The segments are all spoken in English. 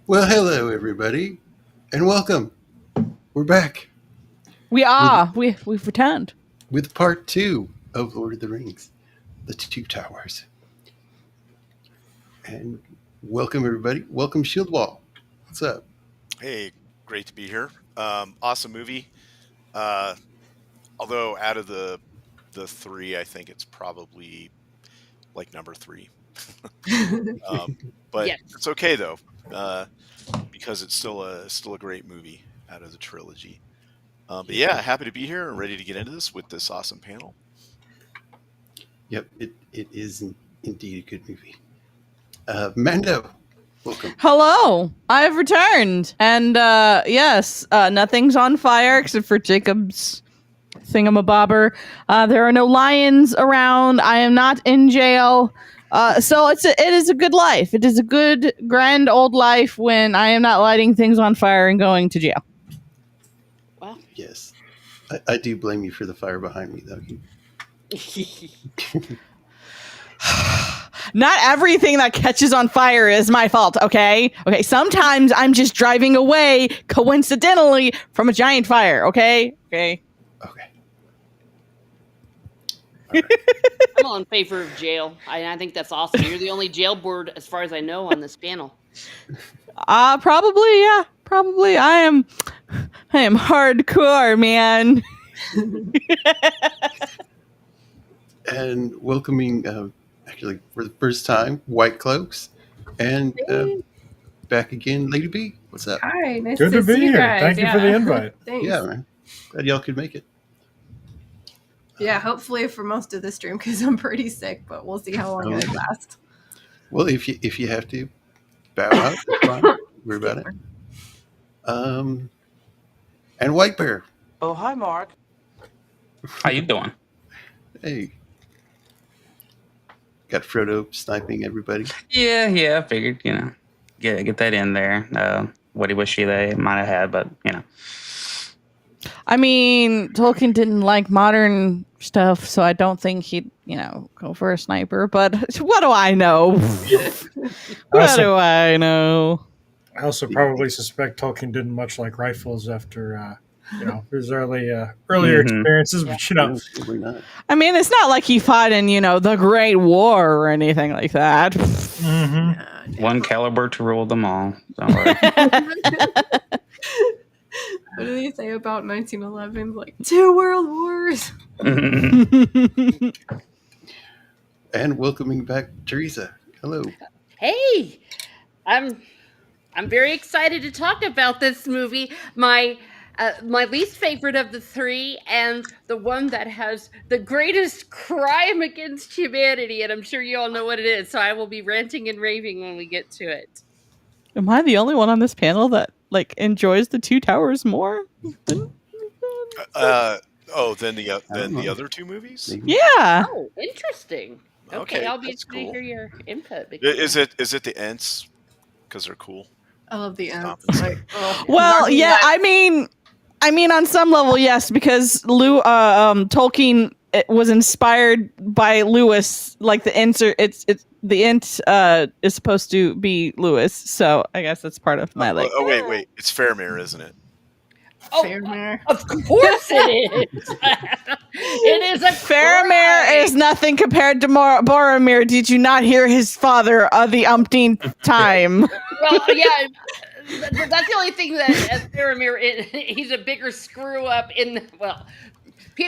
Well, hello, everybody, and welcome. We're back. We are. We've returned. With part 2 of Lord of the Rings, The Two Towers. And welcome, everybody. Welcome, Shieldwall. What's up? Hey, great to be here. Awesome movie. Although out of the three, I think it's probably like number 3. But Yes. It's okay though, because it's still a great movie out of the trilogy. But yeah, happy to be here and ready to get into this with this awesome panel. Yep, it is indeed a good movie. Mando, welcome. Hello, I have returned, and yes, nothing's on fire except for Jacob's thingamabobber. There are no lions around. I am not in jail. So it is a good life. It is a good, grand old life when I am not lighting things on fire and going to jail. Wow. Yes. I do blame you for the fire behind me, though. Not everything that catches on fire is my fault, okay? Okay, sometimes I'm just driving away coincidentally from a giant fire, okay? Okay. Right. I'm all in favor of jail. I think that's awesome. You're the only jail board, as far as I know, on this panel. Probably, yeah. Probably. I am hardcore, man. And welcoming, actually, for the first time, Whitecloaks. And back again, Lady B. What's up? Hi, nice Good to see be you here. guys. Thank you for the invite. Thanks. Yeah, man. Glad y'all could make it. Yeah, hopefully for most of the stream because I'm pretty sick, but we'll see how long it lasts. Well, if you have to, bow out. That's fine. Don't worry about it. And WhiteBear. Oh, hi, Mark. How you doing? Hey. Got Frodo sniping everybody. Yeah, I figured, get that in there. What he wished they might have had, but, I mean, Tolkien didn't like modern stuff, so I don't think he'd, go for a sniper. But what do I know? What do I know? I also probably suspect Tolkien didn't much like rifles after, his earlier experiences, but, Probably not. I mean, it's not like he fought in, the Great War or anything like that. Mm-hmm. One caliber to rule them all. Don't worry. What do they say about 1911? Like 2 world wars. And welcoming back Teresa. Hello. Hey, I'm very excited to talk about this movie. My least favorite of the 3, and the one that has the greatest crime against humanity, and I'm sure you all know what it is. So I will be ranting and raving when we get to it. Am I the only one on this panel that enjoys the Two Towers more? Oh, then the know. other two movies. Maybe. Yeah. Oh, interesting. Okay, I'll be that's interested to cool. hear your input. Is it the Ents because they're cool? I love the ends. Stomping stuff. Like, oh, Well, Darby yeah. West. I mean, on some level, yes, because Tolkien was inspired by Lewis. Like the insert, it's the int is supposed to be Lewis, so I guess that's part of my like. Oh wait, it's Faramir, isn't it? Oh, Faramir. of course it is. It is a Faramir crime. is nothing compared to Boromir. Did you not hear his father the umpteenth time? Well, yeah. That's the only thing that Faramir, he's a bigger screw up in. Well,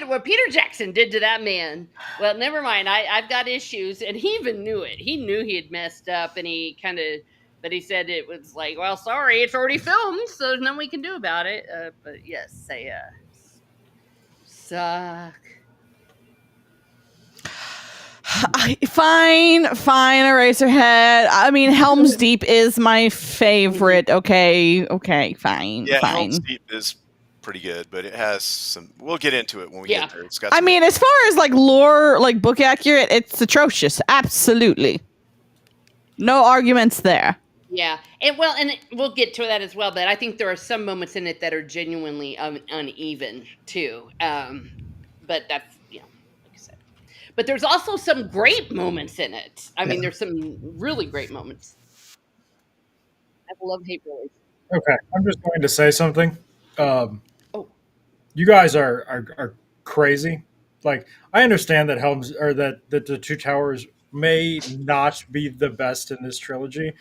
what Peter Jackson did to that man. Well, never mind. I've got issues, and he even knew it. He knew he had messed up, and he kind of. But he said it was like, well, sorry, it's already filmed, so there's nothing we can do about it. But yes, they suck. Fine, Eraserhead. I mean, Helm's Deep is my favorite. Okay, fine, Yeah, fine. Helm's Deep is pretty good, but it has some. We'll get into it when we get there. It's got. I some- mean, as far as like lore, like book accurate, it's atrocious. Absolutely, no arguments there. Yeah, and we'll get to that as well. But I think there are some moments in it that are genuinely uneven too. But that's like I said. But there's also some great moments in it. I mean, there's some really great moments. I love hate relations. Okay, I'm just going to say something. Oh. You guys are crazy. Like, I understand that that the Two Towers may not be the best in this trilogy,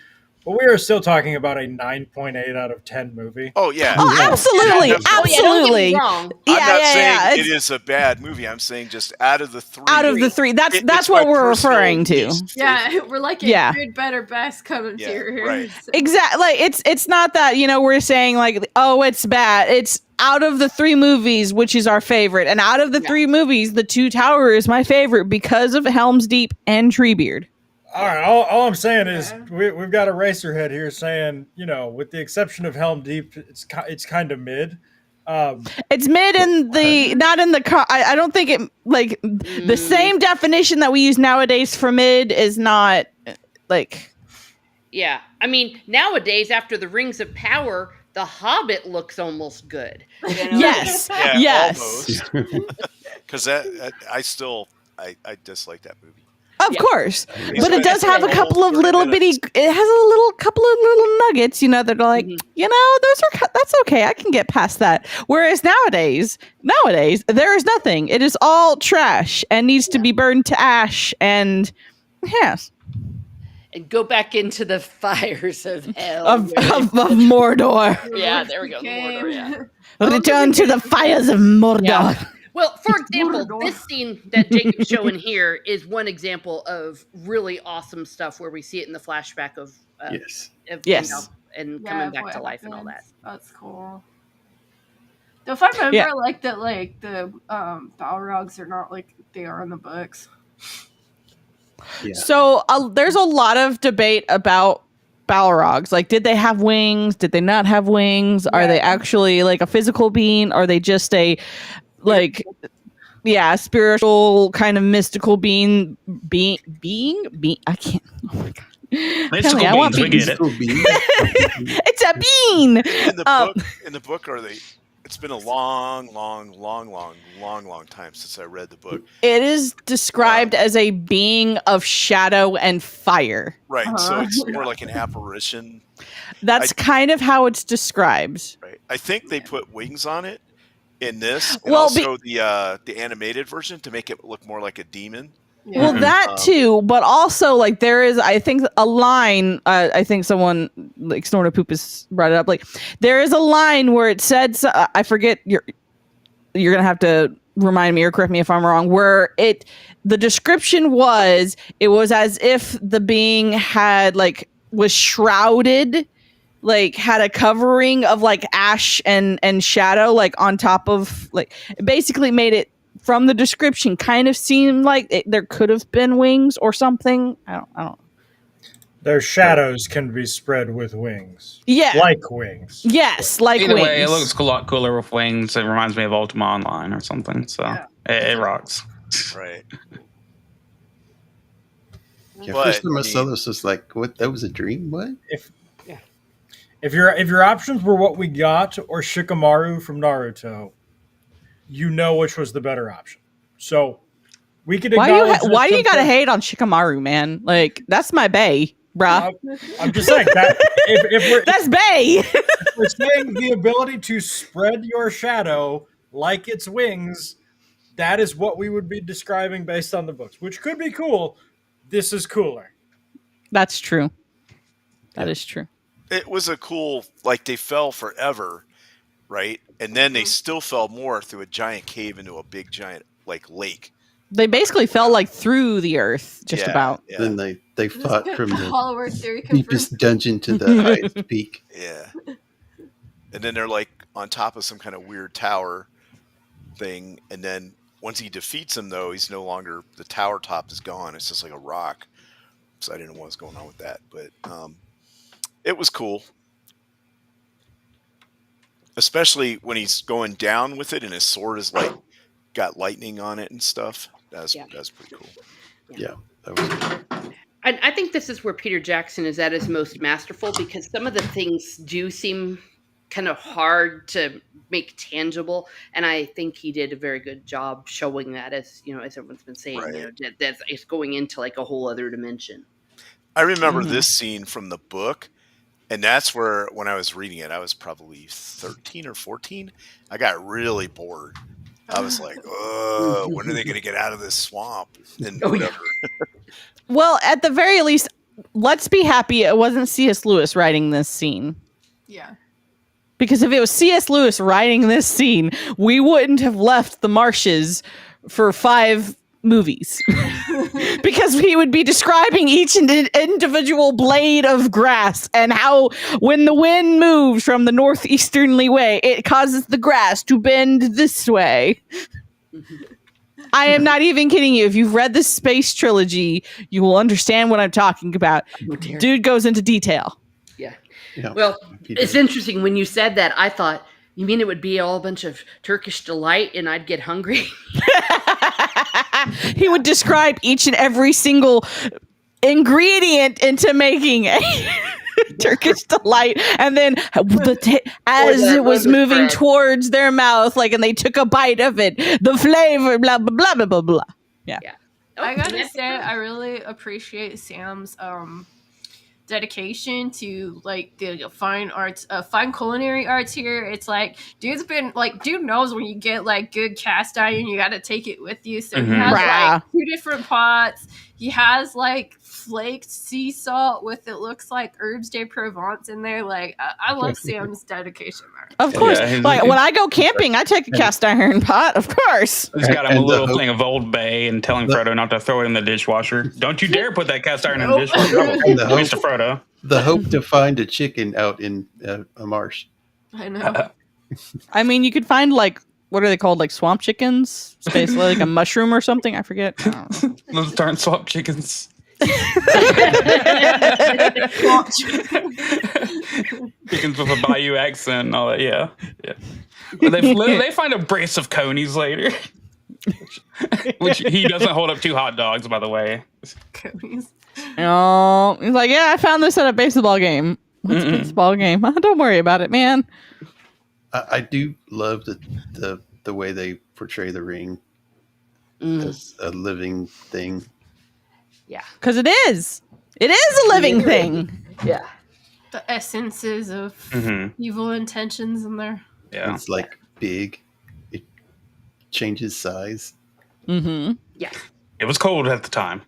but we are still talking about a 9.8 out of 10 movie. Oh yeah. Oh, absolutely, Yeah, Oh yeah, don't get me absolutely. wrong. I'm not saying It's it is a bad movie. I'm saying just out of the three. out of the three. That's it's what my we're personal referring to. least Yeah, favorite. we're like a Yeah. good, better, best coming Yeah, to here. right. Exactly. Like it's not that we're saying like, oh, it's bad. It's out of the three movies, which is our favorite, and out of the three movies, The Two Towers is my favorite because of Helm's Deep and Treebeard. All right, all I'm saying is we've got a Racerhead here saying, with the exception of Helm Deep, it's kind of mid. It's mid in the not in the. I don't think it like the same definition that we use nowadays for mid is not like. Yeah, I mean nowadays after the Rings of Power, The Hobbit looks almost good. Yes. Yeah, Yes. Because I dislike that movie. Of course, It's but it does have a almost couple of 30 little minutes. bitty. It has couple of little nuggets, that are like, that's okay. I can get past that. Whereas nowadays, there is nothing. It is all trash and needs to be burned to ash. And yes, And go back into the fires of hell. of Mordor. Yeah, there we go. The Mordor, yeah. Return to the fires of Mordor. Yeah. Well, for example, Mordor. this scene that Jacob's showing here is one example of really awesome stuff where we see it in the flashback of, Yes. Yes. and coming back to life and all that. That's cool. Though if I remember, the Balrogs are not like they are in the books. Yeah. So there's a lot of debate about Balrogs. Like, did they have wings? Did they not have wings? Are they actually like a physical being? Are they just a spiritual kind of mystical being? I can't. Oh my god. Mystical Kelly, I want beings, we beans. get it. Cool bean. It's a bean. In the book, are they? It's been a long time since I read the book. It is described as a being of shadow and fire. Right, so it's more like an apparition. That's kind of how it's described. Right, I think they put wings on it in this, and Well, also the animated version to make it look more like a demon. Yeah. Well, that too, but also like there is, I think, a line. I think someone like Snortapoopus brought it up. Like there is a line where it said, I forget. You're gonna have to remind me or correct me if I'm wrong. Where the description was, it was as if the being had was shrouded, had a covering of ash and shadow on top of it basically made it, from the description, kind of seemed like there could have been wings or something. I don't know. Their shadows can be spread with wings. Yeah. Like wings. Yes, like Either wings. way, it looks a lot cooler with wings. It reminds me of Ultima Online or something. So Yeah. it rocks. Right. Yeah, But, first time I I saw mean- this was like, what? That was a dream? What? If your options were what we got or Shikamaru from Naruto, you know which was the better option. So we could Why acknowledge why do you gotta sometimes- hate on Shikamaru, man? Like, that's my bae, bruh. I'm just saying that if That's bae. we're saying the ability to spread your shadow like its wings, that is what we would be describing based on the books, which could be cool. This is cooler. That's true. That Yeah. is true. It was a cool, like they fell forever, right? And then they still fell more through a giant cave into a big giant like lake. They basically fell like through the earth, just Yeah, about. Yeah. Then they fought from the Hollow Earth theory confirmed. deepest dungeon to the highest peak. Yeah. And then they're like on top of some kind of weird tower thing. And then once he defeats him, though, he's no longer, the tower top is gone. It's just like a rock. So I didn't know what was going on with that. But it was cool. Especially when he's going down with it and his sword is like got lightning on it and stuff. That's pretty cool. Yeah, that was I think this is where Peter Jackson is at his most masterful, because some of the things do seem kind of hard to make tangible, and I think he did a very good job showing that, as as everyone's been saying, Right. that it's going into like a whole other dimension. I remember this scene from the book, and that's where, when I was reading it, I was probably 13 or 14. I got really bored. I was like, when are they going to get out of this swamp? And whatever. Well, at the very least, let's be happy it wasn't C.S. Lewis writing this scene. Yeah. Because if it was C.S. Lewis writing this scene, we wouldn't have left the marshes for 5 movies. Because he would be describing each individual blade of grass and how when the wind moves from the northeasterly way, it causes the grass to bend this way. I am not even kidding you. If you've read the Space Trilogy, you will understand what I'm talking about. Dude goes into detail. Yeah. yeah. Well, He it's did. interesting when you said that. I thought, you mean it would be all a bunch of Turkish delight and I'd get hungry? He would describe each and every single ingredient into making a Turkish delight, and then as it was moving bread. towards their mouth, like, and they took a bite of it, the flavor, blah blah blah blah blah blah. Yeah. I gotta that's say, true. I really appreciate Sam's dedication to like the fine arts, fine culinary arts here. It's like dude knows when you get like good cast iron, you got to take it with you. So he Mhm. has Rah. like 2 different pots. He has like flaked sea salt with, it looks like, herbes de Provence in there. Like I love Sam's dedication there. Of course, Yeah, he's- like when I go camping, I take a cast iron pot. Of course. He's got him a And the little hope- thing of Old Bay and telling Frodo not to throw it in the dishwasher. Don't you dare put that cast iron in the Nope. dishwasher. And the Mr. hope, Frodo. the hope to find a chicken out in a marsh. I know. I mean, you could find like, what are they called? Like swamp chickens? It's basically like a mushroom or something. I forget. I don't know. Those darn swamp chickens. Chickens with a Bayou accent and all that. Yeah. But they find a brace of conies later. Which he doesn't hold up 2 hot dogs, by the way. Oh, he's like, yeah, I found this at a baseball game. What's a baseball game? Don't worry about it, man. I do love the way they portray the ring as a living thing. Yeah. Because it is. It is a living thing. Yeah. The essences of evil intentions in there. Yeah. It's like big. It changes size. Mm-hmm. Yeah. It was cold at the time.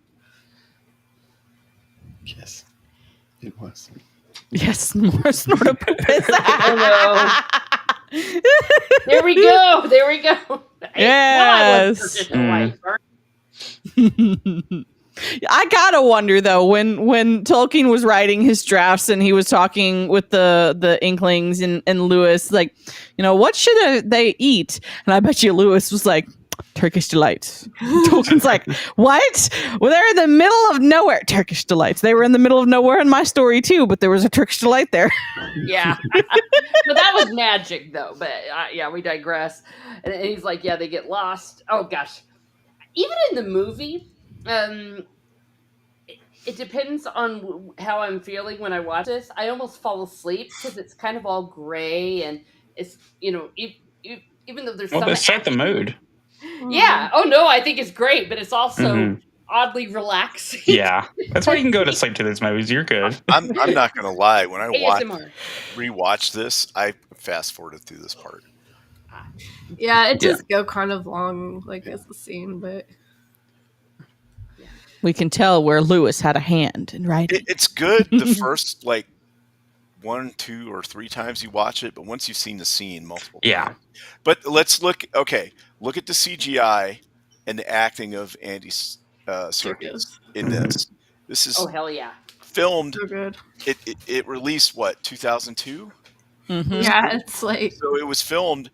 Yes, it was. Yes, more Snortopoopas. There we go. There we go. Yes. I gotta wonder though, when Tolkien was writing his drafts and he was talking with the Inklings and Lewis, like, what should they eat? And I bet you Lewis was like, Turkish delights. Tolkien's like, what? Well, they're in the middle of nowhere. Turkish delights. They were in the middle of nowhere in my story too, but there was a Turkish delight there. Yeah. But that was magic, though. But yeah, we digress. And he's like, yeah, they get lost. Oh, gosh. Even in the movie, it depends on how I'm feeling when I watch this. I almost fall asleep because it's kind of all gray and it's, even though there's Well, some they set the action. mood. Yeah. Oh, no, I think it's great, but it's also oddly relaxing. Yeah, that's why you can go to sleep to these movies. You're good. I'm not gonna lie. When I ASMR. rewatch this, I fast forwarded through this part. Yeah, it does go kind of long, like as the scene, but We can tell where Lewis had a hand in writing. It's good the first like 1, 2, or 3 times you watch it, but once you've seen the scene multiple times. But let's look. Okay, look at the CGI and the acting of Andy Serkis in this. This is hell yeah. filmed. so good. It released what 2002. Yeah, it's like So it was filmed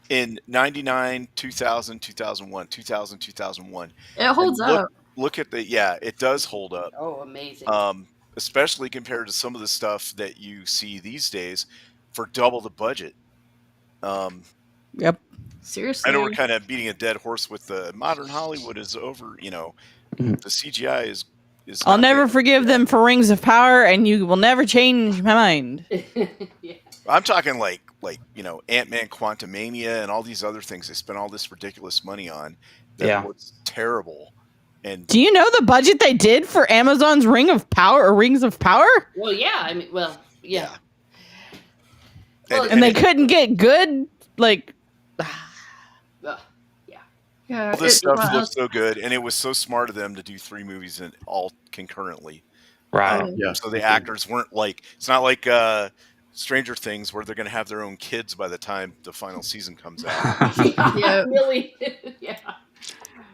in 99, 2000, 2001, 2000, 2001. it holds up. Look at it does hold up. Oh, amazing. Especially compared to some of the stuff that you see these days for double the budget. Yep. Seriously. I know we're kind of beating a dead horse with the modern Hollywood is over. The CGI is. I'll not never there. forgive them for Rings of Power, and you will never change my mind. Yeah. I'm talking like Ant-Man Quantumania and all these other things they spent all this ridiculous money on that was terrible. And do you know the budget they did for Amazon's Rings of Power? Well, yeah. I mean, yeah. And they couldn't get good, like. Yeah, all this stuff looked so good, and it was so smart of them to do 3 movies and all concurrently. Right. So the actors weren't like it's not like Stranger Things where they're going to have their own kids by the time the final season comes out. Yeah. Really. Yeah.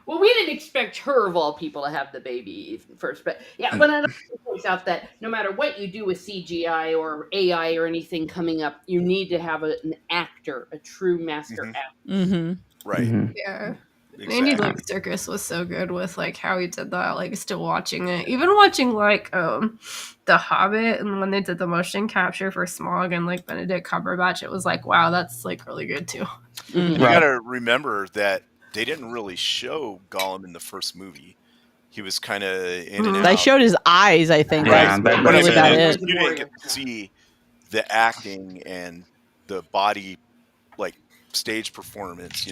Well, we didn't expect her of all people to have the baby first, but yeah. But I points out that no matter what you do with CGI or AI or anything coming up, you need to have an actor, a true master actor. Mm-hmm. Right. Yeah. Exactly. Andy Serkis was so good with like how he did that, like still watching it. Even watching like The Hobbit and when they did the motion capture for Smaug and like Benedict Cumberbatch, it was like, wow, that's like really good too. And you got to remember that they didn't really show Gollum in the first movie. He was kind of in and out. They showed his eyes, I think. Yeah, That's But really about it. you didn't get to see the acting and the body, like stage performance,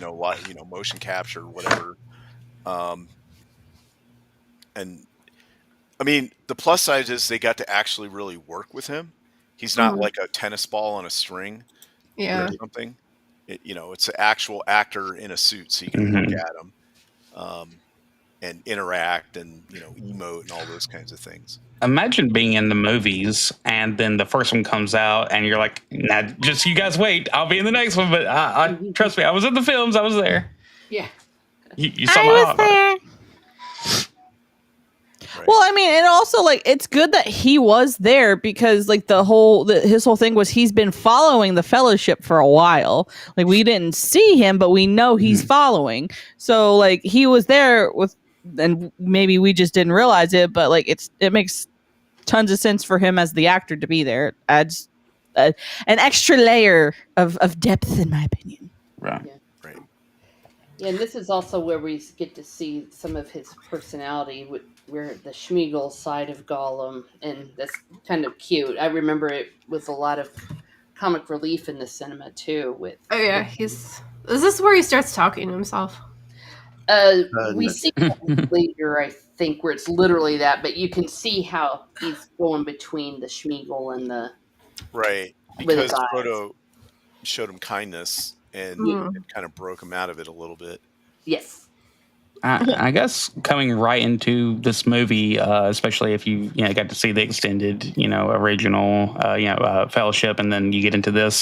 motion capture, whatever. And I mean, the plus side is they got to actually really work with him. He's not like a tennis ball on a string or something. It's an actual actor in a suit, so you can look at him and interact and emote and all those kinds of things. Imagine being in the movies and then the first one comes out and you're like, nah, just you guys wait, I'll be in the next one. But trust me, I was in the films, I was there. Yeah. You saw my was there. Right. Well, I mean, and also like it's good that he was there because like his whole thing was he's been following the Fellowship for a while. Like we didn't see him, but we know he's following. So like he was there with, and maybe we just didn't realize it, but like it makes tons of sense for him as the actor to be there. It adds an extra layer of depth, in my opinion. Right. Yeah. Yeah, and this is also where we get to see some of his personality, where the Schmeagol side of Gollum, and that's kind of cute. I remember it with a lot of comic relief in the cinema too. Is this where he starts talking to himself? We see that later, I think, where it's literally that, but you can see how he's going between the Schmeagol and the because Frodo showed him kindness. And it kind of broke him out of it a little bit. Yes. I guess coming right into this movie, especially if you got to see the extended, original, Fellowship, and then you get into the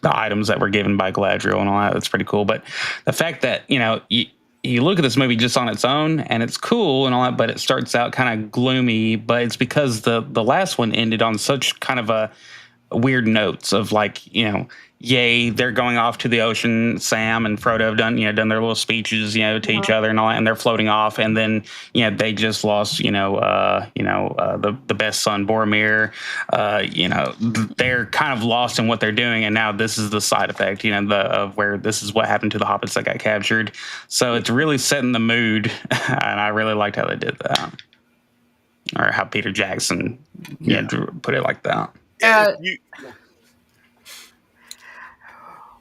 items that were given by Galadriel and all that, that's pretty cool. But the fact that, you look at this movie just on its own and it's cool and all that, but it starts out kind of gloomy, but it's because the last one ended on such kind of a weird notes of like, yay, they're going off to the ocean. Sam and Frodo have done their little speeches, to each other and all that, and they're floating off. And then, they just lost, the best son, Boromir. They're kind of lost in what they're doing. And now this is the side effect, of where this is what happened to the hobbits that got captured. So it's really setting the mood. And I really liked how they did that. Or how Peter Jackson put it like that.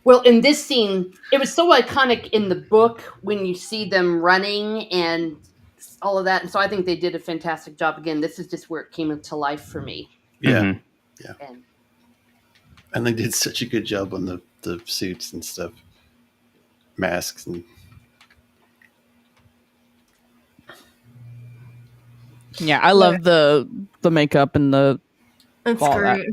Well, in this scene, it was so iconic in the book when you see them running and all of that. And so I think they did a fantastic job. Again, this is just where it came into life for me. Yeah. Mhm. Yeah. And they did such a good job on the suits and stuff. Masks and Yeah, I love the makeup and the That's all great.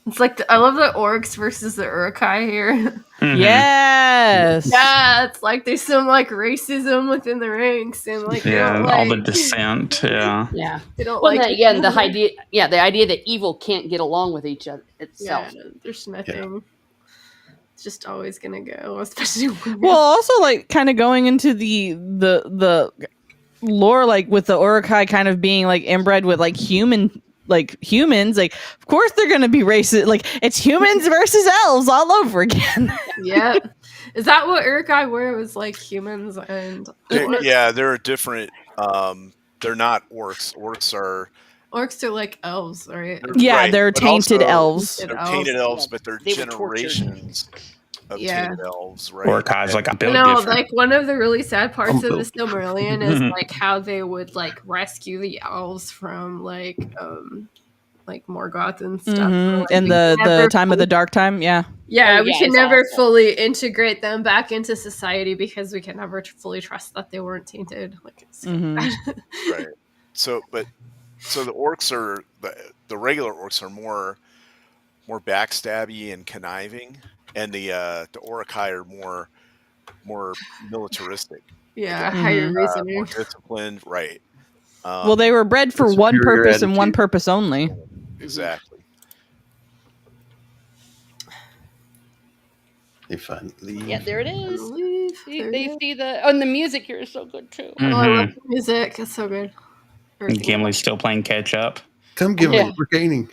It's like I love the orcs versus the Uruk-hai here. Mhm. Yes. Yeah, it's like there's some like racism within the ranks and like they Yeah, don't, all like, the dissent. Yeah. Yeah. they don't Well, like again, the idea that evil can't get along with each other itself. Yeah, there's nothing. It's just always gonna go, especially when Well, also like kind of going into the lore, like with the Uruk-hai kind of being like inbred with like humans, like of course they're gonna be racist. Like it's humans versus elves all over again. yeah. Is that what Uruk-hai were? It was like humans and They're different. They're not orcs. Orcs are like elves, right? They're but tainted also elves. They're tainted elves, but they're They were tortured. generations of tainted elves, right? Uruk-hai's like a build No, different. like one of the really sad parts of the Unbuilt. Silmarillion is like how they would like rescue the elves from like Morgoth and stuff. Mhm. Like, In we the could never time of the dark time, yeah. Yeah, Oh, we yeah, can it's never awful. fully integrate them back into society because we can never fully trust that they weren't tainted. Like it's Mhm. Right. So the orcs are the regular orcs are more backstabby and conniving, and the Uruk-hai are more militaristic, yeah, Mhm. higher more reasoning. disciplined, right? Well, they were bred for one superior purpose and one attitude. purpose only. exactly. they finally leave. Yeah, there it is. There They it is. see and the music here is so good too. Oh, I love Mhm. the music. It's so good. And Gimli's still playing catch up. Come, Gimli, Yeah. we're gaining.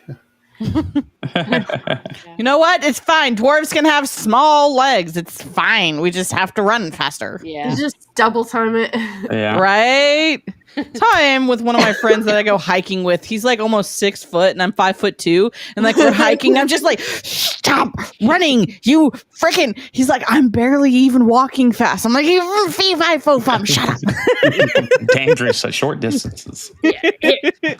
You know what? It's fine. Dwarves can have small legs. It's fine. We just have to run faster. Yeah. You just double time it. Yeah. Right? That's how I am with one of my friends that I go hiking with. He's like almost 6 foot and I'm 5'2". And like we're hiking. I'm just like, stop running. You freaking. He's like, I'm barely even walking fast. I'm like, you fee, fi, fo, fum, shut up. Dangerous at short distances. Yeah.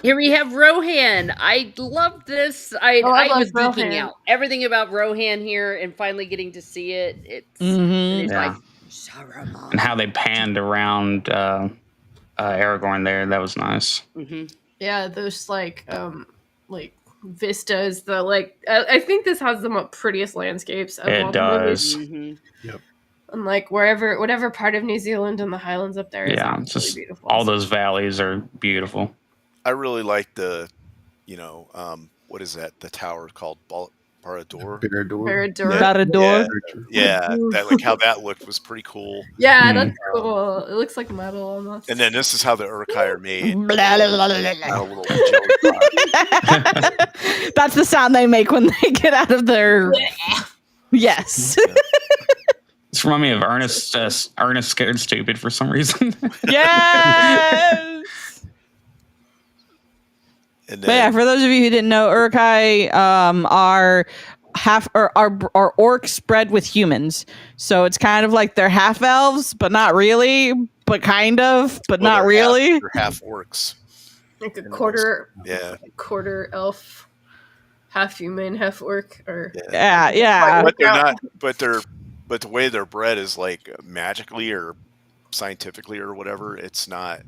Here we have Rohan. I love this. I love was geeking Rohan. out. Everything about Rohan here and finally getting to see it. It's, Mhm. it's Yeah. like Saruman. And how they panned around Aragorn there, that was nice. Mhm. Yeah, those like vistas. The I think this has the prettiest landscapes. Of It all the movies. does. Mhm. And like whatever part of New Zealand and the Highlands up there is Yeah, absolutely it's just beautiful. all those valleys are beautiful. I really like the, what is that? The tower called Barad-dûr. Barad-dûr. Barad-dûr. Barad-dûr. Yeah, that how that looked was pretty cool. Yeah, Hmm. that's cool. It looks like metal almost. And then this is how the Uruk-hai are made. Blah, blah, blah, blah, A blah. little jelly pod. That's the sound they make when they get out of their. Yes. It's reminded me of Ernest Scared Stupid for some reason. Yes. And But yeah, then for those of you who didn't know, Uruk-hai are orcs bred with humans. So it's kind of like they're half elves, but not really, but kind of, but not they're really. They're half orcs. like a quarter elf, half human, half orc, or Yeah. But they're not. But the way they're bred is like magically or scientifically or whatever. It's not.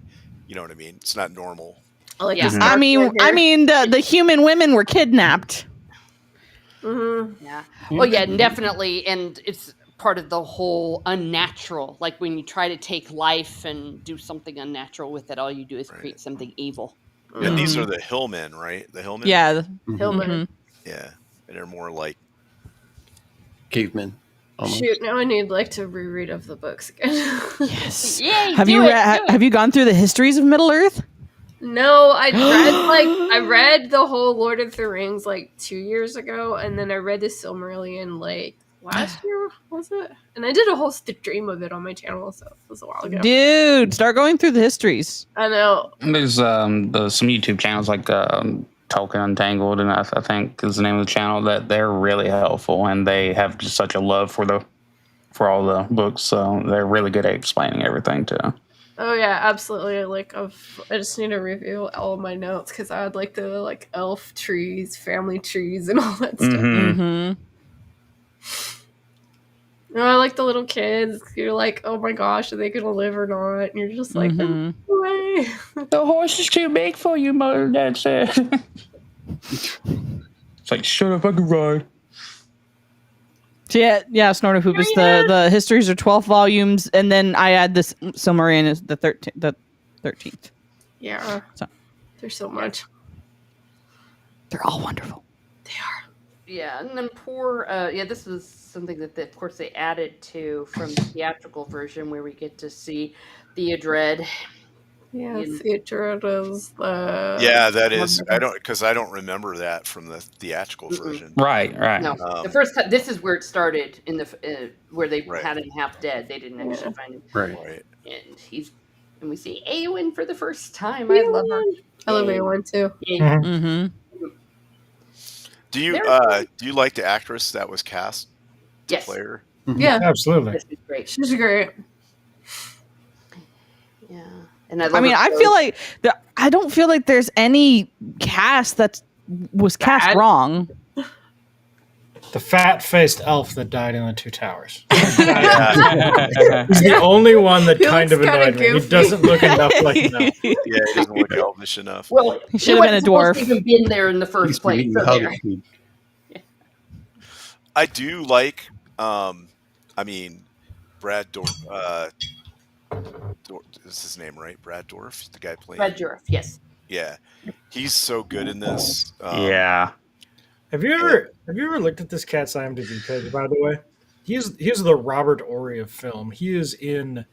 You know what I mean? It's not normal. like Yeah. the I Stark mean, the human women were kidnapped. Mm-hmm. Yeah. Well, yeah, definitely. And it's part of the whole unnatural. Like when you try to take life and do something unnatural with it, all you do is create something evil. And these are the hillmen, right? The hillmen. Yeah. Hillman. Mhm. Yeah, and they're more like cavemen. Almost. Shoot, now I need like to reread of the books again. Yes. Yay, Have do you it, read? do it. Have you gone through the histories of Middle Earth? No, I read the whole Lord of the Rings like 2 years ago, and then I read the Silmarillion like last year, was it? And I did a whole stream of it on my channel, so it was a while ago. Dude, start going through the histories. I know. And there's some YouTube channels like Tolkien Untangled, and I think is the name of the channel, that they're really helpful, and they have just such a love for all the books, so they're really good at explaining everything too. Oh yeah, absolutely. Like I just need to review all of my notes because I had like the elf trees, family trees, and all that stuff. Mm-hmm. You know, I like the little kids. You're like, oh my gosh, are they gonna live or not? And you're just like, Mhm. way. The horse is too big for you, Mother, Dad said. It's like, shut up, I can ride. Yeah, Snorter Hoopus. The histories are 12 volumes, and then I add this Silmarillion is the 13th. Yeah. So. There's so much. They're all wonderful. They are. Yeah, and then this was something that, of course, they added to from the theatrical version where we get to see Theodred. Yeah, You- Theodred is the... Yeah, that is. I don't remember that from the theatrical version. Right. No, the first time, this is where it started in the where they had him half dead. They didn't actually find him, Right. and we see Eowyn for the first time. I love her. I love Eowyn too. Yeah. Mm-hmm. Do you like the actress that was cast to Yes, play her? Yeah, Absolutely. this is great. she's great. Yeah, and I feel like I don't feel like there's any cast that was cast Bad. wrong. The fat-faced elf that died in the Two Towers. Yeah, He's the only one that He kind of looks kinda annoyed me. He goofy. doesn't look enough like an elf. yeah, he doesn't look elvish enough. well, He should have been a wasn't supposed to dwarf. even been there in the first He's place. eating So hobbit there. food. I do like. Brad Dorf. Is his name right? Brad Dorf, the guy playing. Red Dwarf, yes. Yeah, he's so good in this. Yeah. Have you ever looked at this cat's IMDb page? By the way, he's the Robert Ory of film. He is in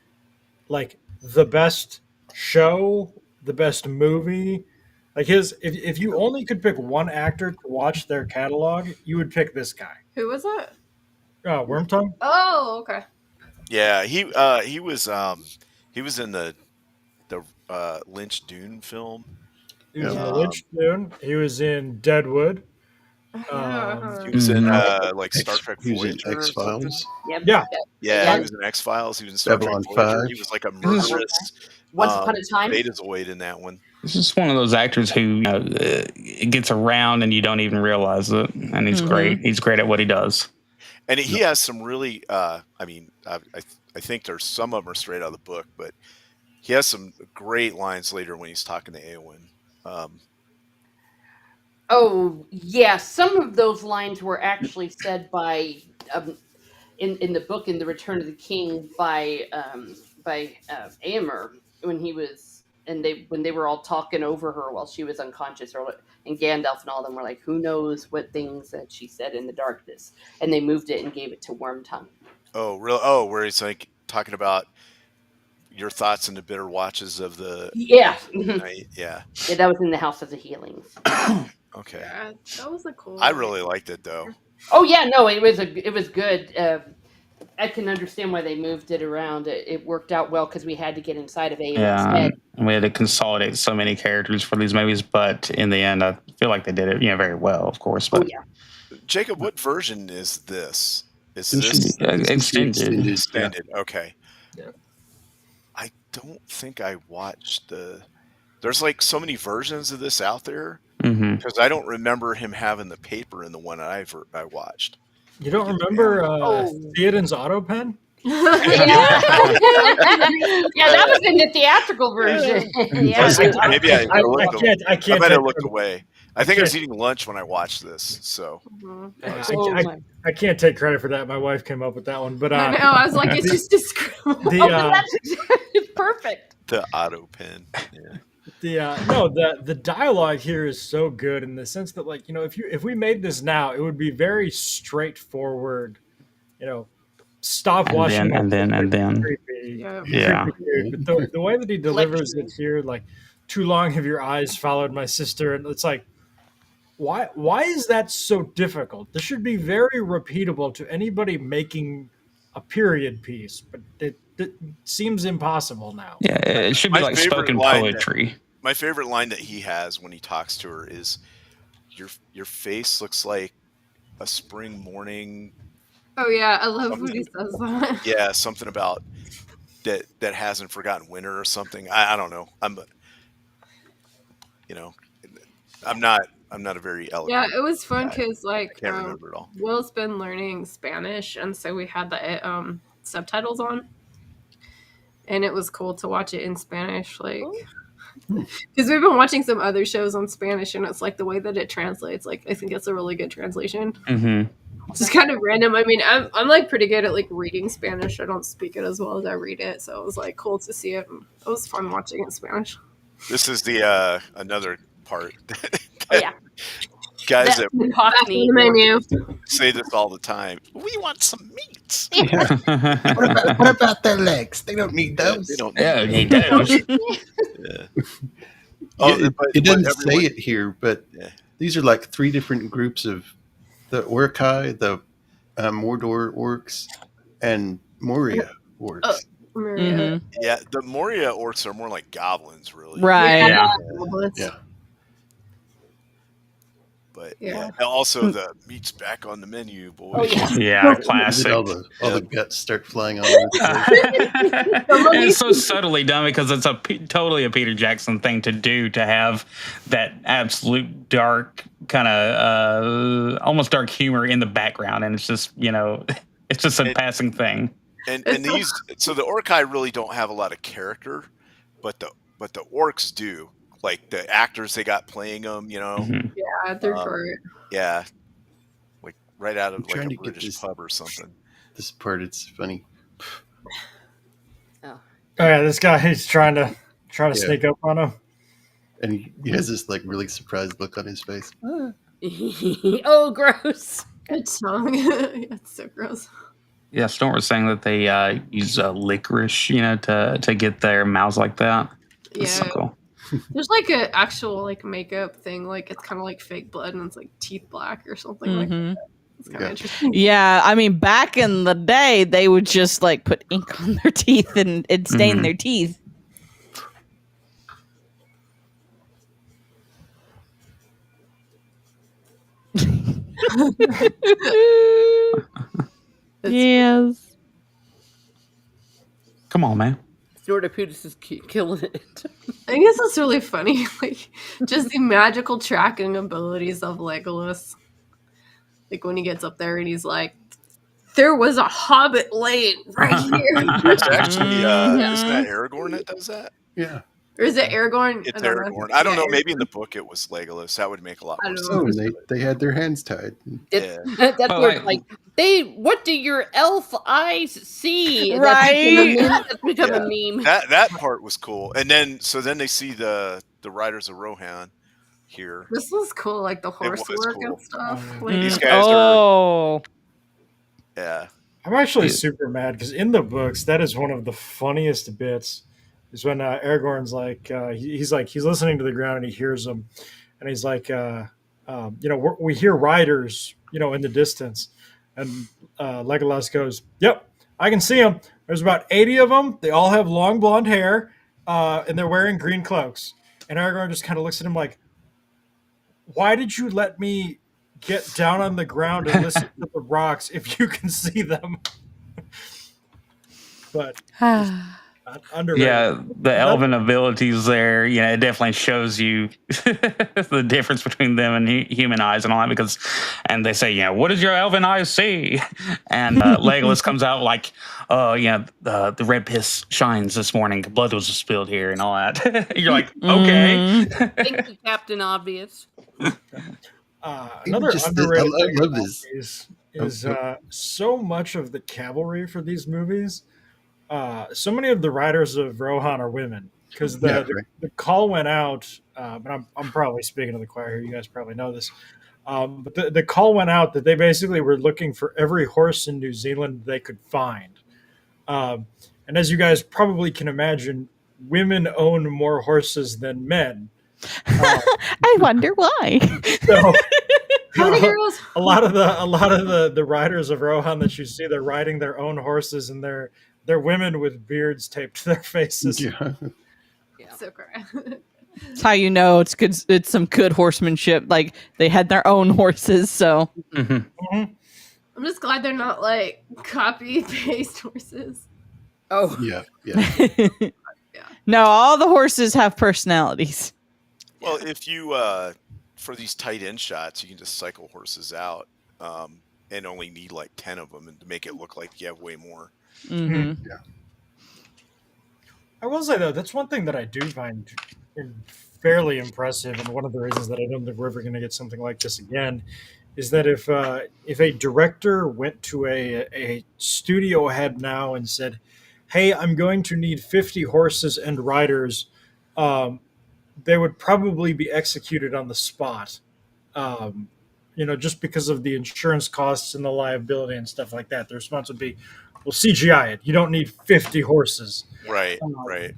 like the best show, the best movie. Like if you only could pick one actor to watch their catalog, you would pick this guy. Who was it? Wormtongue. Oh, okay. Yeah, he was in the Lynch Dune film. He was in Yeah. Lynch Dune. He was in Deadwood. He was in Mhm. like Star Trek He was in Voyager or something. X-Files. Yep. Yeah. Yeah, Yeah. he was in X-Files. He was in Star Babylon Trek Voyager. 5. He was like a murderous Once upon a time. Betazoid in that one. This is one of those actors who gets around and you don't even realize it, and he's Mhm. great. He's great at what he does. And he has some really, I think there's some of them are straight out of the book, but he has some great lines later when he's talking to Eowyn. Oh, yeah. Some of those lines were actually said by in the book in The Return of the King by Aemir when he was when they were all talking over her while she was unconscious, and Gandalf and all of them were like, "Who knows what things that she said in the darkness?" And they moved it and gave it to Wormtongue. Oh, really? Oh, where he's like talking about your thoughts in the bitter watches of the Yeah, night. Yeah. yeah, that was in the House of the Healings. Okay. Yeah, that was a cool. I really liked it though. Oh yeah, no, it was good. I can understand why they moved it around. It worked out well because we had to get inside of Aeon's Yeah, head. and we had to consolidate so many characters for these movies, but in the end, I feel like they did it, very well, of course. Oh But yeah. Jacob, what version is this? Is This this is extended. extended? Okay. Yeah. I don't think I watched there's like so many versions of this out there hmm because I don't remember him having the paper in the one I watched. You don't remember Oh. Theoden's auto pen? Yeah. Yeah, that was in the theatrical version. Yeah. Maybe I I can't might take have looked credit. away. I think I was eating lunch when I watched this. So Mhm. Oh, I, my. I can't take credit for that. My wife came up with that one. But I know. I was like, it's just describable. It's perfect. the auto pen. Yeah. The dialogue here is so good in the sense that if we made this now, it would be very straightforward stopwatch and then. creepy, Yeah. creepy dude. But the way that he delivers it here, like, too long have your eyes followed my sister, and it's like, why is that so difficult? This should be very repeatable to anybody making a period piece, but it seems impossible now. Yeah, it should be My like favorite spoken line poetry. My favorite line that he has when he talks to her is, "Your face looks like a spring morning." Oh yeah, I love when he says that. Yeah, something about that hasn't forgotten winter or something. I don't know. I'm not a very Yeah, eloquent. it was fun guy. because I can't remember it all. Will's been learning Spanish, and so we had the subtitles on, and it was cool to watch it in Spanish, like because we've been watching some other shows on Spanish, and it's like the way that it translates. Like I think it's a really good translation. Mm-hmm. It's just kind of random. I mean, I'm like pretty good at like reading Spanish. I don't speak it as well as I read it, so it was like cool to see it. And it was fun watching it in Spanish. This is the another part. Oh, yeah. Guys that Back on the menu. say this all the time. We want some meats. What about their legs? They don't need Yeah, those. they don't Yeah, need he does. Yeah. It doesn't say it here, but Yeah. these are like three different groups of the Orkai, the Mordor orcs, and Moria orcs. Mhm. Yeah, the Moria orcs are more like goblins, really. Right. Yeah. Yeah. But Yeah. and also the meat's back on the menu, boys. Oh, yeah. Yeah, And classic. then all the guts start flying all over the place. And it's so subtly done because it's totally a Peter Jackson thing to do, to have that absolute dark kind of almost dark humor in the background, and it's just it's just a passing thing. And these, so the Orkai really don't have a lot of character, but the orcs do. Like the actors they got playing them, Mhm. Yeah, they're great. yeah, like right out of like trying a to get British this- pub or something. This part, it's funny. Oh yeah, this guy, he's trying to Yeah. sneak up on him. And he has this like really surprised look on his face. Oh, gross. Good song. Yeah, it's so gross. Yeah, Storm was saying that they use licorice, to get their mouths like that. It's so Yeah. cool. There's like an actual like makeup thing, like it's kind of like fake blood and it's like teeth black or something like Mhm. that. It's kind of Yeah. interesting. Yeah, I mean, back in the day, they would just like put ink on their teeth and it'd stain Mhm. their teeth. Yes. Come on, man. Snortopudis is killing it. I guess it's really funny, like just the magical tracking abilities of Legolas. Like when he gets up there and he's like, "There was a hobbit laying right here." It's actually Mhm. isn't that Aragorn that does that? Yeah. Or is it Aragorn? It's I don't know. Aragorn. I don't Yeah, know. Maybe in the book it was Legolas. That would make a lot I more don't Oh, sense. and they had their hands tied. Yeah. That's But, where it's like what do your elf eyes see? Right. That's become Yeah. a meme. That part was cool. And then they see the Riders of Rohan here. This was cool, like the horse was work cool. and stuff. Mm. Like, These guys are Oh. yeah. I'm actually Yeah. super mad because in the books, that is one of the funniest bits. Is when Aragorn's like, he's listening to the ground and he hears them, and he's like, we hear riders, in the distance, and Legolas goes, "Yep, I can see them. There's about 80 of them. They all have long blonde hair, and they're wearing green cloaks." And Aragorn just kind of looks at him like, "Why did you let me get down on the ground and listen to the rocks if you can see them?" But underrated. Yeah, the elven abilities there, it definitely shows you the difference between them and human eyes and all that, and they say, what does your elven eyes see? And Legolas comes out like, the red piss shines this morning. Blood was spilled here and all that. You're like, okay. Thank you, Captain Obvious. Another Just underrated I thing love about this. these is so much of the cavalry for these movies. So many of the riders of Rohan are women because the call went out. But I'm probably speaking to the choir here. You guys probably know this. But the call went out that they basically were looking for every horse in New Zealand they could find. And as you guys probably can imagine, women own more horses than men. I wonder why. So Pony girls. a lot of the riders of Rohan that you see, they're riding their own horses, and they're women with beards taped to their faces. Yeah. So great. That's how you know it's good. It's some good horsemanship. Like they had their own horses, so. Mhm. I'm just glad they're not like copy paste horses. Oh, Yeah. Yeah. No, all the horses have personalities. Well, if you for these tight end shots, you can just cycle horses out and only need like 10 of them, and to make it look like you have way more. Mm-hmm. I will say though, that's one thing that I do find fairly impressive, and one of the reasons that I don't think we're ever going to get something like this again is that if a director went to a studio head now and said, "Hey, I'm going to need 50 horses and riders," they would probably be executed on the spot. Just because of the insurance costs and the liability and stuff like that. The response would be, "Well, CGI it. You don't need 50 horses." Right, right.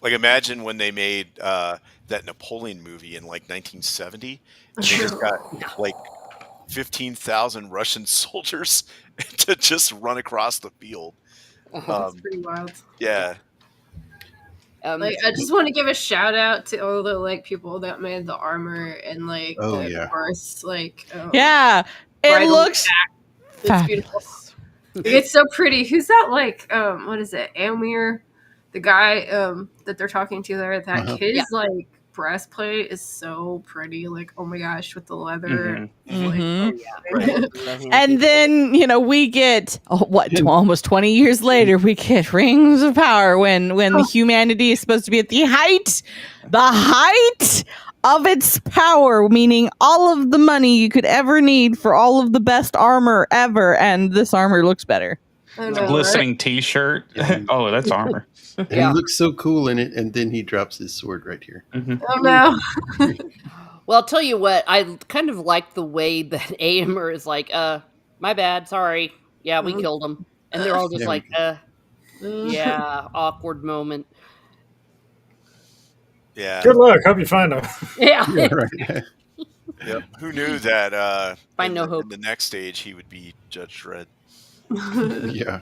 Like imagine when they made that Napoleon movie in like 1970, and they just got like 15,000 Russian soldiers to just run across the field. That's pretty wild. Yeah. Like I just want to give a shout out to all the like people that made the armor and like the horse. Like yeah, it looks it's beautiful. It's so pretty. Who's that? Like what is it? Amir, the guy that they're talking to there. That his like breastplate is so pretty. Like oh my gosh, with the leather. And then we get almost 20 years later we get Rings of Power when the humanity is supposed to be at the height of its power, meaning all of the money you could ever need for all of the best armor ever, and this armor looks better. Glistening t-shirt. Oh, that's armor. And he looks so cool in it, and then he drops his sword right here. Oh no. Well, I'll tell you what, I kind of like the way that Aemir is like, my bad, sorry. Yeah, we killed him. And they're all just like, yeah, awkward moment. Yeah. Good luck. Hope you find them. Yeah. Right. Yep. Who knew that Find no hope. in the next stage he would be Judge Dredd? Yeah.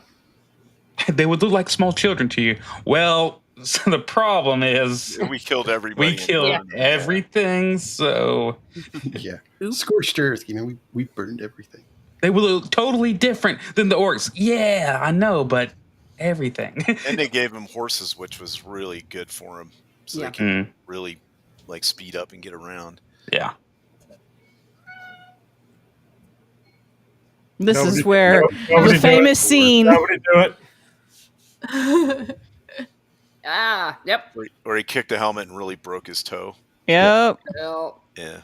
They would look like small children to you. Well, so the problem is we killed everybody. We killed everything, so yeah. Scorched earth, we burned everything. They would look totally different than the orcs. Yeah, I know, but everything. And they gave him horses, which was really good for him. So they can really like speed up and get around. Yeah. This is where the famous scene. Nobody do it. Yep. Or he kicked the helmet and really broke his toe. Yep. Well, yeah.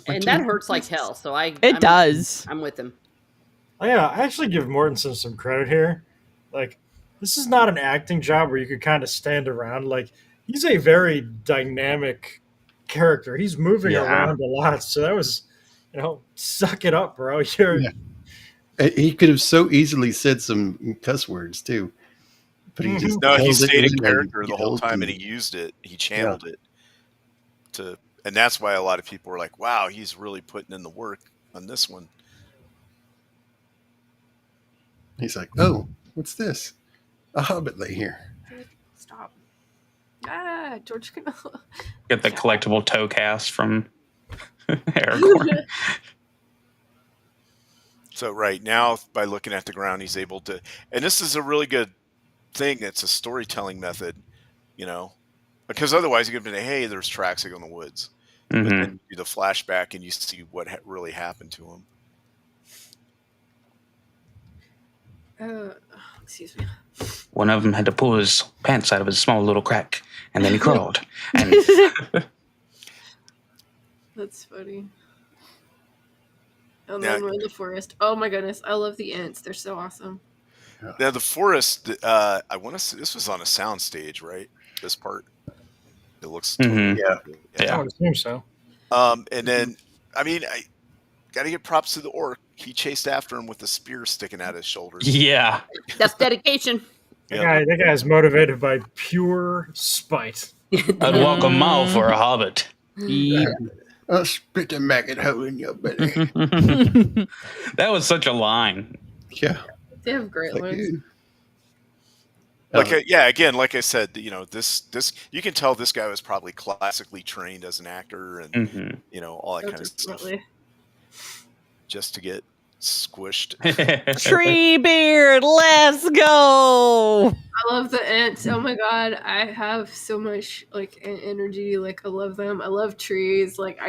And that hurts like hell. So It does. I'm with him. Oh, yeah, I actually give Mortensen some credit here. Like, this is not an acting job where you could kind of stand around. Like, he's a very dynamic character. He's moving around a lot. So that was, suck it up, bro. He could have so easily said some cuss words too, but he just he stayed in character the whole time, and he used it. He channeled it and that's why a lot of people were like, "Wow, he's really putting in the work on this one." He's like, "Oh, what's this? A hobbit lay here." Stop. George Canola. Get the collectible toe cast from Aragorn. So right now, by looking at the ground, he's able to, and this is a really good thing. It's a storytelling method, because otherwise you could have been, hey, there's tracks like in the woods, but then you do the flashback and you see what really happened to him. Excuse me. One of them had to pull his pants out of his small little crack, and then he crawled. And that's funny. And then we're in the forest. Oh my goodness, I love the ants. They're so awesome. Now the forest, I want to say this was on a sound stage, right? This part. It looks totally I would assume so. And then, gotta give props to the orc. He chased after him with a spear sticking out his shoulders. Yeah. That's dedication. Yep. That guy is motivated by pure spite. I'd walk a mile for a hobbit. Yep. I'll spit a maggot hole in your belly. That was such a line. Yeah. They have great Like, ones. dude. Again, like I said, this you can tell this guy was probably classically trained as an actor, and all that kind of stuff, Definitely. just to get squished. Treebeard, let's go. I love the ants. Oh my god, I have so much like energy. Like I love them. I love trees. Like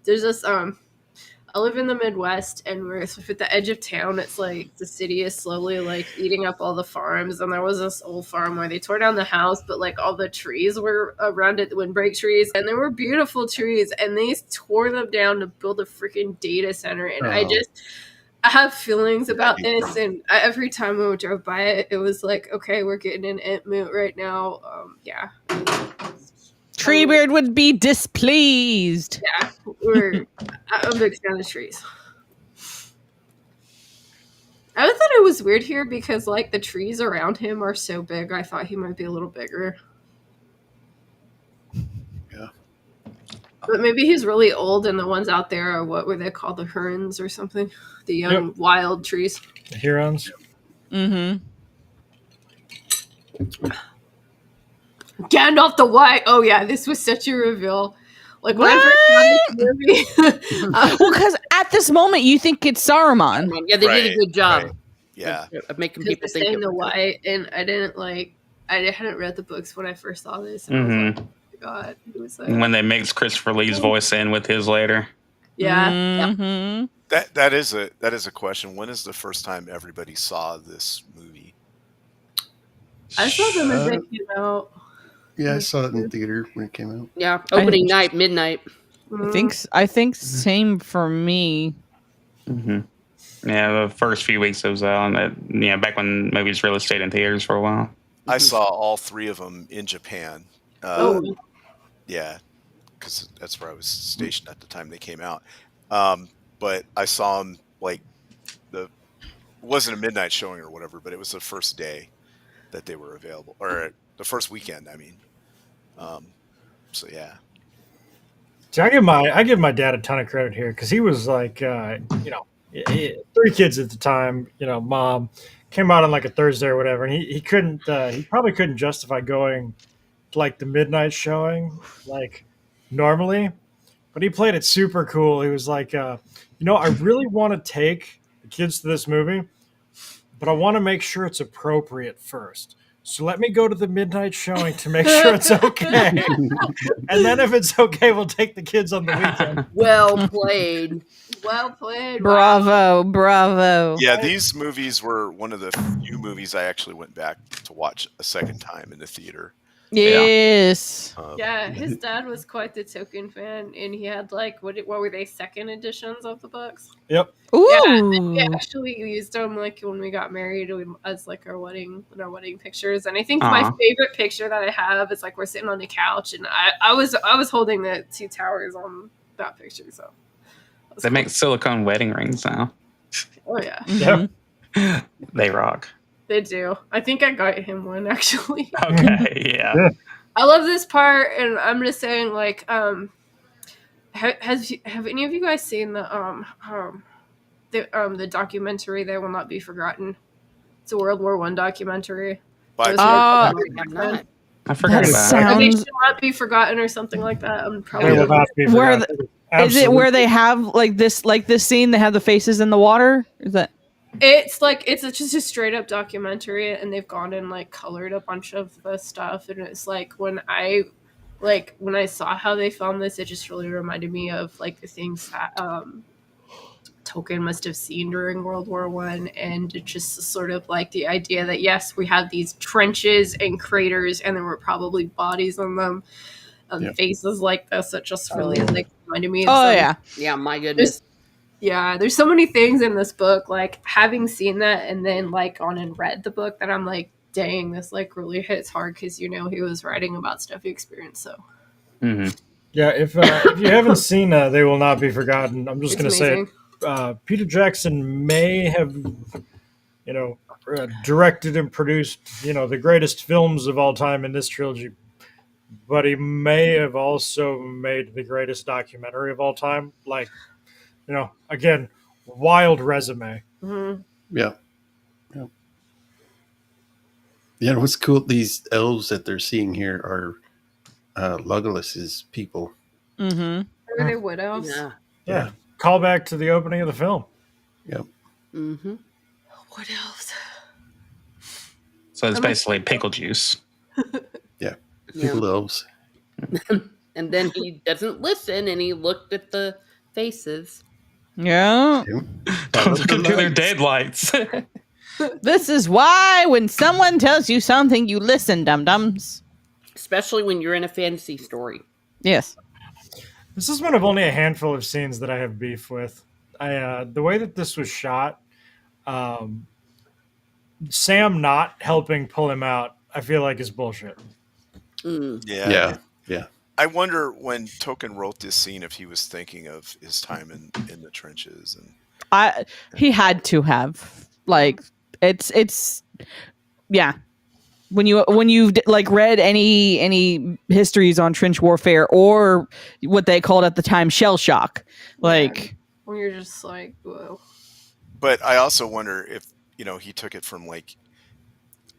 there's this I live in the Midwest, and we're at the edge of town. It's like the city is slowly like eating up all the farms. And there was this old farm where they tore down the house, but like all the trees were around it, windbreak trees, and they were beautiful trees. And they tore them down to build a freaking data center. And I have feelings about this. And every time we drove by it, it was like, okay, we're getting an ant moot right now. Yeah. Treebeard would be displeased. Yeah, I'm a big fan of trees. I thought it was weird here because, like, the trees around him are so big. I thought he might be a little bigger. Yeah. But maybe he's really old, and the ones out there are what were they called, the Hurons or something? The young wild trees. The Hurons. Mm-hmm. Gandalf the White. Oh yeah, this was such a reveal. Like when I first saw this movie. Well, because at this moment you think it's Saruman. Yeah, they did a good job. Right. Yeah. Of making Because people they're think saying it the was White, and I hadn't read the books when I first saw this. And I was like, oh my god, it was like, When they mix Christopher Lee's voice in with his later. yeah. Mm-hmm. That is a question. When is the first time everybody saw this movie? I saw them as they came out. Yeah, I saw it in the theater when it came out. Yeah, opening night, midnight. I think same for me. Mm-hmm. Yeah, the first few weeks it was out, back when movies really stayed in theaters for a while. I saw all three of them in Japan. Yeah, because that's where I was stationed at the time they came out. But I saw them it wasn't a midnight showing or whatever, but it was the first day that they were available, or the first weekend. I mean, so yeah. See, I give my dad a ton of credit here because he was like, 3 kids at the time. Mom came out on like a Thursday or whatever, and he couldn't. He probably couldn't justify going like the midnight showing like normally, but he played it super cool. He was like, I really want to take the kids to this movie, but I want to make sure it's appropriate first. So let me go to the midnight showing to make sure it's okay. And then if it's okay, we'll take the kids on the weekend. Well played. Well played. Bravo. Yeah, these movies were one of the few movies I actually went back to watch a second time in the theater. Yes. Yeah, his dad was quite the Tolkien fan, and he had like what were they, second editions of the books? Yep. Ooh. Yeah, we actually used them like when we got married as like our wedding pictures. And I think my favorite picture that I have is like we're sitting on the couch, and I was holding the two towers on that picture. So they make silicone wedding rings now. Oh yeah. Yep. They rock. They do. I think I got him one actually. Okay, yeah. I love this part, and I'm just saying, like, have any of you guys seen the documentary "They Will Not Be Forgotten"? It's a World War I documentary. But Uh, I forgot That about sounds- They Should Not Be Forgotten, or something like that. I'm They probably will not be Where forgotten. Is it where Absolutely. they have like this scene? They have the faces in the water. Is that? It's like it's just a straight up documentary, and they've gone and like colored a bunch of the stuff, and it's like when I saw how they filmed this, it just really reminded me of like the things that Tolkien must have seen during World War I, and it just sort of like the idea that yes, we have these trenches and craters, and there were probably bodies on them, faces like this. It just really like reminded me of Yeah, my goodness. there's so many things in this book, like having seen that and then like gone and read the book, that I'm like, dang, this like really hits hard, because he was writing about stuff he experienced. So Mm-hmm. Yeah, if you haven't seen They Will Not Be Forgotten, I'm just it's going to say it. amazing. Peter Jackson may have, directed and produced, the greatest films of all time in this trilogy, but he may have also made the greatest documentary of all time. Like, again, wild resume. Mhm. Yeah. Yeah. Yeah. What's cool? These elves that they're seeing here are Legolas's people. Mm-hmm. Are they wood elves? Yeah. Yeah. Call back to the opening of the film. Yep. Mm-hmm. Wood elves. So it's basically pickle juice. Yeah. Yeah. People elves. And then he doesn't listen, and he looked at the faces. Yeah. Don't look into their deadlights. This is why when someone tells you something, you listen, dum-dums. Especially when you're in a fantasy story. Yes. This is one of only a handful of scenes that I have beef with. The way that this was shot, Sam not helping pull him out, I feel like is bullshit. Mm. Yeah. Yeah. I wonder when Tolkien wrote this scene if he was thinking of his time in the trenches. And He had to have, like, it's yeah. When you've like read any histories on trench warfare or what they called at the time shell shock, like, When you're just like, whoa. But I also wonder if he took it from like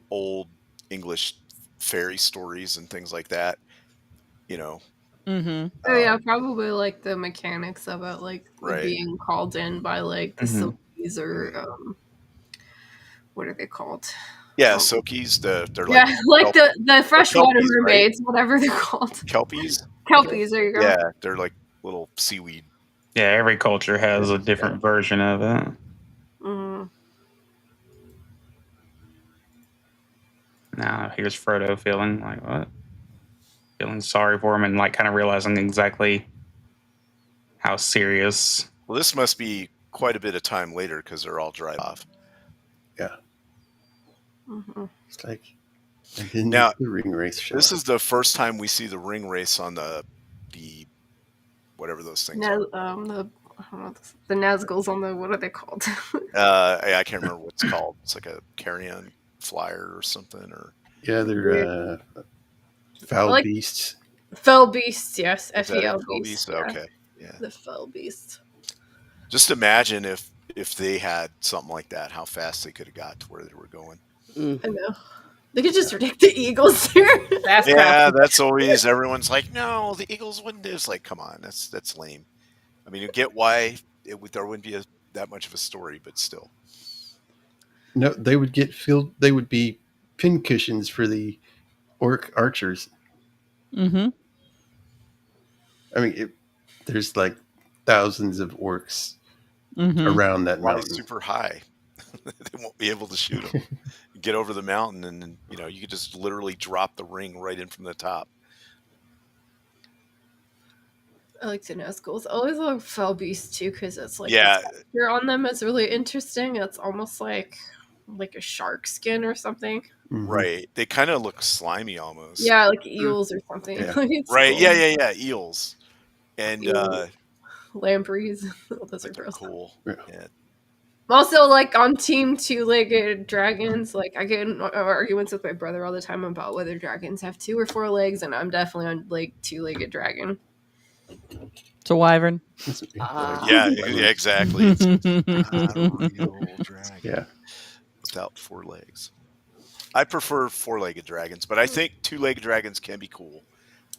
old English fairy stories and things like that. mm-hmm. Oh yeah, probably like the mechanics of it, like Right. being called in by like the Mhm. Silkies or what are they called? Yeah, Oh. Silkies. They're Yeah, like kelp- the freshwater kelpies, right? mermaids, whatever they're called. kelpies. Kelpies, there you go. Yeah, they're like little seaweed. Yeah, every culture has a different version of it. Mhm. Now here's Frodo feeling like what? Feeling sorry for him and like kind of realizing exactly how serious. Well, this must be quite a bit of time later because they're all dried off. Yeah. Mhm. It's like, and then Now, the ring race show. This is the first time we see the ring race on the whatever those things are. The Nazguls on the, what are they called? I can't remember what it's called. It's like a carrion flyer or something. Or Yeah, they're foul like- beasts. Fell beasts, yes. is that a FEL fell beasts. beast? Yeah. Okay, yeah. The fell beasts. Just imagine if they had something like that, how fast they could have got to where they were going. I know. They could just predict the eagles here. Fast Yeah, craft. that's always everyone's like, no, the Eagles wouldn't do. It's like, come on, that's lame. I mean, you get why there wouldn't be that much of a story, but still. No, they would get filled. They would be pin cushions for the orc archers. Mm-hmm. I mean, there's like thousands of orcs Mm-hmm. around that Fly mountain. super high. They won't be able to shoot them. Get over the mountain, and then you could just literally drop the ring right in from the top. I like the Nazguls. I always love fell beasts too, because it's like Yeah. the texture on them is really interesting. It's almost like a shark skin or something. Mhm. Right. They kind of look slimy almost. Yeah, like eels or something. Yeah. Like, it's Right. cool. Yeah. Eels. And Eels. Lampreys. Those are they're gross. cool. Yeah. Yeah. Also, like on Team Two-Legged Dragons, like I get in arguments with my brother all the time about whether dragons have 2 or 4 legs, and I'm definitely on like Two-Legged Dragon. It's a wyvern. Yeah, exactly. It's not a real dragon Yeah. without 4 legs. I prefer 4-legged dragons, but I think 2-legged dragons can be cool.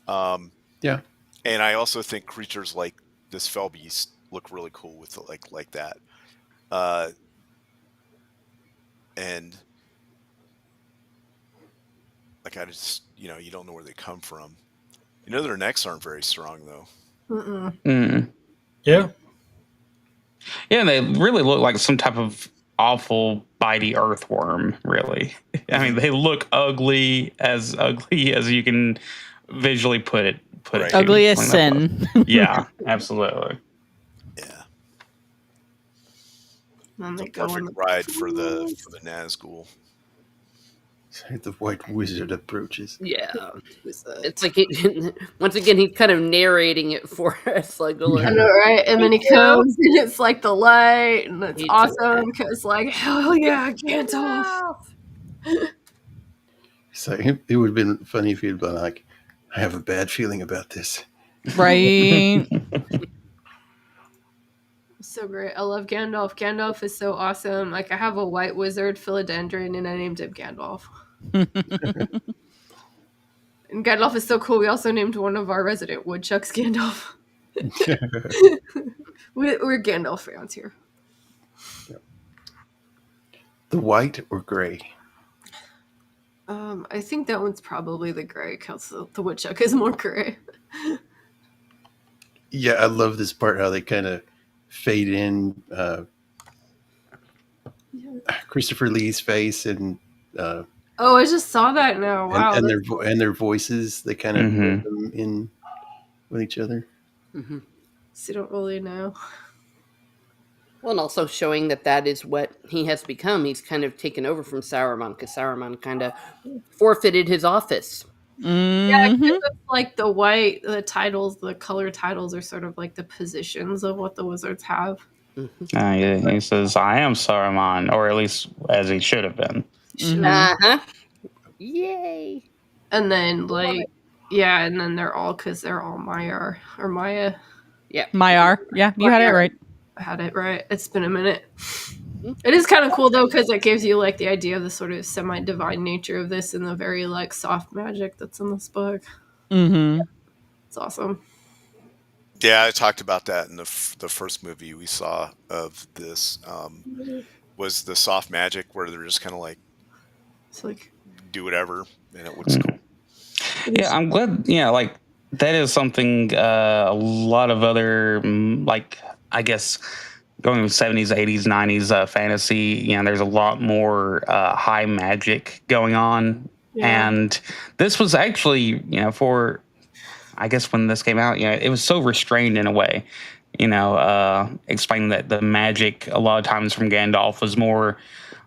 Yeah. And I also think creatures like this fell beast look really cool with like that. And like I just you don't know where they come from. Their necks aren't very strong though. Mm-mm. Mm. Yeah. Yeah, and they really look like some type of awful bitey earthworm, really. I mean, they look ugly as you can visually put it. Right. to. Ugly as Like, sin. Yeah, absolutely. Yeah, And then it's they a go on perfect ride for the Nazgul. The White Wizard approaches. Yeah. It's like once again he's kind of narrating it for us, like I know, right? And then he comes, and it's like the light, and it's Me too. awesome because, like, hell yeah, Gandalf. So it would have been funny if he'd been like, I have a bad feeling about this. Right. So great. I love Gandalf. Gandalf is so awesome. Like, I have a white wizard philodendron, and I named him Gandalf. And Gandalf is so cool. We also named one of our resident woodchucks Gandalf. We're Gandalf fans here. The white or gray? I think that one's probably the gray, because the woodchuck is more gray. Yeah, I love this part how they kind of fade in Christopher Lee's face and Oh, I just saw that now. Wow. and their voices. They kind of put them in with each other. Mm-hmm. So you don't really know. Well, and also showing that is what he has become. He's kind of taken over from Saruman because Saruman kind of forfeited his office. Yeah, because it's like the titles, the color titles are sort of like the positions of what the wizards have. Yeah, he says, I am Saruman, or at least as he should have been. Uh-huh. Yay. And then, like, yeah, and then they're all, because they're all Maiar, or Maya. Yeah. Maiar. Yeah, you had it right. I had it right. It's been a minute. It is kind of cool, though, because it gives you, like, the idea of the sort of semi-divine nature of this and the very, like, soft magic that's in this book. Mm-hmm. It's awesome. Yeah, I talked about that in the first movie we saw of this. Was the soft magic where they're just kind of like, it's like, do whatever, and it looks cool. Yeah, I'm glad. Yeah, like that is something a lot of other, like, I guess, going with 70s, 80s, 90s fantasy, you know, there's a lot more high magic going on. Yeah. And this was actually, you know, for, I guess when this came out, you know, it was so restrained in a way, you know, explaining that the magic a lot of times from Gandalf was more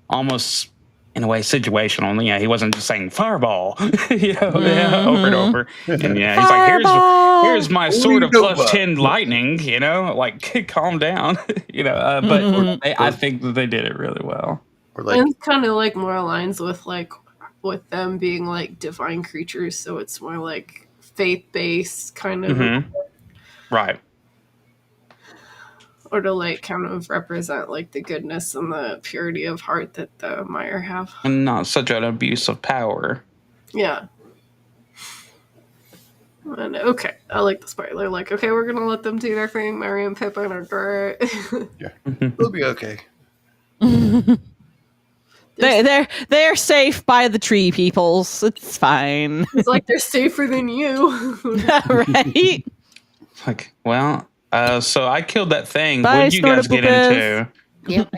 almost in a way situational. You know, he wasn't just saying fireball, you know, over and over. And yeah, he's like, here's my sword of plus 10 lightning, you know, like calm down, you know. But I think that they did it really well. Or like, and it's kind of like more aligns with like with them being like divine creatures, so it's more like faith-based kind of. Right. Or to like kind of represent like the goodness and the purity of heart that the Maiar have. And not such an abuse of power. Yeah. And okay, I like the part. They're like, okay, we're gonna let them do their thing. Merry and Pippin are great. Yeah, we'll be okay. They're safe by the tree peoples. It's fine. It's like they're safer than you. Right? Like, well, so I killed that thing. What'd you guys get into? Yep.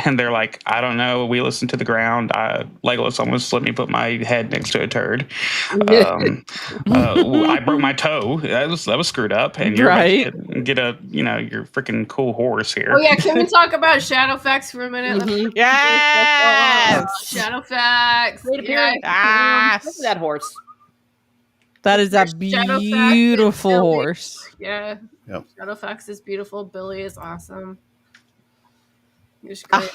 And they're like, I don't know. We listened to the ground. Legolas almost let me put my head next to a turd. I broke my toe. That was screwed up. And you're right. Get a, you know, your freaking cool horse here. Oh yeah, can we talk about Shadowfax for a minute? Mm-hmm. Yes. Shadowfax. Yes. Look at that horse. That is a beautiful horse. Yeah. Yep. Shadowfax is beautiful. Billy is awesome. He's great.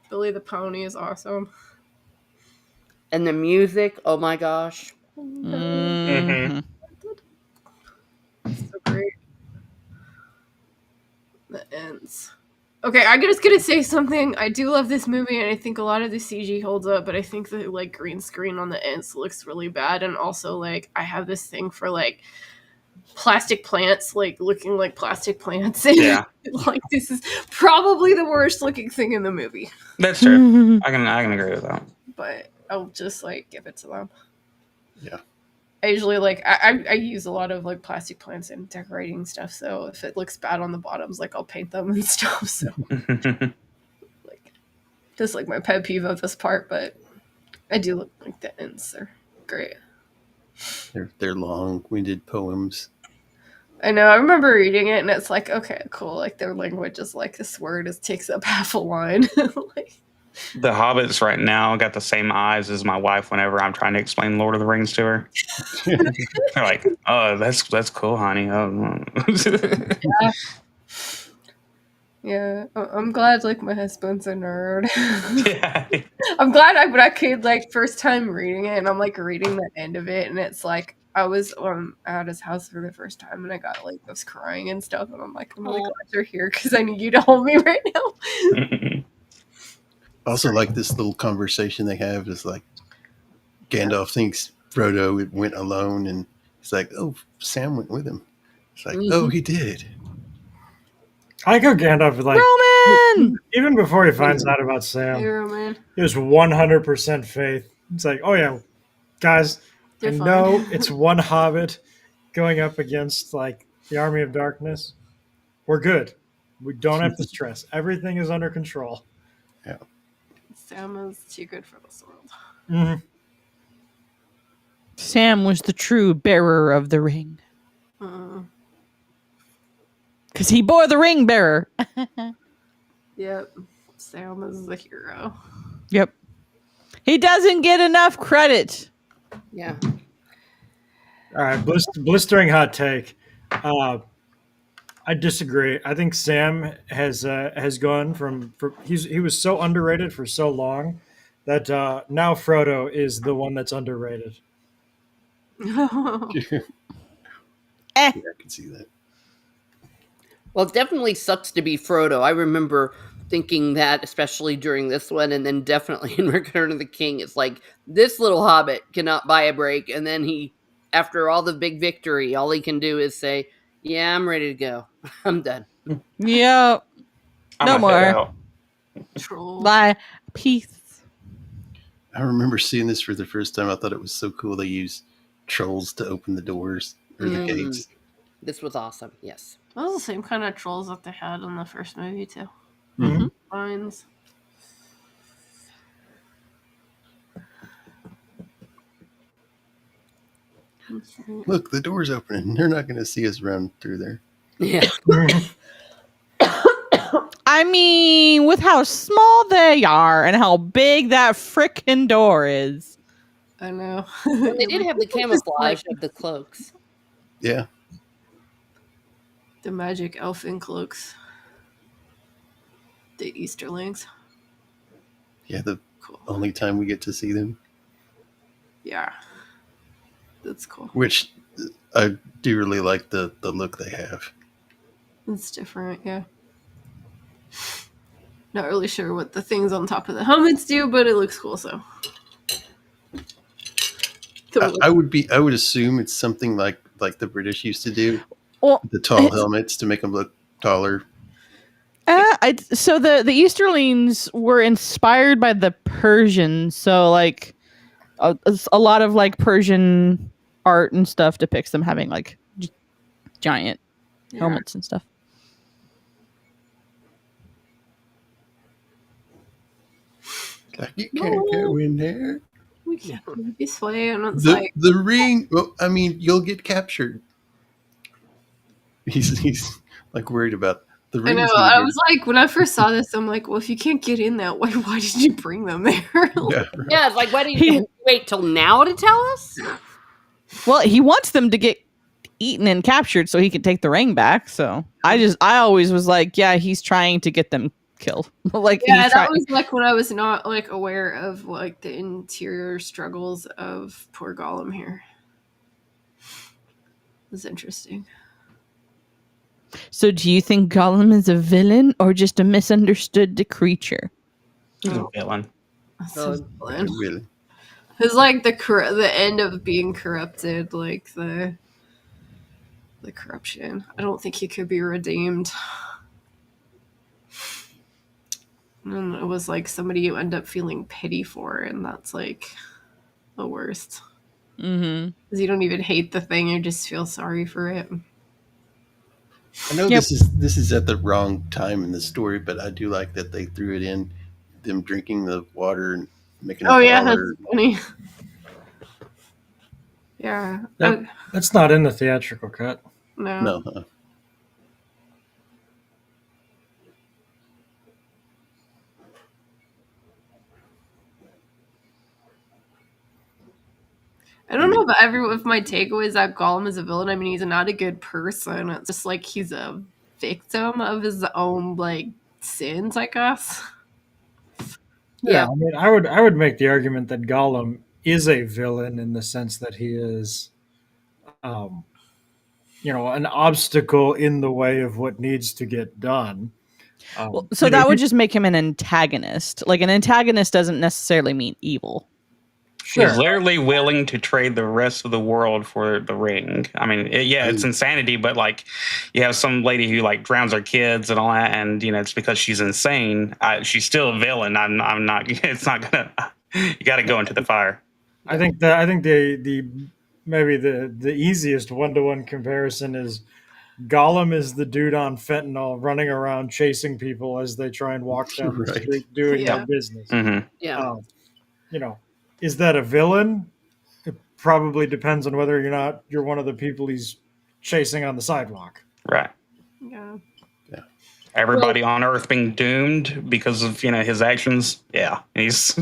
Billy the pony is awesome. And the music, oh my gosh. So great. The ends. Okay, I'm just gonna say something. I do love this movie, and I think a lot of the CG holds up, but I think the like green screen on the ends looks really bad. And also, like, I have this thing for like plastic plants, like looking like plastic plants. Yeah. Like, this is probably the worst looking thing in the movie. That's true. I can agree with that. But I'll just like give it to them. Yeah. I usually like I use a lot of like plastic plants in decorating stuff, so if it looks bad on the bottoms, like I'll paint them and stuff. So like just like my pet peeve of this part, but I do look like the ends are great. They're long-winded poems. I know. I remember reading it, and it's like, okay, cool. Like their language is like this word takes up half a line. Like, The hobbits right now got the same eyes as my wife whenever I'm trying to explain Lord of the Rings to her. They're like, "Oh, that's cool, honey." Oh. Yeah, I'm glad like my husband's a nerd. Yeah. I'm glad when I could like first time reading it, and I'm like reading the end of it, and it's like I was at his house for the first time, and I was crying and stuff, and I'm like, I'm really Aw. glad you're here because I need you to hold me right now. Also, like this little conversation they have is like Gandalf thinks Frodo went alone, and it's like, oh, Sam went with him. It's like, oh, he did. I like how Gandalf like Roman! even before he finds out about Hey, Sam, Roman, there's 100% faith. It's like, oh yeah, guys, you're I fine. know it's one hobbit going up against like the army of darkness. We're good. We don't have to stress. Everything is under control. Sam is too good for this world. Mhm. Sam was the true bearer of the ring. Uh, Because he bore the ring bearer. yep, Sam is the hero. Yep. He doesn't get enough credit. Yeah. All right, blistering hot take. I disagree. I think Sam has gone from he was so underrated for so long that now Frodo is the one that's underrated. Yeah, Eh. I can see that. Well, it definitely sucks to be Frodo. I remember thinking that, especially during this one, and then definitely in Return of the King. It's like, this little hobbit cannot buy a break, and then he, after all the big victory, all he can do is say, yeah, I'm ready to go. I'm done. Yep. I'm No gonna head more. out. Troll. Bye. Peace. I remember seeing this for the first time. I thought it was so cool. They use trolls to open the doors or the gates. This was awesome. Yes. Those are the same kind of trolls that they had in the first movie too. Mhm. Vines. Look, the door's opening. They're not going to see us run through there. Yeah. I mean, with how small they are and how big that frickin' door is. I know. Well, they did have the camouflage of the cloaks. Yeah. The magic elfin cloaks. The Easterlings. Yeah, the Cool. only time we get to see them. Yeah. That's cool. Which I do really like the look they have. It's different, yeah. Not really sure what the things on top of the helmets do, but it looks cool, so. I would assume it's something like the British used to do. Well, The tall helmets to make them look taller. so the Easterlings were inspired by the Persians, so like a lot of like Persian art and stuff depicts them having like giant helmets and stuff. Like, you can't go in there. We can't go this way, and it's The like, the ring. Well, I mean, you'll get captured. He's like worried about the I ring. know. I was like, when I first saw this, I'm like, well, if you can't get in that way, why did you bring them there? Yeah, right. Yeah, it's like, why did you wait till now to tell us? Well, he wants them to get eaten and captured so he can take the ring back. So I always was like, yeah, he's trying to get them killed. Like, Yeah, that was like when I was not like aware of like the interior struggles of poor Gollum here. It was interesting. So do you think Gollum is a villain or just a misunderstood creature? He's a villain. Really. It's like the end of being corrupted, like the corruption. I don't think he could be redeemed. And it was like somebody you end up feeling pity for, and that's like the worst. Mm-hmm. Because you don't even hate the thing, you just feel sorry for it. I know this is at the wrong time in the story, but I do like that they threw it in, them drinking the water and making. Oh yeah, that's funny. Yeah. Yep. That's not in the theatrical cut. No. No. Huh? I don't know if my takeaway is that Gollum is a villain. I mean, he's not a good person. It's just like he's a victim of his own like sins, I guess. Yeah, I mean, I would make the argument that Gollum is a villain in the sense that he is, um, an obstacle in the way of what needs to get done. So that would just make him an antagonist. Like an antagonist doesn't necessarily mean evil. Sure. He's literally willing to trade the rest of the world for the ring. I mean, it's insanity, but like, you have some lady who like drowns her kids and all that, and it's because she's insane. She's still a villain. I'm not. It's not gonna. You got to go into the fire. I think the maybe the easiest 1-to-1 comparison is Gollum is the dude on fentanyl running around chasing people as they try and walk down the street doing their business. Mm-hmm. Yeah. Is that a villain? It probably depends on whether you're one of the people he's chasing on the sidewalk. Right. Yeah. Everybody on Earth being doomed because of his actions. Yeah, he's.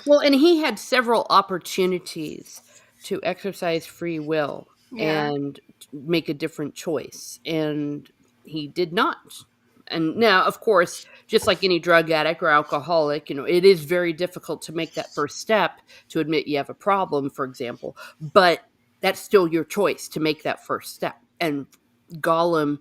Well, and he had several opportunities to exercise free will and make a different choice, and he did not. And now, of course, just like any drug addict or alcoholic, it is very difficult to make that first step to admit you have a problem, for example. But that's still your choice to make that first step. And Gollum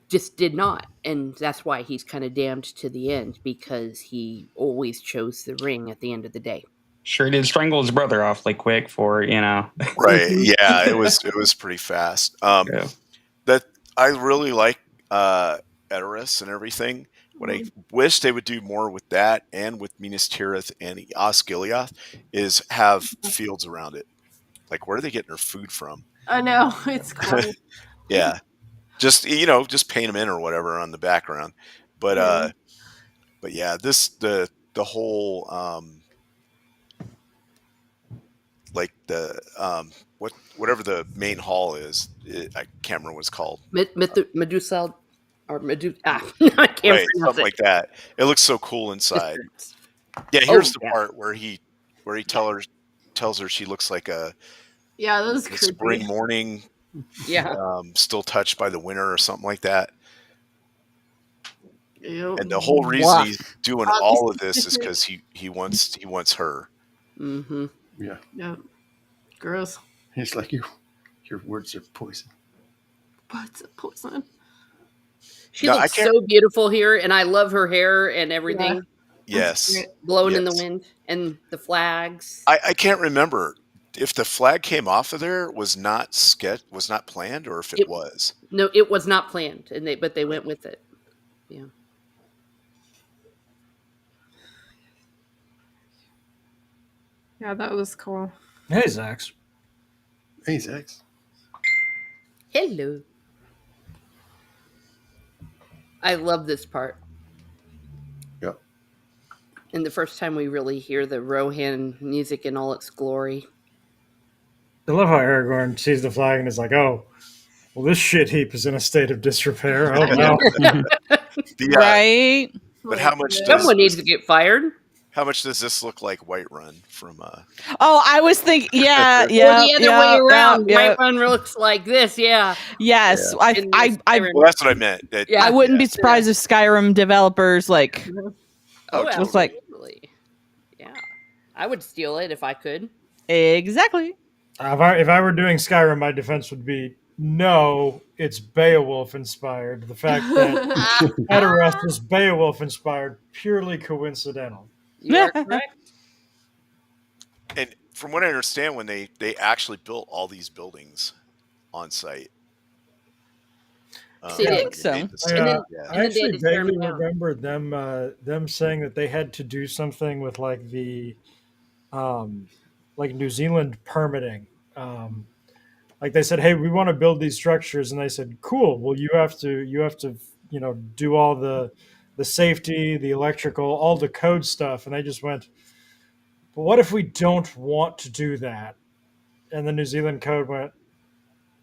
just did not. And that's why he's kind of damned to the end, because he always chose the ring at the end of the day. Sure did strangle his brother awfully quick for. Right. Yeah, it was pretty fast. That I really like Edoras and everything. What I wish they would do more with that and with Minas Tirith and Osgiliath is have fields around it. Like, where are they getting their food from? I know, it's cool. Yeah. Just paint them in or whatever on the background. But yeah, the whole like the whatever the main hall is, I can't remember what it's called. Medusa or Medusa. I can't pronounce something it. like that. It looks so cool inside. Yeah, here's the part where he tells her she looks like a that was creepy. Spring morning. Yeah. Still touched by the winter or something like that. Yep. And the whole reason he's doing all of this is because he wants her. Mm-hmm. Yeah. Yep. Gross. It's like your words are poison. What's a poison? She looks so beautiful here, and I love her hair and everything. Yes. Blowing in the wind and the flags. I can't remember if the flag came off of there was not planned, or if it was. No, it was not planned, but they went with it. Yeah. Yeah, that was cool. Hey, Zax. Hey, Zax. Hello. I love this part. Yep. And the first time we really hear the Rohan music in all its glory. I love how Aragorn sees the flag and is like, "Oh, well, this shit heap is in a state of disrepair." Oh no! Right. But how much? Someone needs to get fired. How much does this look like Whiterun from? Oh, I was thinking, or the other way around. Whiterun looks like this. Yeah. Yes, well, that's what I meant. I wouldn't be surprised if Skyrim developers like. Just like. Yeah, I would steal it if I could. Exactly. If I were doing Skyrim, my defense would be no. It's Beowulf inspired. The fact that Edoras is Beowulf inspired, purely coincidental. You're correct. And from what I understand, when they actually built all these buildings on site. I think so. I actually vaguely remember them saying that they had to do something with like the like New Zealand permitting. Like they said, hey, we want to build these structures, and they said, cool. Well, you have to do all the safety, the electrical, all the code stuff, and they just went, but what if we don't want to do that? And the New Zealand code went,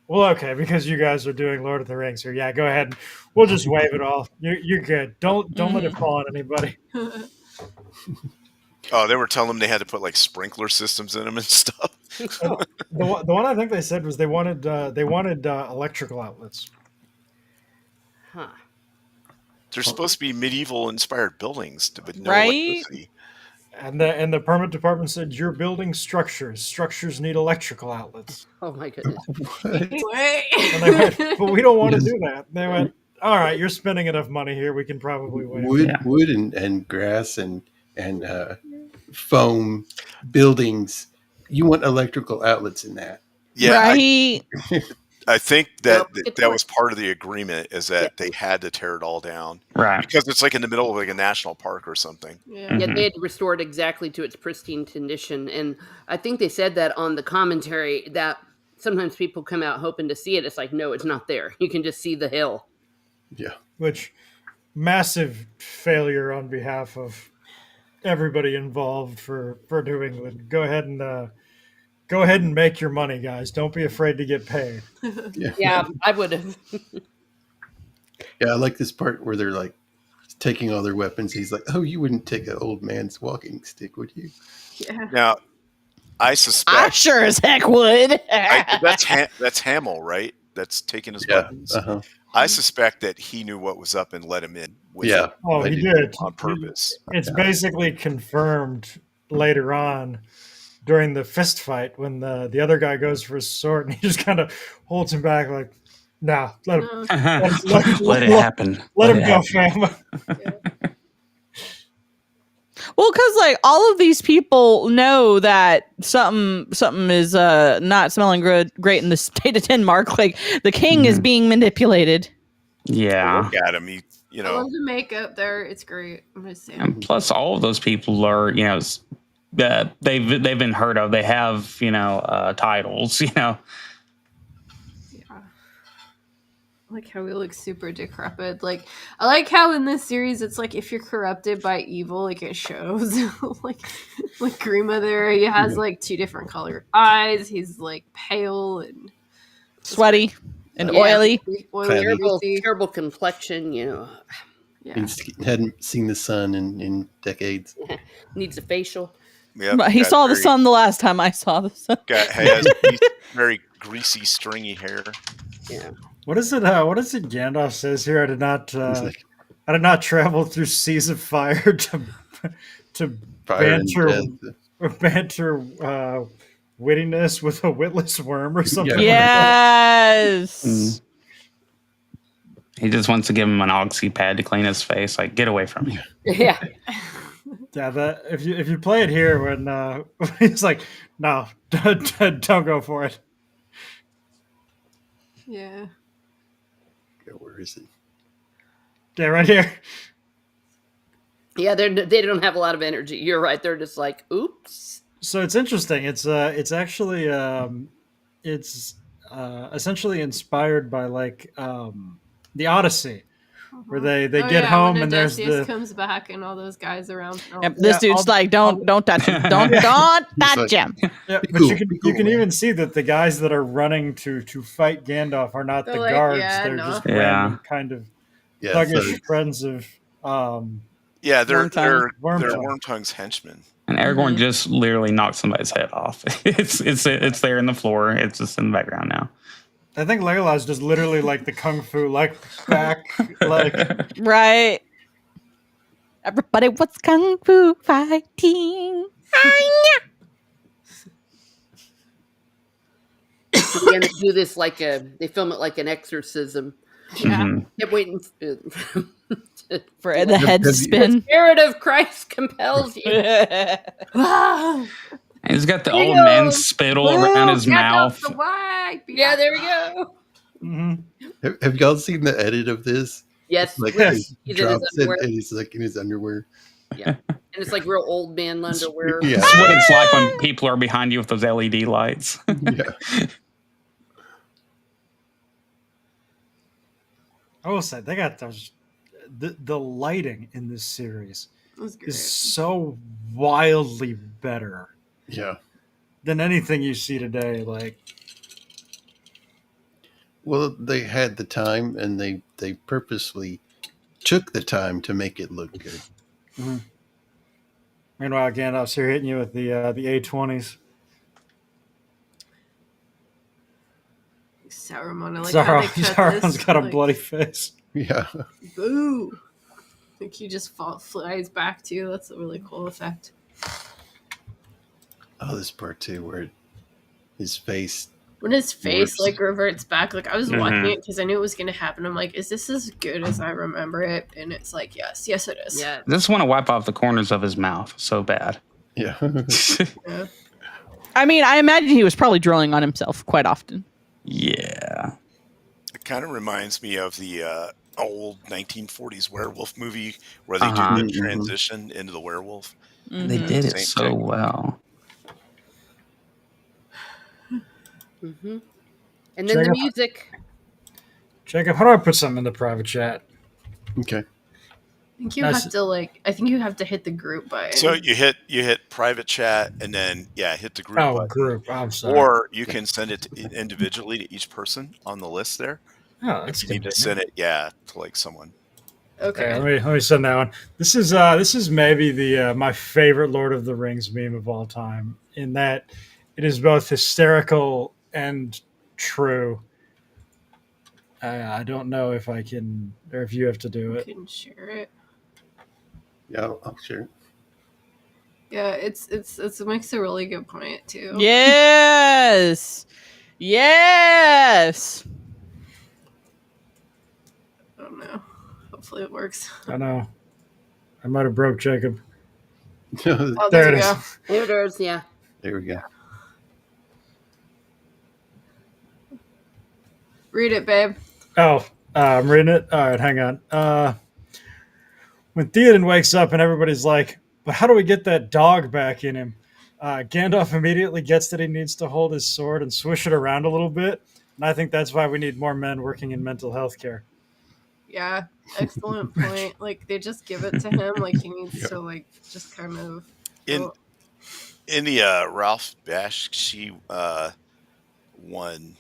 well, okay, because you guys are doing Lord of the Rings here. Yeah, go ahead. We'll just waive it all. You're good. Don't let it fall on anybody. Oh, they were telling them they had to put like sprinkler systems in them and stuff. The one I think they said was they wanted electrical outlets. Huh. They're supposed to be medieval inspired buildings with no Right? electricity. And the permit department said you're building structures. Structures need electrical outlets. Oh my goodness. What? Wait. And they went, but we don't want to Yes. do that. And they went, all right, you're spending enough money here. We can probably wait. Wood, Yeah. wood, and grass and foam buildings. You want electrical outlets in that? Yeah, right. I think Well, that good that point. was part of the agreement is that they had to tear it all down Right. because it's like in the middle of like a national park or something. Yeah. Yeah, Mhm. they had restored exactly to its pristine condition. And I think they said that on the commentary that sometimes people come out hoping to see it. It's like, no, it's not there. You can just see the hill. Yeah. Which massive failure on behalf of everybody involved for New England. Go ahead and make your money, guys. Don't be afraid to get paid. Yeah, I would have. Yeah, I like this part where they're like taking all their weapons. He's like, "Oh, you wouldn't take an old man's walking stick, would you?" Yeah. Now, I I suspect sure as heck would. that's Hamill, right? That's taking his Yeah. weapons. I suspect that he knew what was up and let him in with Yeah. it Oh, I he do. did. on purpose. It's basically confirmed later on during the fist fight when the other guy goes for his sword and he just kind of holds him back like, nah, let him No. Let it happen. let him it go, happen. fam. Well, because like all of these people know that something is not smelling great in the state of Denmark. Like the king is Mhm. being manipulated. Yeah. Look at him. I love the makeup there. It's great. I'm just saying. And plus, all of those people are, they've been heard of. They have, titles. Yeah. I like how he looks super decrepit. Like I like how in this series it's like if you're corrupted by evil, like it shows. like Grima there, he has like two different colored eyes. He's like pale and Sweaty and Yeah. oily. oily, Terrible, greasy. terrible complexion, Yeah. He hadn't seen the sun in decades. needs a facial. Yep, But he got saw the very- sun the last time I saw the sun. Has very greasy, stringy hair. Yeah. What is it? What is it? Gandalf says here. He's like I did not travel through seas of fire to fire and banter wittiness with a witless worm or something. Yes. Mm. He just wants to give him an oxy pad to clean his face. Like, get away from me. Yeah. Yeah, that if you play it here when he's like, no, don't go for it. Yeah. Where is it? Yeah, right here. Yeah, they don't have a lot of energy. You're right. They're just like, oops. So it's interesting. It's actually it's essentially inspired by like the Odyssey, where they get home when and there's Odysseus the comes back and all those guys around. Yep, this Yeah, dude's I'll- like, don't touch him. Don't touch like- him. yeah, Be but cool, you can be cool, you can man. even see that the guys that are running to fight Gandalf are not They're the like, guards. yeah, They're no. just Yeah. random kind of Yeah. thuggish So friends of Yeah, they're Wormtongue. Wormtongue's henchmen. And Aragorn Mhm. just literally knocks somebody's head off. It's there in the floor. It's just in the background now. I think Legolas just literally like the kung fu like back like Right. Everybody wants kung fu fighting. And they do this they film it like an exorcism. Yeah. Mhm. Kept waiting. For the head Have you- spin. Spirit of Christ compels you. Wow. And he's got the There old you man go. spittle around his mouth. The white Yeah, there we go. mhm. have y'all seen the edit of this? Yes, Like he's he in his drops it underwear. and he's like in his underwear. And it's like real old man underwear. Yeah. That's what it's like when people are behind you with those LED lights. Yeah. I will say they got those the lighting in this series It was great. is so wildly better Yeah. than anything you see today. Like Well, they had the time and they purposely took the time to make it look good. I Meanwhile, Gandalf's here hitting you with the A20s. Saruman, I like how they cut Saruman's this. got a like, bloody face. Yeah. Boo! Like he just flies back to you. That's a really cool effect. Oh, this part too, where his face. When his face Warps. like reverts back, like I was Mhm. watching it because I knew it was gonna happen. I'm like, is this as good as I remember it? And it's like, yes, it is. Yeah. Just want to wipe off the corners of his mouth so bad. Yeah. Yeah. I mean, I imagine he was probably drilling on himself quite often. Yeah. It kind of reminds me of the old 1940s werewolf movie where they Uh-huh. do the transition into the werewolf. They Mhm. did it Same so thing. well. Hmm. And then the Jacob? music. Jacob, how do I put something in the private chat? Okay. I think you Nice. have to I think you have to hit the group button. So you hit private chat and then hit the group Oh, button. group. I'm sorry. Or you can send it individually to each person on the list there. Oh, that's If you need to convenient. send it, to like someone. Okay. Okay, let me send that one. This is maybe the my favorite Lord of the Rings meme of all time, in that it is both hysterical and true. I don't know if I can, or if you have to do You it. can share it. Yeah, I'll share. Yeah, it makes a really good point too. Yes. Yes. I don't know. Hopefully it works. I know. I might have broke Jacob. Oh, There there it you is. go. There it is. Yeah. There we go. Read it, babe. Oh, I'm reading it. All right, hang on. When Theoden wakes up and everybody's like, "But how do we get that dog back in him?" Gandalf immediately gets that he needs to hold his sword and swish it around a little bit, and I think that's why we need more men working in mental health care. Yeah, excellent point. Like they just give it to him. Like he needs Yep. to like just kind of. In the Ralph Bakshi one,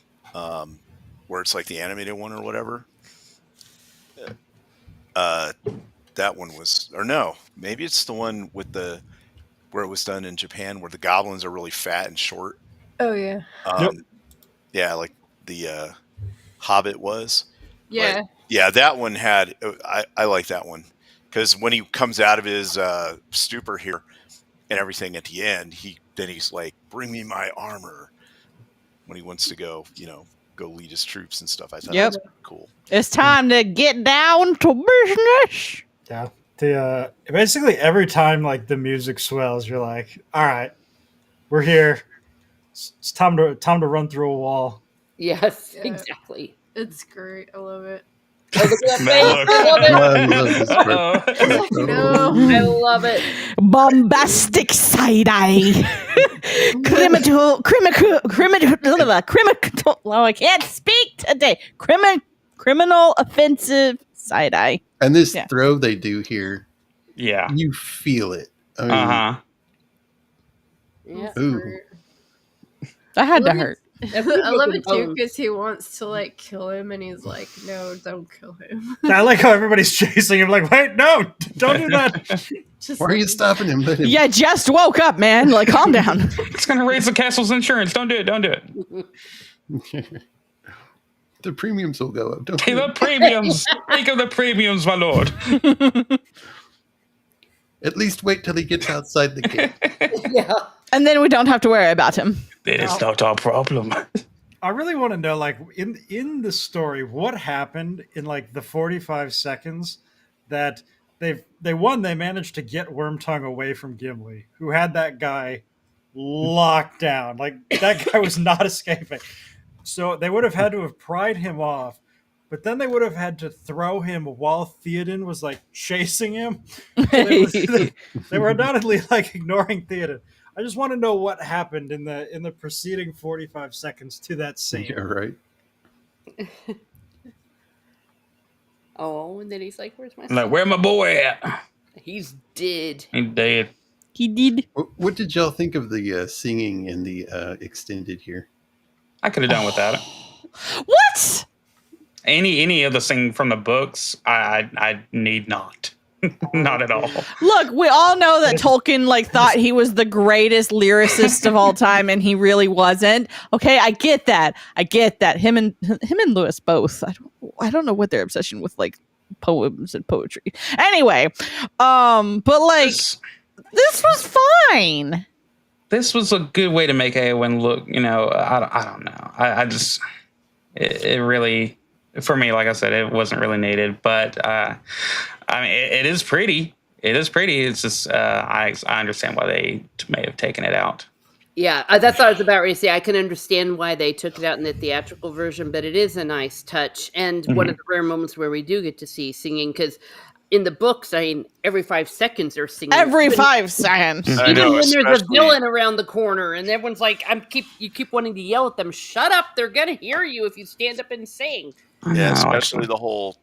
where it's like the animated one or whatever. That one was, or no, maybe it's the one with where it was done in Japan, where the goblins are really fat and short. Oh yeah. Yeah, like the Hobbit was. Yeah. Yeah, that one had. I like that one because when he comes out of his stupor here and everything at the end, he's like, "Bring me my armor." When he wants to go lead his troops and stuff. I thought Yep. that was cool. It's time to get down to business. Yeah. The basically every time like the music swells, you're like, "All right, we're here. It's time to run through a wall." Yes. Yeah. Exactly. It's great. I love it. Oh, look at that Man, face. I love it. Yeah, I love this part. Uh-oh. No. I love it. Bombastic side eye. Criminal. Oh, I can't speak today. Criminal offensive side eye. And this Yeah. throw they do here, Yeah. you feel it. I mean, Uh-huh. Yeah. ooh. That had to Love it. hurt. I love it too Bones. because he wants to like kill him and he's like, no, don't kill him. I like how everybody's chasing him. Like, wait, no, don't do that. Just Why are you like- stopping him? Let him. Yeah, just woke up, man. Like, calm down. It's going to raise the castle's insurance. Don't do it. Don't do it. The premiums will go up. Don't Hey, do the it. premiums. Think of the premiums, my lord. At least wait till he gets outside the gate. Yeah. And then we don't have to worry about him. It is not our problem. I really want to know, like, in the story, what happened in like the 45 seconds that they managed to get Wormtongue away from Gimli, who had that guy locked down. Like that guy was not escaping. So they would have had to have pried him off, but then they would have had to throw him while Theoden was like chasing him. So they were undoubtedly like ignoring Theoden. I just want to know what happened in the preceding 45 seconds to that scene. Yeah, right. Oh, and then he's like, "Where's my Like, son?" where my boy at? He's dead. He dead. He did. What did y'all think of the singing in the extended here? I could have done without it. What? Any of the singing from the books, I need not. Not at all. Look, we all know that Tolkien thought he was the greatest lyricist of all time, and he really wasn't. Okay, I get that. Him and Lewis both. I don't know what their obsession with poems and poetry. Anyway, but this was fine. This was a good way to make Eowyn look. I don't know. I just it really, for me, like I said, it wasn't really needed. But it is pretty. It is pretty. It's just I understand why they may have taken it out. Yeah, that's what I was about to say. I can understand why they took it out in the theatrical version, but it is a nice touch and one of the rare moments where we do get to see singing, because in the books, every 5 seconds they're singing. Every 5 seconds. Even when there's a villain around the corner and everyone's like, you keep wanting to yell at them, shut up, they're going to hear you if you stand up and sing. Yeah, especially the whole,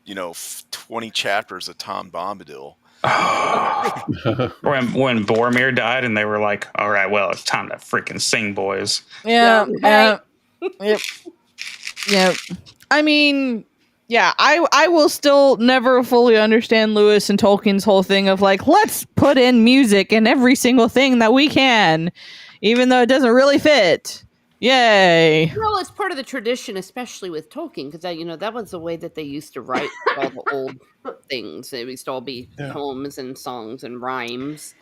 20 chapters of Tom Bombadil. when Boromir died and they were like, all right, well, it's time to freaking sing, boys. Yeah. Yep. I mean, yeah, I will still never fully understand Lewis and Tolkien's whole thing of let's put in music in every single thing that we can, even though it doesn't really fit. Yay. Well, it's part of the tradition, especially with Tolkien, because that was the way that they used to write all the old things. It used to all be poems and songs and rhymes.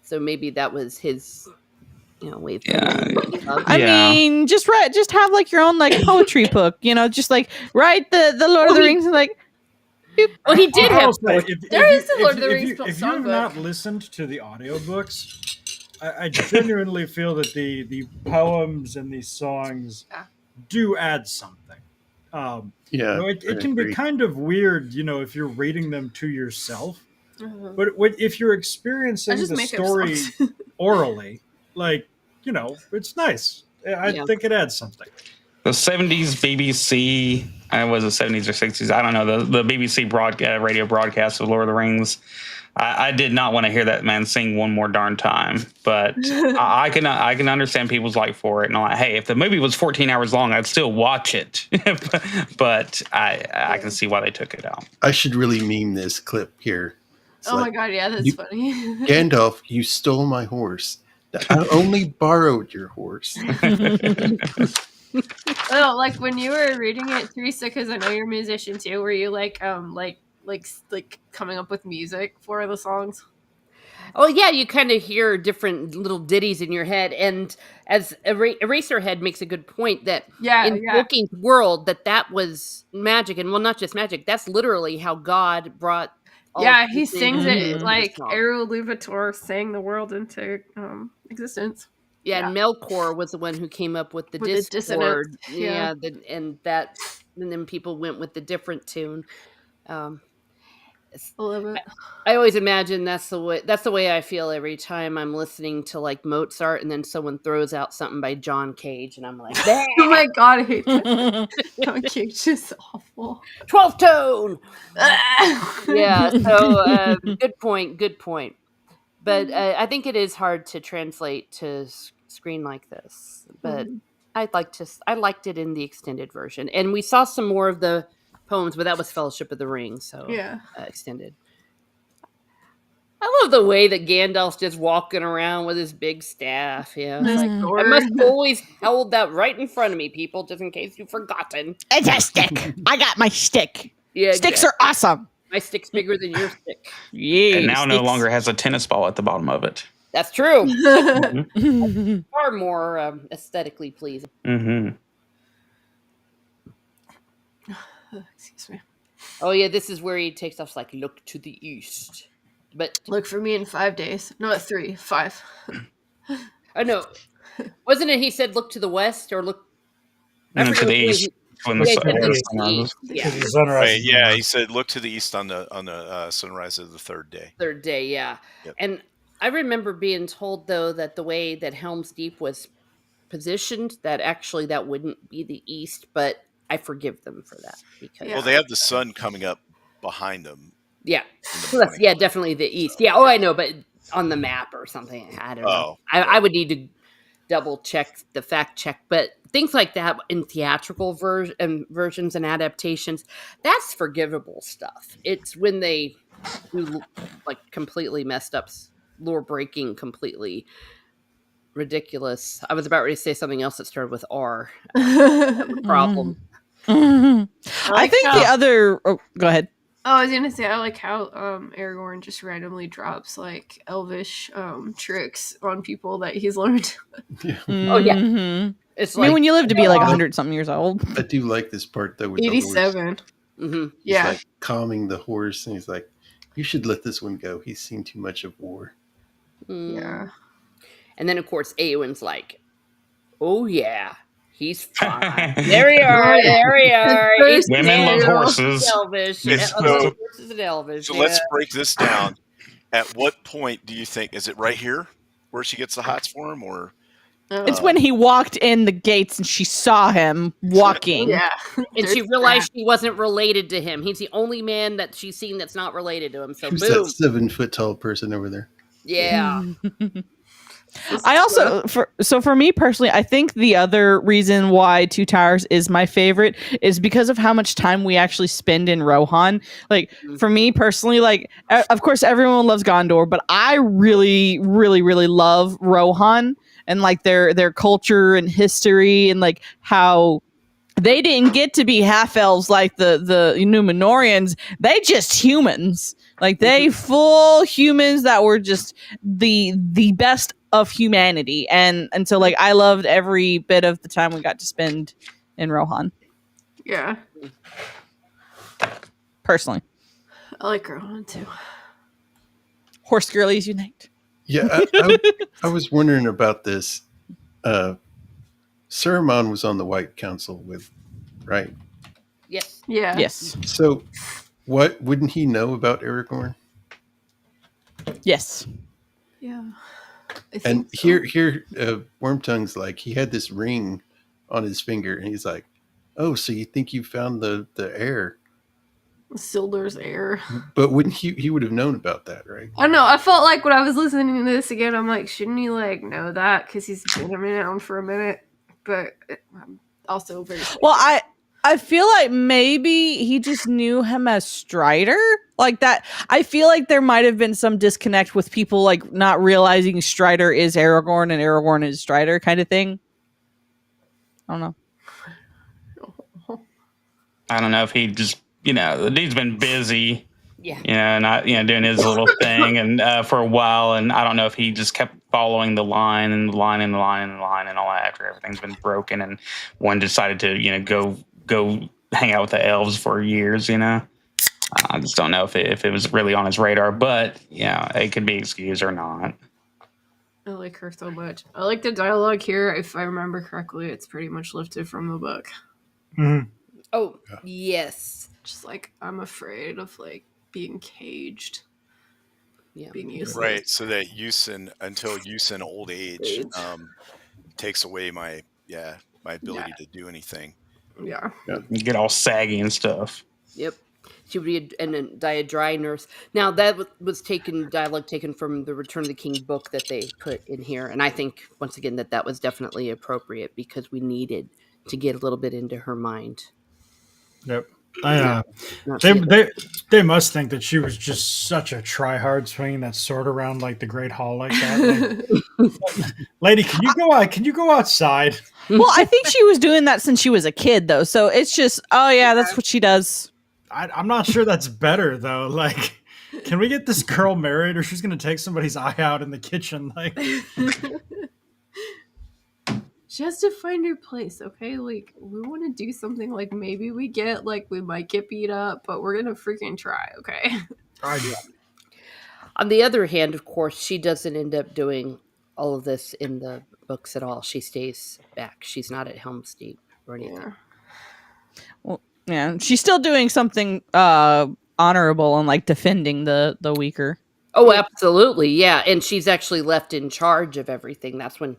So maybe that was his way of I mean, just have your own poetry book, just write the Lord of the Rings and well, he did have. There is the Lord of the Rings songbook. If you have not listened to the audiobooks, I genuinely feel that the poems and these songs do add something. It can be kind of weird, if you're reading them to yourself. But if you're experiencing the story orally, it's nice. I think it adds something. The 70s BBC, was it 70s or 60s? I don't know. The BBC radio broadcast of Lord of the Rings. I did not want to hear that man sing one more darn time, but I can understand people's for it. And hey, if the movie was 14 hours long, I'd still watch it. But I can see why they took it out. I should really meme this clip here. It's my god, yeah, that's funny. Gandalf, you stole my horse. I only borrowed your horse. Oh, when you were reading it, Teresa, because I know you're a musician too, were you coming up with music for the songs? Oh yeah, you kind of hear different little ditties in your head, and as Eraserhead makes a good point that in Tolkien's world that was magic, and not just magic. That's literally how God brought. He sings it Eru Luvator sang the world into existence. Yeah, and Melkor was the one who came up with the Discord. And then people went with the different tune. I love it. I always imagine that's the way I feel every time I'm listening to Mozart, and then someone throws out something by John Cage, and I'm like, oh my god, I hate that. John Cage is awful. 12th tone. Yeah. So good point. But I think it is hard to translate to screen like this. But I liked it in the extended version, and we saw some more of the poems, but that was Fellowship of the Ring, so extended. I love the way that Gandalf's just walking around with his big staff. Yeah, I must always held that right in front of me, people, just in case you've forgotten. It's a stick. I got my stick. Yeah, sticks are awesome. My stick's bigger than your stick. Yeah, and now no longer has a tennis ball at the bottom of it. That's true. Far more aesthetically pleasing. Mm-hmm. Excuse me. Oh yeah, this is where he takes off look to the east. But look for me in 5 days. No, 3, 5. I know. Wasn't it he said look to the west or look to the east when the sun rises? Yeah, he said look to the east on the sunrise of the third day. Third day, yeah. Yep. And I remember being told though that the way that Helm's Deep was positioned, that actually that wouldn't be the east, but I forgive them for that because they have the sun coming up behind them. Yeah, so that's definitely the east. Yeah, I know, but on the map or something, I don't know. I would need to double check the fact check, but things like that in theatrical versions and adaptations, that's forgivable stuff. It's when they do like completely messed up, lore breaking, completely ridiculous. I was about ready to say something else that started with R. Problem. I think the other. Oh, go ahead. Oh, I was gonna say I like how Aragorn just randomly drops like elvish tricks on people that he's learned. Yeah. Oh yeah, Mhm. it's I mean, like when you live to be like 100-something years old. I do like this part though with the horse. 87. mhm. He's Yeah. like calming the horse, and he's like, "You should let this one go. He's seen too much of war." Yeah. And then of course Eowyn's like, "Oh yeah, he's fine. There we are. There we are. First Women love deal. horses. Elvish. Yes, Horses and Elvish. So let's break this down. At what point do you think, is it right here where she gets the hots for him, or It's when he walked in the gates and she saw him walking. Yeah. And she realized she wasn't related to him. He's the only man that she's seen that's not related to him. So Who's boom. that 7 foot tall person over there? Yeah. I also, for me personally, I think the other reason why Two Towers is my favorite is because of how much time we actually spend in Rohan. Like, for me personally, like, of course, everyone loves Gondor, but I really, really, really love Rohan and like their culture and history and like how they didn't get to be half elves like the Numenorians. They just humans. Like they full humans that were just the best of humanity. And so like I loved every bit of the time we got to spend in Rohan. Yeah. Personally. I like Rohan too. Horse girlies unite. Yeah, I was wondering about this. Saruman was on the White Council with, right? Yes. Yeah. Yes. So, what wouldn't he know about Aragorn? Yes. Yeah. And here, Wormtongue's like, he had this ring on his finger, and he's like, "Oh, so you think you found the heir?" Sildur's heir. But wouldn't he would have known about that, right? I don't know. I felt like when I was listening to this again, I'm like, shouldn't he like know that because he's been around for a minute? But I'm also very. Well, I feel like maybe he just knew him as Strider. Like that. I feel like there might have been some disconnect with people like not realizing Strider is Aragorn and Aragorn is Strider kind of thing. I don't know. I don't know if he just, the dude's been busy, Yeah. not, doing his little thing and for a while. And I don't know if he just kept following the line and the line and the line and the line and all that after everything's been broken. And one decided to, go hang out with the elves for years, I just don't know if it was really on his radar, but it could be excused or not. I like her so much. I like the dialogue here. If I remember correctly, it's pretty much lifted from the book. Mm-hmm. Oh, yes. Just like, I'm afraid of like being caged. Yeah. Being useless. right? So that until use in old age takes away my ability to do anything. Yeah. You get all saggy and stuff. Yep. She would be and then die a dry nurse. Now that was dialogue taken from the Return of the King book that they put in here, and I think once again that was definitely appropriate because we needed to get a little bit into her mind. Yep. They must think that she was just such a tryhard swinging that sword around like the Great Hall like that. Like, lady, can you go outside? Well, I think she was doing that since she was a kid, though. So it's just, oh yeah, that's what she does. I'm not sure that's better though. Like, can we get this girl married, or she's gonna take somebody's eye out in the kitchen? Like, she has to find her place, okay? Like, we want to do something. Like, maybe we might get beat up, but we're gonna freaking try, okay? On the other hand, of course, she doesn't end up doing all of this in the books at all. She stays back. She's not at Helm's Deep or anything. Yeah. Well, yeah, she's still doing something honorable and like defending the weaker. Oh, absolutely, yeah. And she's actually left in charge of everything. That's when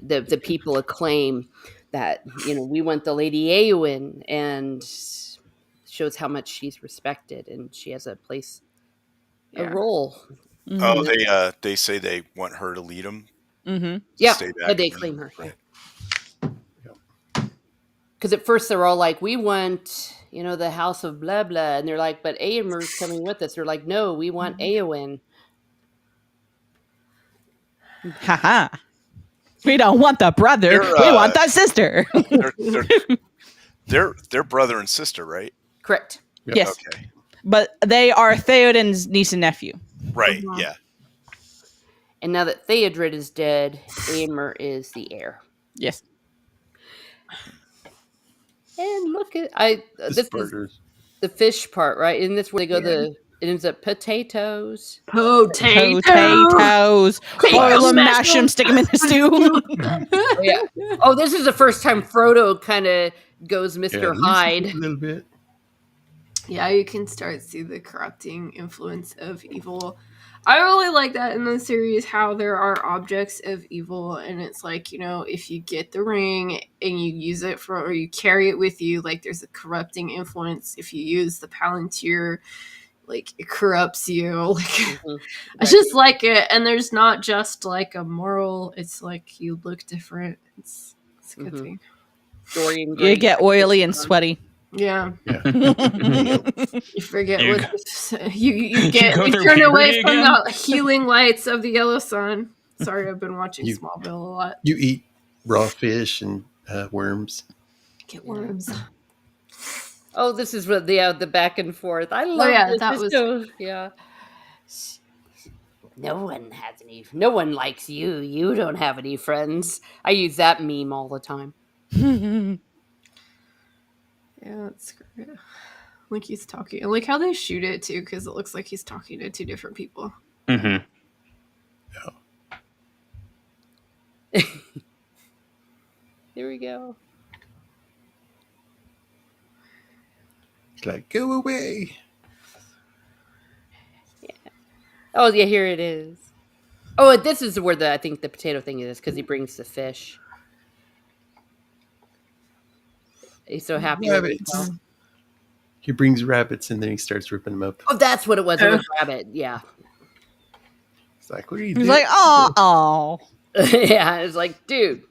the people acclaim that we want the Lady Eowyn, and shows how much she's respected and she has a place, a role. Oh, they say they want her to lead them. Mm-hmm. Yeah, Stay back but they and claim her. Right. Because at first they're all like, we want, the house of blah blah, and they're like, but Aomer's coming with us. They're like, no, we want Eowyn. Haha. We don't want the brother. We want the sister. They're brother and sister, right? Correct. Yep. Yes. Okay. But they are Theoden's niece and nephew. Right. Mhm. Yeah. And now that Theodred is dead, Aomer is the heir. Yes. And look at This this is burgers. the fish part, right? Isn't this where they go? Yeah. It ends up potatoes. Potatoes. Boil them, mash them, stick them in the stew. Oh, yeah. Oh, this is the first time Frodo kind of goes Mr. Hyde. A little bit. Yeah, you can start to see the corrupting influence of evil. I really like that in the series, how there are objects of evil, and it's like, if you get the ring and you use it or you carry it with you, like there's a corrupting influence. If you use the Palantir, like it corrupts you. Like Mhm. I just like it, and there's not just like a moral. It's like you look different. It's a good Mhm. thing. Dorian You Gray. get oily and sweaty. Yeah. Yeah. You forget You what you go through turn away puberty from again? the healing lights of the yellow sun. Sorry, I've been watching You- Smallville a lot. You eat raw fish and worms. Get worms. Oh, this is what the back and forth. I love yeah, this. that It's was- so, yeah. No one has any. No one likes you. You don't have any friends. I use that meme all the time. Yeah, that's great. Like he's talking. I like how they shoot it too, because it looks like he's talking to two different people. Mm-hmm. Here we go. It's like, go away. Oh yeah, here it is. Oh, this is where I think the potato thing is, because he brings the fish. He's so happy with Rabbits. himself. He brings rabbits and then he starts ripping them up. Oh, that's what it was. It was rabbit. Yeah. It's like, what are you He's doing? like, oh. Yeah, it's like, dude.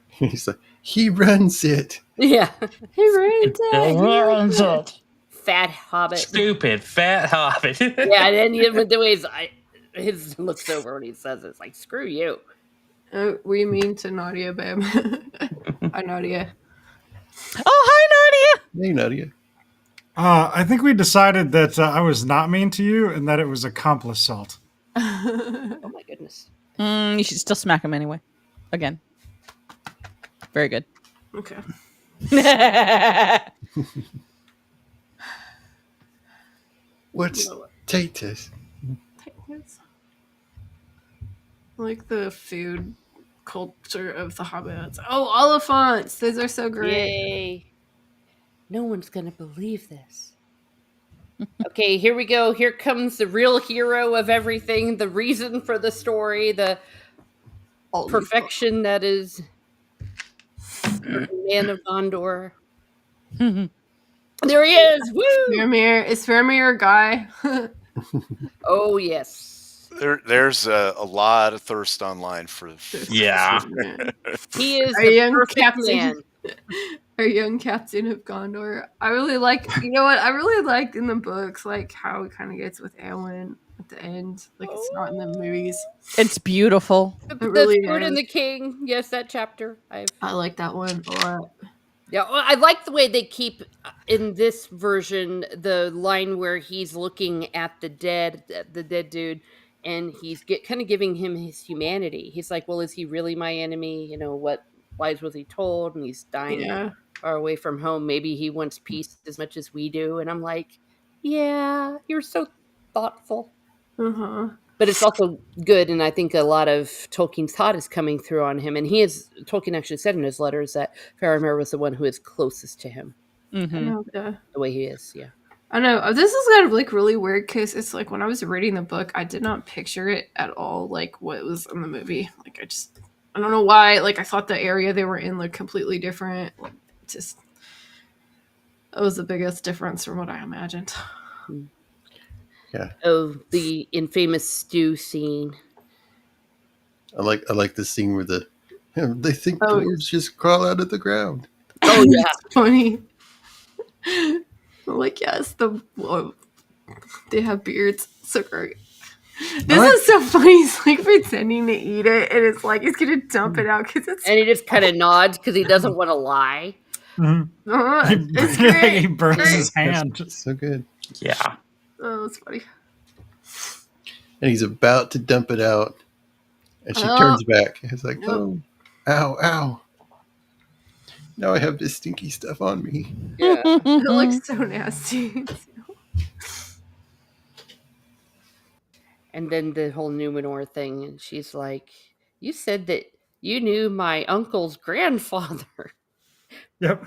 He's like, he runs it. Yeah. He runs it. Fat hobbit. Stupid fat hobbit. Yeah, and then with the ways his looks over when he says it, it's like, screw you. We mean to Nadia, babe. Hi, Nadia. Oh, hi, Nadia. Hey, Nadia. I think we decided that I was not mean to you and that it was accomplice salt. Oh my goodness. You should still smack him anyway. Again. Very good. Okay. What's taters? Like the food culture of the hobbits. Oh, Oliphants! Those are so great. Yay. No one's going to believe this. Okay, here we go. Here comes the real hero of everything, the reason for the story, the perfection that is the Man of Gondor. There he is! Woo! Faramir. Is Faramir a guy? Oh, yes. There's a lot of thirst online for. Yeah. He is Our the young perfect captain. man. Our young captain of Gondor. I really like, you know what? I really like in the books, like how it kind of gets with Eowyn at the end. Like it's not in the movies. It's beautiful. The really Steward is. and the King. Yes, that chapter. I like that one a lot. Yeah, well, I like the way they keep in this version the line where he's looking at the dead dude, and he's kind of giving him his humanity. He's like, "Well, is he really my enemy? You know, what lies was he told?" And he's dying Yeah. far away from home. Maybe he wants peace as much as we do. And I'm like, "Yeah, you're so thoughtful." Uh-huh. But it's also good, and I think a lot of Tolkien's thought is coming through on him. And Tolkien actually said in his letters that Faramir was the one who is closest to him, I Mm-hmm. know. the way he is. Yeah. I know. This is kind of like really weird because it's like when I was reading the book, I did not picture it at all like what was in the movie. Like I don't know why. Like I thought the area they were in looked completely different. Just That was the biggest difference from what I imagined. Oh, the infamous stew scene. I like the scene where they think Oh, dwarves just crawl out of the ground. Oh yeah. It's funny. I'm like, yes, they have beards. So great. This is so funny. He's like pretending to eat it, and it's like he's gonna dump it out because it's. And he just kind of nods because he doesn't want to lie. It's great. He burns Great. his hand. It's so good. Yeah. Oh, it's funny. And he's about to dump it out, and she turns back. It's like, oh, ow, ow. Now I have this stinky stuff on me. Yeah. It looks so nasty. And then the whole Numenor thing, and she's like, "You said that you knew my uncle's grandfather." Yep.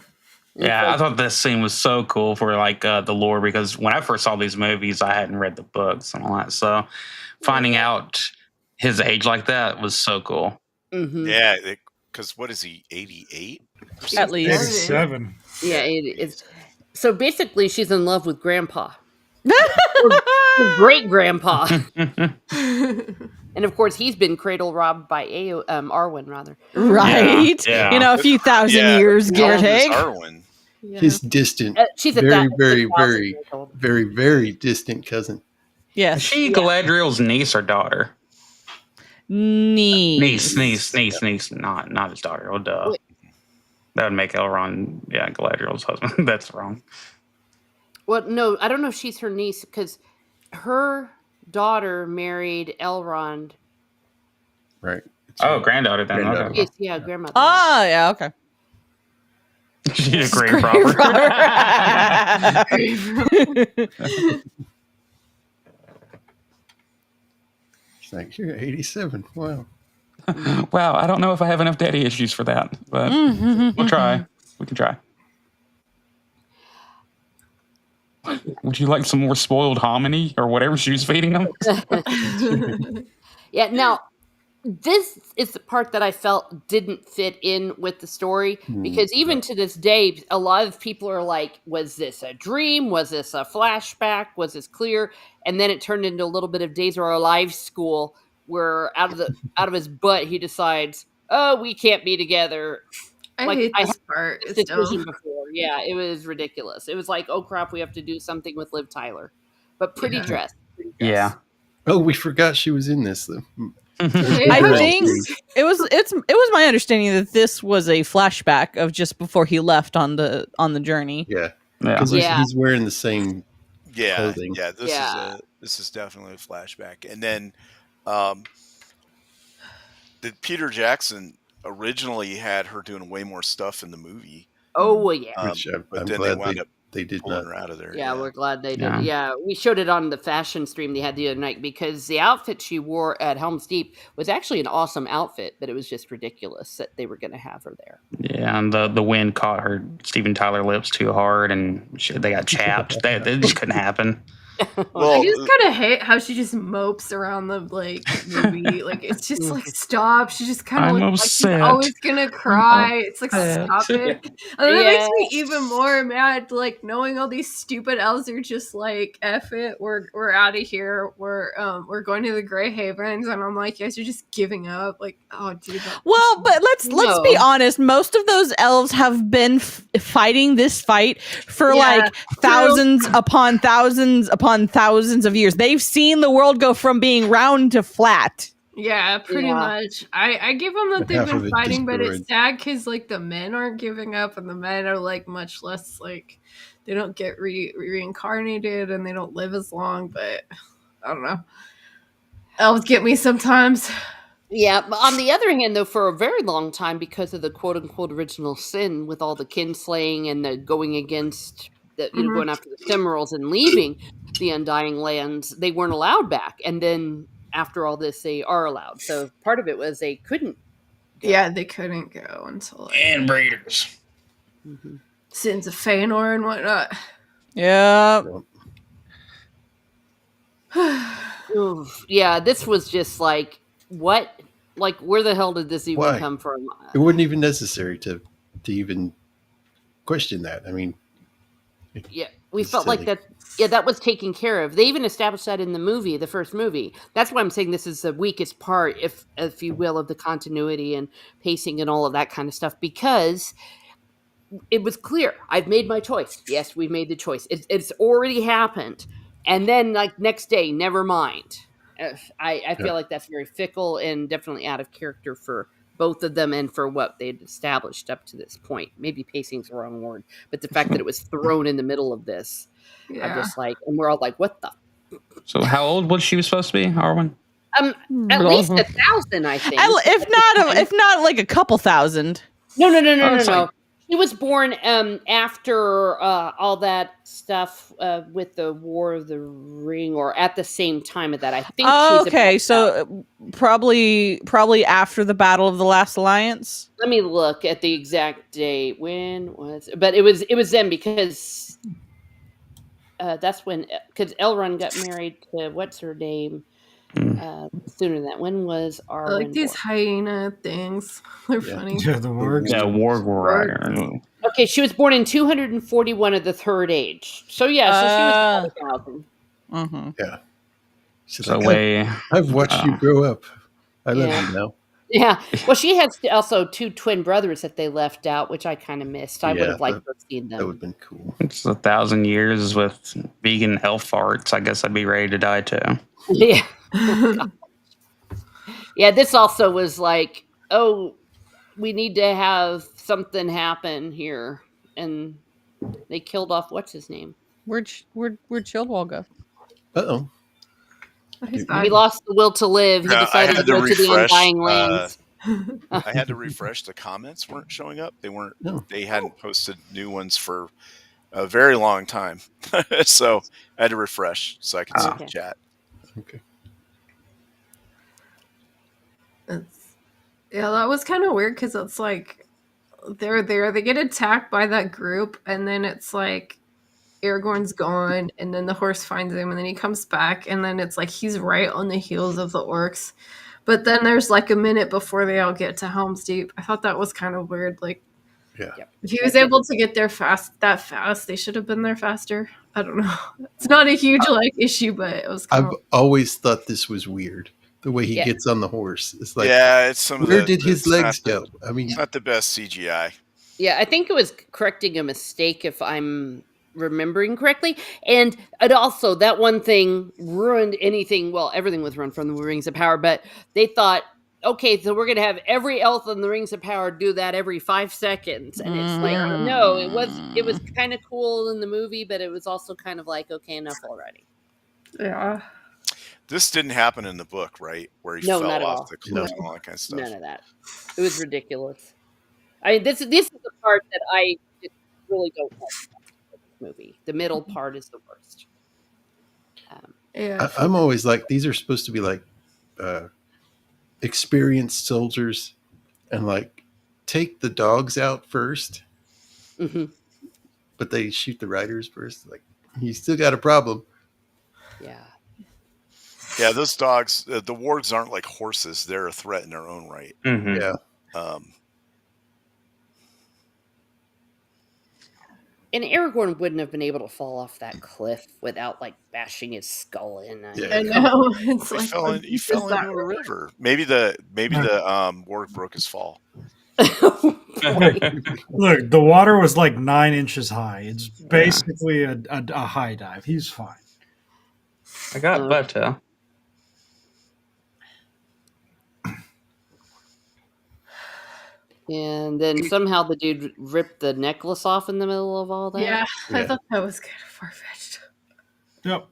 Yeah, I thought this scene was so cool for like the lore, because when I first saw these movies, I hadn't read the books and all that. So finding out his age like that was so cool. Mm-hmm. Yeah, because what is he, 88? At least. 87. Yeah, it's so basically she's in love with Grandpa, great Grandpa, and of course he's been cradle robbed by Arwen, rather. Right? Yeah. You know, a few thousand years, give or take. Arwen? Yeah. His distant, She's at very, that very, 6,000 very, years old. very, very distant cousin. Yes. Is she Galadriel's niece or daughter? Niece. Niece. Not his daughter. Oh, duh. Wait. That would make Elrond, Galadriel's husband. That's wrong. Well, no, I don't know if she's her niece because her daughter married Elrond. Right. Oh, granddaughter then. Granddaughter. Okay. Yes, yeah, grandmother. Oh, yeah, okay. She's a great Great robber. She's like, you're 87. Wow. Wow, I don't know if I have enough daddy issues for that, but we'll try. We can try. Would you like some more spoiled hominy or whatever she was feeding them? Yeah, now this is the part that I felt didn't fit in with the story because even to this day, a lot of people are like, was this a dream? Was this a flashback? Was this clear? And then it turned into a little bit of Days of Our Lives school where out of his butt he decides, oh, we can't be together. I Like, hate I this part. This It's decision dumb. before. Yeah, it was ridiculous. It was like, oh crap, we have to do something with Liv Tyler. But pretty dressed. Yeah. Oh, we forgot she was in this, though. I Overall think scene. it was my understanding that this was a flashback of just before he left on the journey. Yeah. Yeah. Because Yeah. he's wearing the same Yeah, clothing. yeah. This is definitely a flashback. And then, Peter Jackson originally had her doing way more stuff in the movie, Oh well, yeah. Which but I'm then they glad wound up they did pulling not. her out of there. Yeah, we're glad they did. Yeah. Yeah, we showed it on the fashion stream they had the other night because the outfit she wore at Helm's Deep was actually an awesome outfit, but it was just ridiculous that they were going to have her there. Yeah, and the wind caught her Steven Tyler lips too hard, and they got chapped. That just couldn't happen. Well, I just kind of hate how she just mopes around the movie. Like it's just like stop. She just kind of I'm looks like she's upset. always gonna cry. It's like upset. stop it. And then it makes Yeah. me even more mad. Like knowing all these stupid elves are just like F it. We're out of here. We're going to the Grey Havens, and I'm like, you guys are just giving up. Like oh dude. Well, but let's be No. honest. Most of those elves have been fighting this fight for Yeah, like thousands upon thousands upon thousands of years. They've seen the world go from being round to flat. Yeah, pretty Yeah. much. I give them that But they've half of been it fighting, but destroyed. it's sad because like the men aren't giving up, and the men are like much less like they don't get reincarnated and they don't live as long. But I don't know. Elves get me sometimes. Yeah, but on the other hand, though, for a very long time, because of the quote unquote original sin with all the kinslaying and the going against the, Mhm. going after the Cimarals and leaving the Undying Lands, they weren't allowed back. And then after all this, they are allowed. So part of it was they couldn't. go. Yeah, they couldn't go until like, And breeders. Mhm. sins of Feanor and whatnot. Yeah. Oof. Yeah, this was just like, what? Like, where the hell did this even Why? come from? It wasn't even necessary to even question that. I mean, Yeah, we It's felt like silly. that. Yeah, that was taken care of. They even established that in the movie, the first movie. That's why I'm saying this is the weakest part, if you will, of the continuity and pacing and all of that kind of stuff, because it was clear. I've made my choice. Yes, we made the choice. It's already happened, and then like next day, never mind. I Yeah. feel like that's very fickle and definitely out of character for both of them and for what they'd established up to this point. Maybe pacing's the wrong word, but the fact that it was thrown in the middle of this, I'm Yeah. just like, and we're all like, what the? So how old was she supposed to be, Arwen? At least 1,000, I think. If not like a couple thousand. No. She was born after all that stuff with the War of the Ring, or at the same time of that. I think. Okay, so probably after the Battle of the Last Alliance. Let me look at the exact date. When was? But it was then, because that's when, because Elrond got married to what's her name sooner than that. When was I like Arwen these born? hyena things. They're Yeah. funny. Yeah, the wargs. Yeah, Warg Rider. Okay, she was born in 241 of the third age. So yeah, so she was about 1,000. Mm-hmm. Yeah. She's So like, I've watched you grow up. I love Yeah. you now. Yeah. Well, she has also 2 twin brothers that they left out, which I kind of missed. I would Yeah, have liked to have seen That them. would have been cool. It's 1,000 years with vegan elf farts. I guess I'd be ready to die too. Yeah. Yeah, this also was like, oh, we need to have something happen here. And they killed off what's his name? Where'd Shieldwall go? Uh-oh. He's He- back. He lost the will to live. He I decided to had to go to the refresh, Undying Lands. I had to refresh. The comments weren't showing up. They weren't. No. They hadn't posted new ones for a very long time, so I had to refresh so I could see the Okay. chat. Okay. Yeah, that was kind of weird because it's like they're there, they get attacked by that group, and then it's like Aragorn's gone, and then the horse finds him, and then he comes back, and then it's like he's right on the heels of the orcs. But then there's like a minute before they all get to Helm's Deep. I thought that was kind of weird. Like, Yeah. if he was able to get there that fast, they should have been there faster. I don't know. It's not a huge issue, but it was kind I've of always thought this was weird. The way he Yeah. gets on the horse. It's like, Yeah, it's some of where the. did his it's legs not go? I mean, It's not the best CGI. Yeah, I think it was correcting a mistake, if I'm remembering correctly. And it also, that one thing ruined anything. Well, everything was ruined from the Rings of Power, but they thought, okay, so we're going to have every elf in the Rings of Power do that every 5 seconds. And it's like, no, it was kind of cool in the movie, but it was also kind of like, okay, enough already. yeah. This didn't happen in the book, right? Where he No, fell not at all. off the cliff and all that kind of stuff. None of that. It was ridiculous. I mean, this is the part that I just really don't like about this movie. The middle part is the worst. Yeah. I'm always like, these are supposed to be like experienced soldiers, and like take the dogs out first, Mhm. but they shoot the riders first. Like, you still got a problem. Yeah. Yeah, those dogs, the wargs aren't like horses. They're a threat in their own right. Mm-hmm. Yeah. And Aragorn wouldn't have been able to fall off that cliff without like bashing his skull in. Yeah. I know. It's He like, fell, what he deep fell is that into a river. Maybe the warg broke his fall. Look, the water was like 9 inches high. It's basically a high dive. He's fine. I got butter. And then somehow the dude ripped the necklace off in the middle of all that. Yeah, I Yeah. thought that was kind of far-fetched. Yep.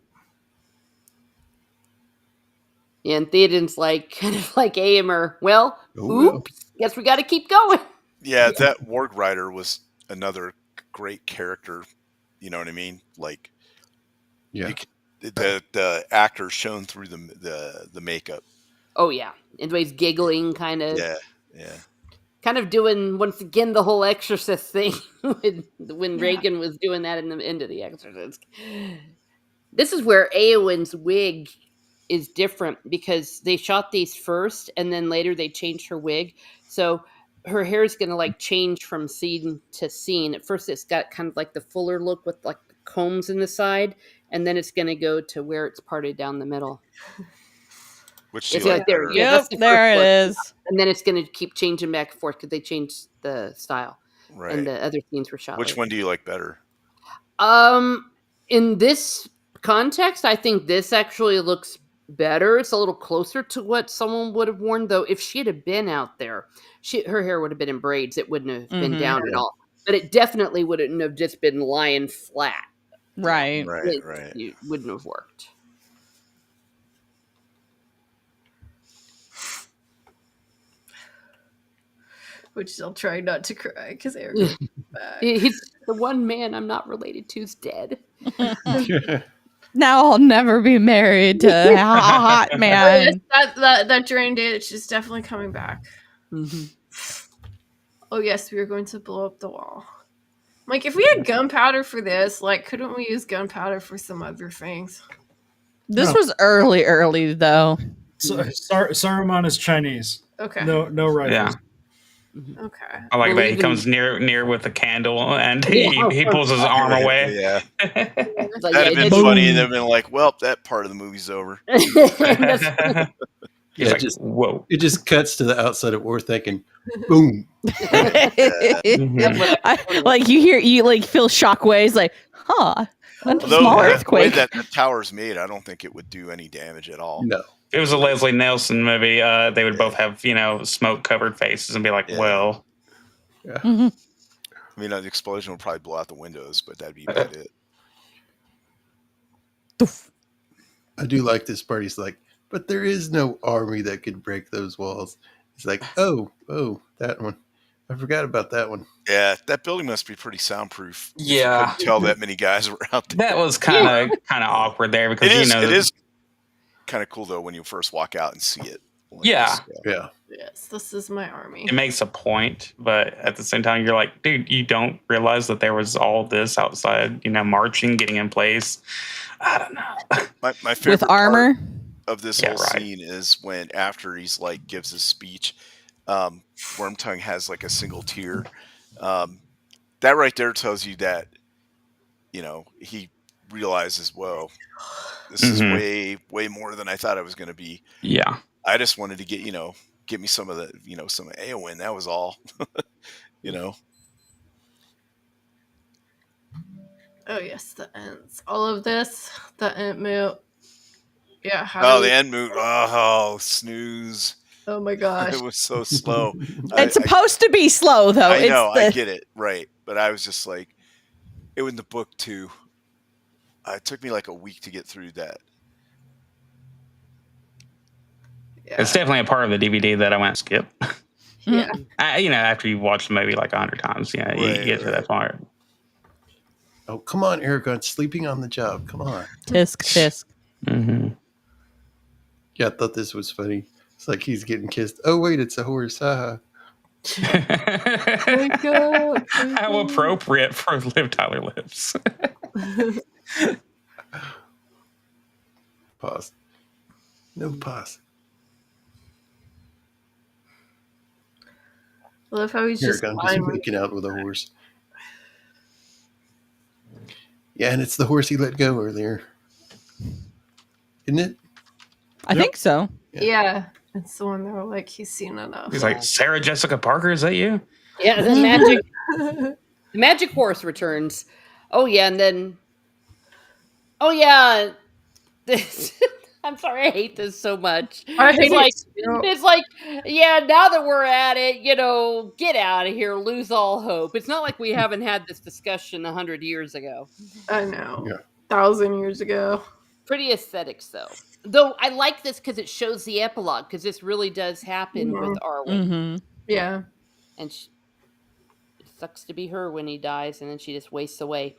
Yeah, and Theoden's like, kind of like Aemir. Well, Oh, well. oops. Guess we got to keep going. Yeah, that warg rider was another great character. You know what I mean? Like, Yeah. the actor shown through the makeup. Oh yeah, and he's giggling, kind of. Yeah. Kind of doing once again the whole Exorcist thing when Reagan was doing that in the end of the Exorcist. This is where Eowyn's wig is different, because they shot these first and then later they changed her wig, so her hair is going to like change from scene to scene. At first it's got kind of like the fuller look with like combs in the side, and then it's going to go to where it's parted down the middle. Which do It's you like like there. better? Yeah, that's Yep, the there first it look. is. And then it's going to keep changing back and forth because they changed the style, Right. and the other scenes were shot. Which later. one do you like better? In this context, I think this actually looks better. It's a little closer to what someone would have worn, though. If she had been out there, her hair would have been in braids. It wouldn't have been down at all. But it definitely wouldn't have just been lying flat. Right. Right. It wouldn't have worked. Which still trying not to cry because Eric back. He's the one man I'm not related to is dead. Now I'll never be married to a hot man. That drain damage is definitely coming back. Mm-hmm. Oh yes, we are going to blow up the wall. Like, if we had gunpowder for this, like, couldn't we use gunpowder for some other things? This No. was early though. Saruman is Chinese. Okay. No rifles. Yeah. Okay. I like Well, that he even- comes near with a candle and Yeah. he pulls his arm away. Yeah. Like, That'd have been it's- funny, and they've been like, "Well, that part of the movie's over." That's- He's Yeah, like, just- whoa. It just cuts to the outside of war thinking, boom. Like you like feel shockwaves. Like, huh? A Although small the way earthquake. that the tower's made, I don't think it would do any damage at all. No. If it was a Leslie Nelson movie, they would both have, smoke covered faces and be like, Yeah. well. Mhm. I mean, the explosion would probably blow out the windows, but that'd be about it. I do like this part. He's like, but there is no army that could break those walls. He's like, oh, that one. I forgot about that one. Yeah, that building must be pretty soundproof. Yeah. Couldn't tell that many guys were out there. That was kind of awkward there because, It is kind of cool, though, when you first walk out and see it. Yeah. Yeah. Yes, this is my army. it makes a point, but at the same time, you're like, dude, you don't realize that there was all this outside, marching, getting in place. I don't know. My favorite With armor. part of this Yeah, whole right. scene is when after he's like gives his speech, Wormtongue has like a single tear. That right there tells you that he realizes, whoa, this is Mhm. way more than I thought it was going to be. Yeah. I just wanted to get me some of the some Eowyn. That was all. Oh yes, the ends. All of this, the end moot. Yeah. The end moot. Oh, snooze. Oh my gosh. It was so slow. It's supposed to be slow though. I It's know, the, I get it, right? But I was just like, it was in the book too. It took me like a week to get through that. Yeah. It's definitely a part of the DVD that I went skip. Yeah. After you've watched the movie like 100 times, you get to that part. Oh, come on, Aragorn, sleeping on the job. Come on. tisk. Mm-hmm. Yeah, I thought this was funny. It's like he's getting kissed. Oh, wait, it's a horse. Haha. Wake up. How appropriate for Liv Tyler Lips. Pause. No pause. I love how he's just Aragorn just lying. making out with a horse. Yeah, and it's the horse he let go earlier. Isn't it? I think so. Yeah. It's the one that were like, he's seen enough. He's like, Sarah Jessica Parker, is that you? Yeah, the magic horse returns. Oh yeah, and then this I'm sorry, I hate this so much. I hate It's like, yeah, now that we're at it, get out of here, lose all hope. It's not like we haven't had this discussion 100 years ago. I know. Yeah. 1,000 years ago. Pretty aesthetics, though. Though I like this because it shows the epilogue, because this really does happen with Arwen. Mm-hmm. Yeah. And it sucks to be her when he dies, and then she just wastes away.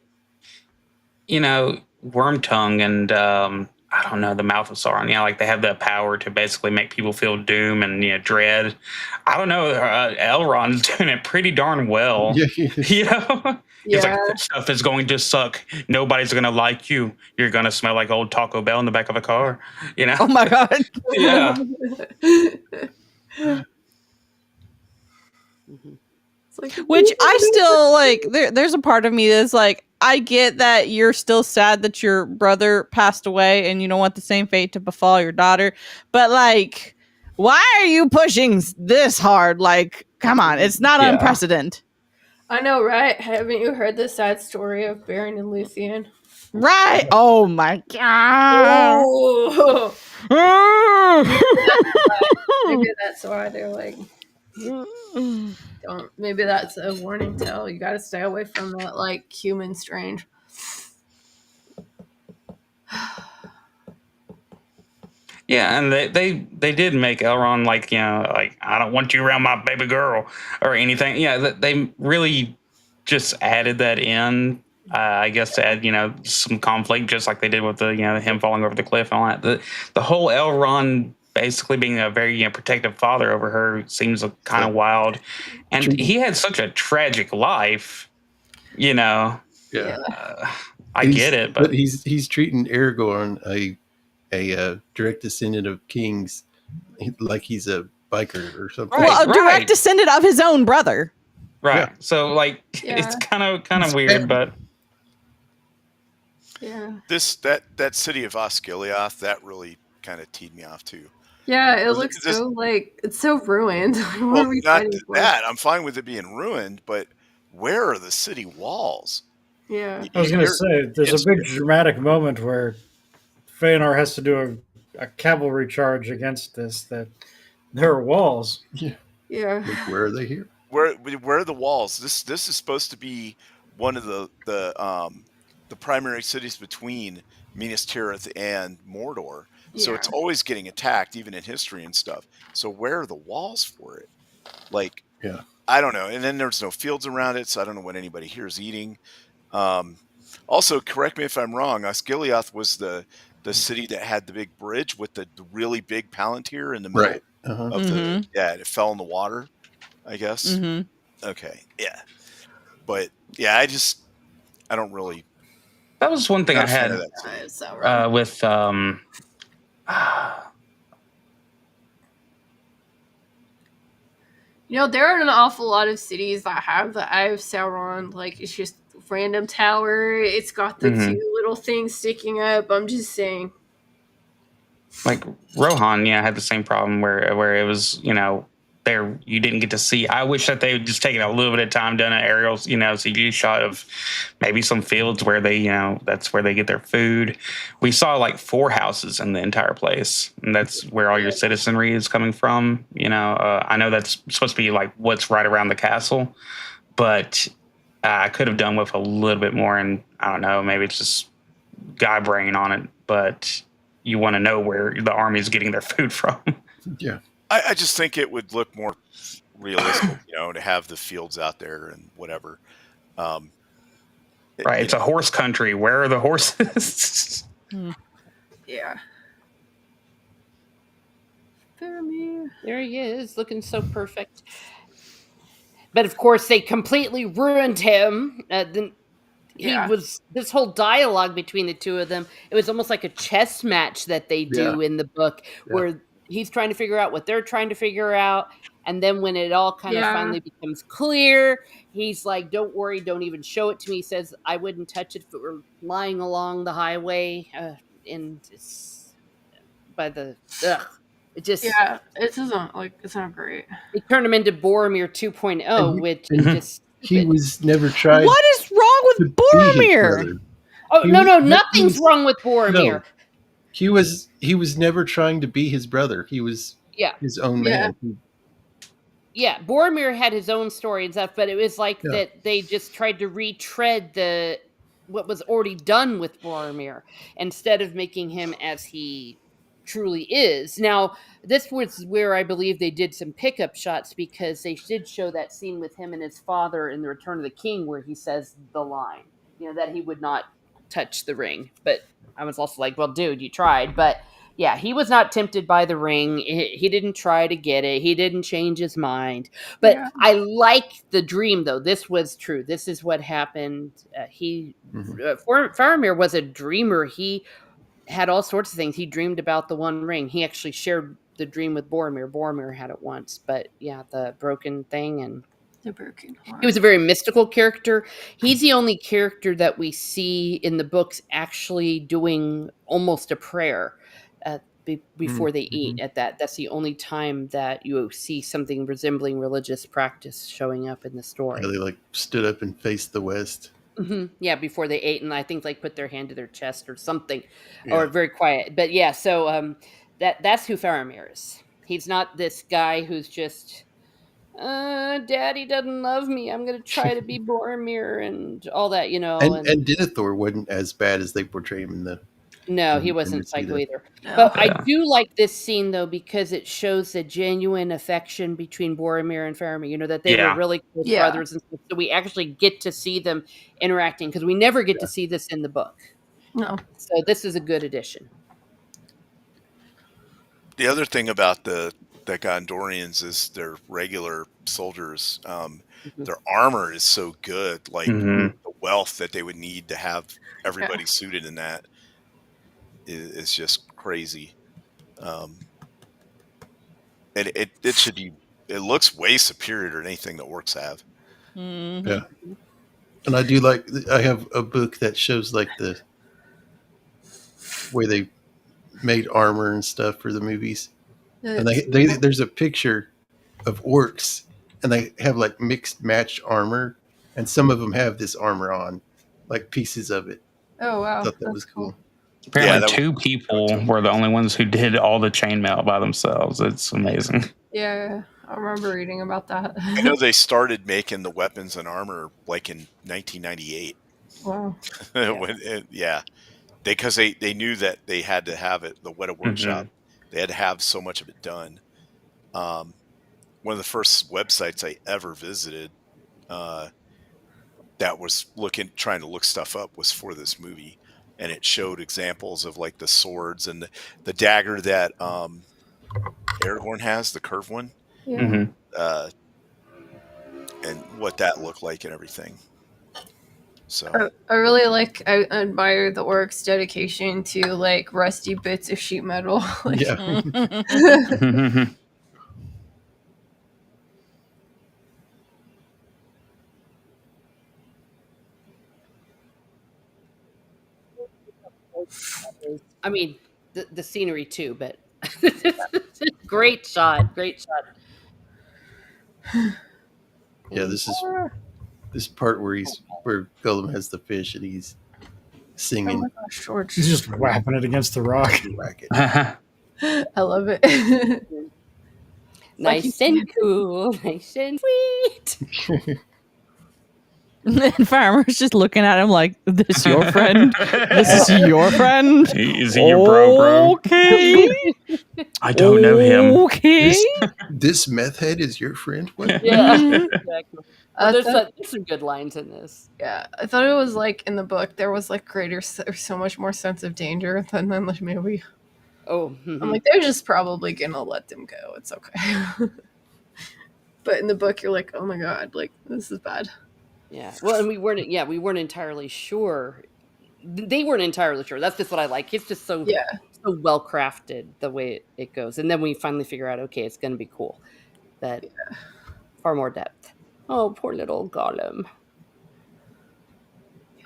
Wormtongue and I don't know, the Mouth of Sauron. Like they have the power to basically make people feel doom and dread. I don't know. Elrond's doing it pretty darn well. Yeah. It's Yeah. like, stuff is going to suck. Nobody's going to like you. You're going to smell like old Taco Bell in the back of a car. Oh my god. Yeah. It's like, Which I still like. There's a part of me that's like, I get that you're still sad that your brother passed away and you don't want the same fate to befall your daughter, but like, why are you pushing this hard? Like, come on, it's not Yeah. unprecedented. I know, right? Haven't you heard the sad story of Baron and Luthien? Right? Oh my god. Oh. Maybe that's why they're like, don't. Maybe that's a warning tale. You got to stay away from that, like, human strange. Yeah, and they did make Elrond like, you know, like, I don't want you around my baby girl or anything. Yeah, they really just added that in, I guess, to add, you know, some conflict, just like they did with the, you know, him falling over the cliff and all that. The whole Elrond basically being a very, you know, protective father over her seems kind of wild, and he had such a tragic life, you know. Yeah, I get it, but he's treating Aragorn, a direct descendant of kings, like he's a biker or something. Well, a direct right. descendant of his own brother. Right. Yeah. So like, it's kind of weird, but yeah, that city of Osgiliath, that really kind of teed me off too. yeah. It looks so like it's so ruined. What are we Not fighting for? that I'm fine with it being ruined, but where are the city walls? Yeah, I was going to say, there's a big dramatic moment where Feanor has to do a cavalry charge against this. That there are walls. Yeah. yeah. Like, where are they here? Where are the walls? This is supposed to be one of the primary cities between Minas Tirith and Mordor. So it's always getting attacked, even in history and stuff. So where are the walls for it? Like, Yeah. I don't know. And then there's no fields around it, so I don't know what anybody here is eating. Also, correct me if I'm wrong, Osgiliath was the city that had the big bridge with the really big palantir in the middle of the it fell in the water, I guess. Mm-hmm. Okay, yeah. But yeah, I don't really. that was one thing I had with You know, there are an awful lot of cities that have the Eye of Sauron. Like, it's just a random tower. It's got the two little things sticking up. I'm just saying. like Rohan, yeah, had the same problem where it was, you know, there you didn't get to see. I wish that they would just taken a little bit of time, done an aerial, you know, CG shot of maybe some fields where they, you know, that's where they get their food. We saw like 4 houses in the entire place, and that's where all your citizenry is coming from. You know, I know that's supposed to be like what's right around the castle, but I could have done with a little bit more. And I don't know, maybe it's just guy brain on it, but you want to know where the army is getting their food from. Yeah. I just think it would look more realistic, you know, to have the fields out there and whatever. Right, it's a horse country. Where are the horses? Yeah. There he is, looking so perfect. But of course, they completely ruined him. He was this whole dialogue between the two of them. It was almost like a chess match that they do in the book, where he's trying to figure out what they're trying to figure out. And then when it all kind of finally becomes clear, he's like, don't worry, don't even show it to me. He says, I wouldn't touch it if it were lying along the highway. And it's by the, it just... Yeah, it isn't, like, it's not great. They turned him into Boromir 2.0, which is just... He was never tried. What is wrong with Boromir? Oh, no, nothing's wrong with Boromir. No. He was never trying to be his brother. He was his own man. Yeah, Boromir had his own story and stuff, but it was like that they just tried to retread what was already done with Boromir instead of making him as he truly is. Now, this was where I believe they did some pickup shots, because they did show that scene with him and his father in The Return of the King where he says the line, you know, that he would not touch the ring. But I was also like, well, dude, you tried. But yeah, he was not tempted by the ring. He didn't try to get it. He didn't change his mind. But I like the dream, though. This was true. This is what happened. Faramir was a dreamer. He had all sorts of things. He dreamed about the One Ring. He actually shared the dream with Boromir. Boromir had it once. But yeah, the broken thing. And The broken heart. He was a very mystical character. He's the only character that we see in the books actually doing almost a prayer before they eat. That's the only time that you see something resembling religious practice showing up in the story. Yeah, they like stood up and faced the west. Yeah, before they ate, and I think like put their hand to their chest or something, Yeah. or very quiet. But yeah, so that's who Faramir is. He's not this guy who's just, Daddy doesn't love me. I'm gonna try to be Boromir and all that, you know. And Denethor wasn't as bad as they portray him in the. No, he in wasn't Infinity psycho either. either. No. But I Yeah. do like this scene though because it shows the genuine affection between Boromir and Faramir. You know that they were Yeah. really close Yeah. brothers, and stuff. So we actually get to see them interacting because we never get to see this in the book. No. So this is a good addition. The other thing about the Gondorians is their regular soldiers. Their armor is so good, like Mhm. the wealth that they would need to have everybody suited in that is just crazy. And it should be. It looks way superior to anything that Orcs have. Yeah. And I do like. I have a book that shows like the way they made armor and stuff for the movies. And there's a picture of orcs, and they have like mixed match armor, and some of them have this armor on, like pieces of it. Oh wow, I thought that that's was cool. Apparently, that two people were the only ones who did all the chainmail by themselves. It's amazing. Yeah, I remember reading about that. I know they started making the weapons and armor like in 1998. Wow. Because they knew that they had to have it. The Weta Workshop, they had to have so much of it done. One of the first websites I ever visited, that was trying to look stuff up, was for this movie, and it showed examples of like the swords and the dagger that Aragorn has, the curved one, Yeah. and what that looked like and everything. So I really I admire the orcs' dedication to like rusty bits of sheet metal. Like, Yeah. I mean, the scenery too, but great shot. Yeah, this part where Gollum has the fish and he's oh singing. my gosh, George. He's just whapping it against the rock. Racket. I love it. Nice and cool, nice and sweet. And Farmer's just looking at him like, "This your friend? This is your friend? Is he your bro? Okay. I don't know him. Okay. This meth head is your friend? What? Yeah, exactly. There's thought- some good lines in this. Yeah, I thought it was like in the book there was like so much more sense of danger than in the movie. Oh, I'm like, they're just probably gonna let them go. It's okay. But in the book, you're like, oh my god, like this is bad. yeah. Well, and we weren't entirely sure. They weren't entirely sure. That's just what I like. It's just so well crafted the way it goes, and then we finally figure out, okay, it's going to be cool. That far more depth. Oh, poor little Gollum.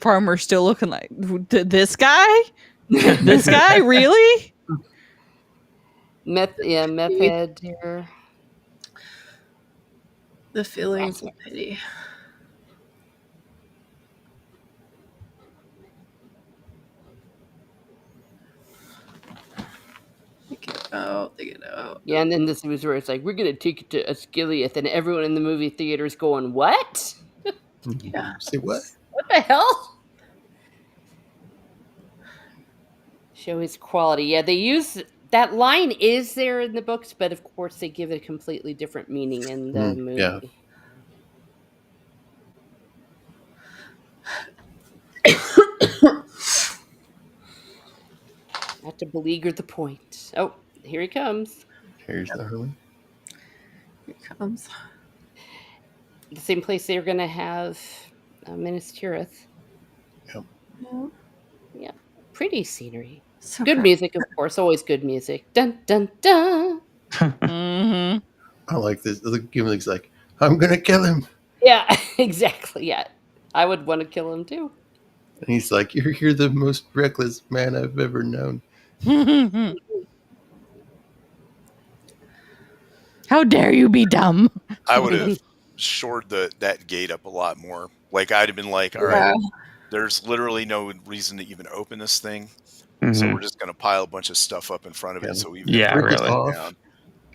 Farmer's still looking like, this guy? This guy? Really? Meth head here. The feelings of pity. They get out. Yeah, and then this was where it's like, we're going to take it to Asciliath, and everyone in the movie theater is going, what? Yeah. Say what? What the hell? Show his quality. Yeah, they use that line is there in the books, but of course they give it a completely different meaning in the movie. Yeah. Not to beleaguer the point. Oh, here he comes. Here's the Hurley. Here it comes. The same place they were going to have Minas Tirith. Yep. Yeah. Pretty scenery. So Good music, of course. Always good music. Dun, dun, dun. Mm-hmm. I like this. The gimmick's like, I'm going to kill him. Yeah, exactly. Yeah, I would want to kill him too. And he's like, "You're the most reckless man I've ever known." How dare you be dumb? I would have shored that gate up a lot more. Like I'd have been like, all right, there's literally no reason to even open this thing. So we're just going to pile a bunch of stuff up in front of it. So even if Yeah, the really. doors are down,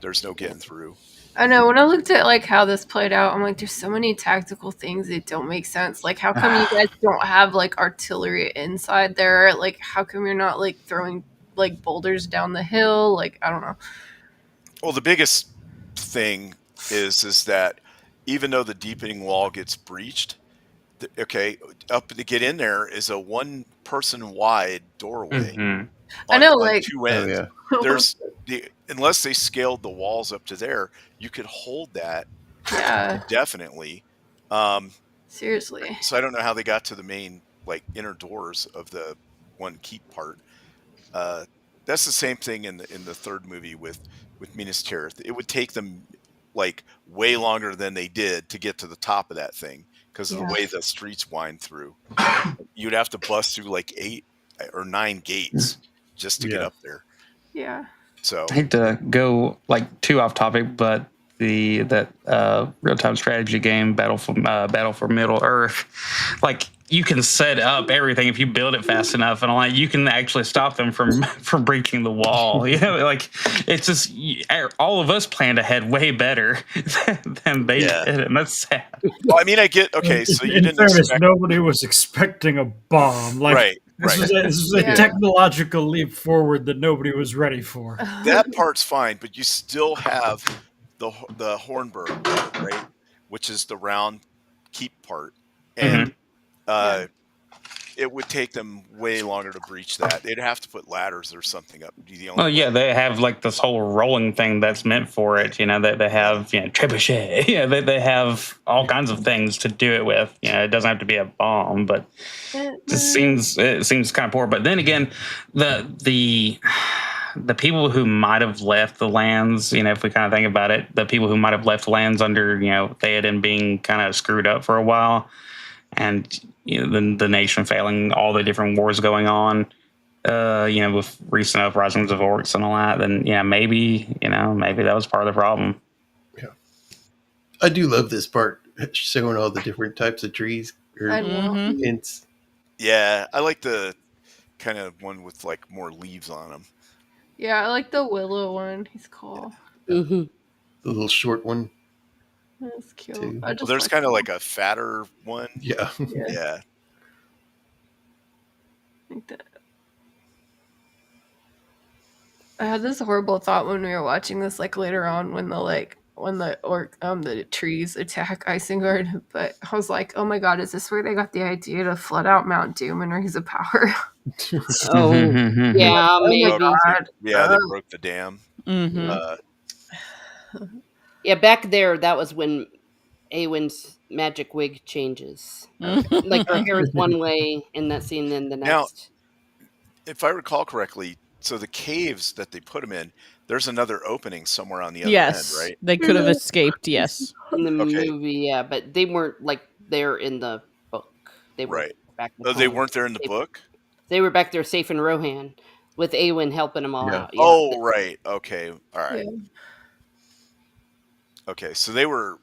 there's no getting through. I know. When I looked at like how this played out, I'm like, there's so many tactical things that don't make sense. Like, how come you guys don't have like artillery inside there? Like, how come you're not like throwing like boulders down the hill? Like, I don't know. Well, the biggest thing is that even though the deepening wall gets breached, up to get in there is a one-person wide doorway. Mhm. I know, on like, two ends. Oh, yeah. There's unless they scaled the walls up to there, you could hold that yeah, definitely. seriously. So I don't know how they got to the main like inner doors of the one keep part. That's the same thing in the third movie with Minas Tirith. It would take them like way longer than they did to get to the top of that thing because of the way the streets wind through. You'd have to bust through like 8 or 9 gates just to get up there. Yeah. So I hate to go like too off topic, but that real time strategy game Battle for Middle Earth, like you can set up everything if you build it fast enough, and like you can actually stop them from breaching the wall. You know, like it's just all of us planned ahead way better than they did, and that's sad. Well, I mean, I get so you in didn't fairness, expect nobody was expecting a bomb. Like, right. This was a technological leap forward that nobody was ready for. That part's fine, but you still have the Hornburg part, right? Which is the round keep part, and it would take them way longer to breach that. They'd have to put ladders or something up. Well, yeah, they have like this whole rolling thing that's meant for it. You know, they have trebuchet. Yeah, they have all kinds of things to do it with. You know, it doesn't have to be a bomb, but it seems kind of poor. But then again, the people who might have left the lands, you know, if we kind of think about it, the people who might have left lands under, you know, Theoden being kind of screwed up for a while, and you know, the nation failing, all the different wars going on, you know, with recent uprisings of orcs and all that, then maybe that was part of the problem. Yeah, I do love this part showing all the different types of trees or hints. Yeah, I like the kind of one with like more leaves on them. Yeah, I like the willow one. He's cool. The little short one. That's cute. Well, there's kind of like a fatter one. Yeah. Yeah. Like that. I had this horrible thought when we were watching this, like later on when the trees attack Isengard, but I was like, oh my god, is this where they got the idea to flood out Mount Doom and Rings of Power? Yeah, maybe. Yeah, they broke the dam. Yeah, back there, that was when Awen's magic wig changes. Like her hair is one way in that scene, then the next. Now, if I recall correctly, so the caves that they put them in, there's another opening somewhere on the other end, right? They could have escaped, yes. In the movie, yeah, but they weren't like there in the book. They were back in they weren't there in the book? They were back there safe in Rohan with Awen helping them all out. Yeah. Oh, right. Okay. All right. Yeah. Okay, so they were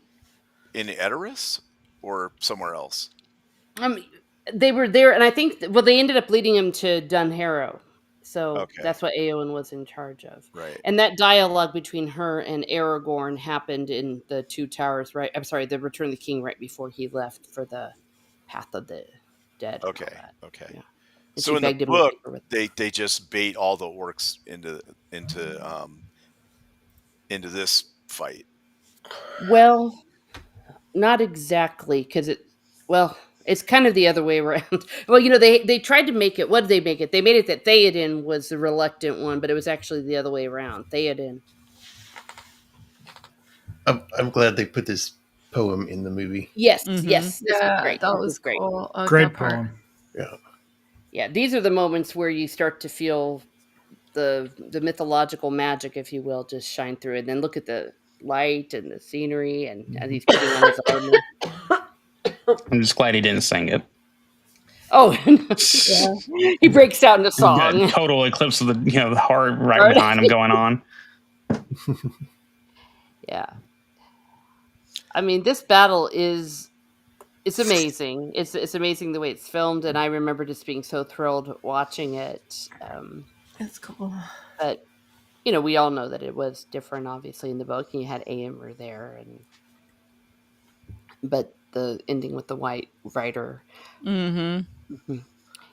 in Edoras or somewhere else? They were there, and I think, they ended up leading him to Dunharrow. So that's what Eowyn was in charge of. Right. And that dialogue between her and Aragorn happened in the Two Towers, right? I'm sorry, the Return of the King, right before he left for the Path of the Dead. Okay. Yeah. So in the book, they just bait all the orcs into this fight. Well, not exactly, because it's kind of the other way around. Well, they tried to make it. What did they make it? They made it that Theoden was the reluctant one, but it was actually the other way around. Theoden. I'm glad they put this poem in the movie. Yes, yes. Yeah, great. That was great. Cool. Great poem. Yeah. Yeah, these are the moments where you start to feel the mythological magic, if you will, just shine through. And then look at the light and the scenery, and as he's putting on his armor. I'm just glad he didn't sing it. Oh, yeah. He breaks out into song. Got total eclipse of the heart right behind him going on. Yeah. I mean, this battle it's amazing. It's amazing the way it's filmed, and I remember just being so thrilled watching it. That's cool. But we all know that it was different, obviously, in the book. And you had Aemir there, but the ending with the White Rider. Mm-hmm.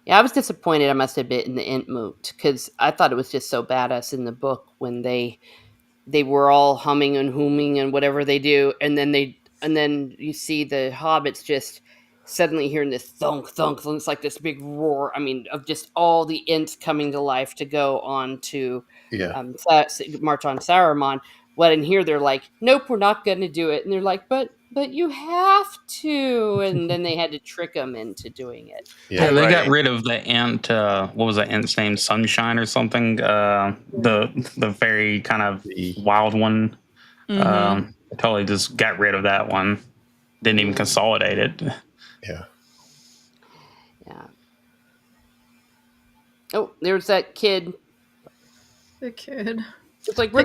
Yeah, I was disappointed, I must admit, in the Entmoot, because I thought it was just so badass in the book when they were all humming and hooming and whatever they do, and then you see the hobbits just suddenly hearing this thunk thunk thunk. It's like this big roar. I mean, of just all the Ents coming to life to go on to march on Saruman. Well, and here they're like, nope, we're not going to do it, and they're like, but you have to, and then they had to trick them into doing it. Yeah, they got rid of the Ent. What was that Ent's name? Sunshine or something? The very kind of wild one. Totally just got rid of that one. Didn't even consolidate it. Yeah. Yeah. Oh, there's that kid. The kid. It's like, are we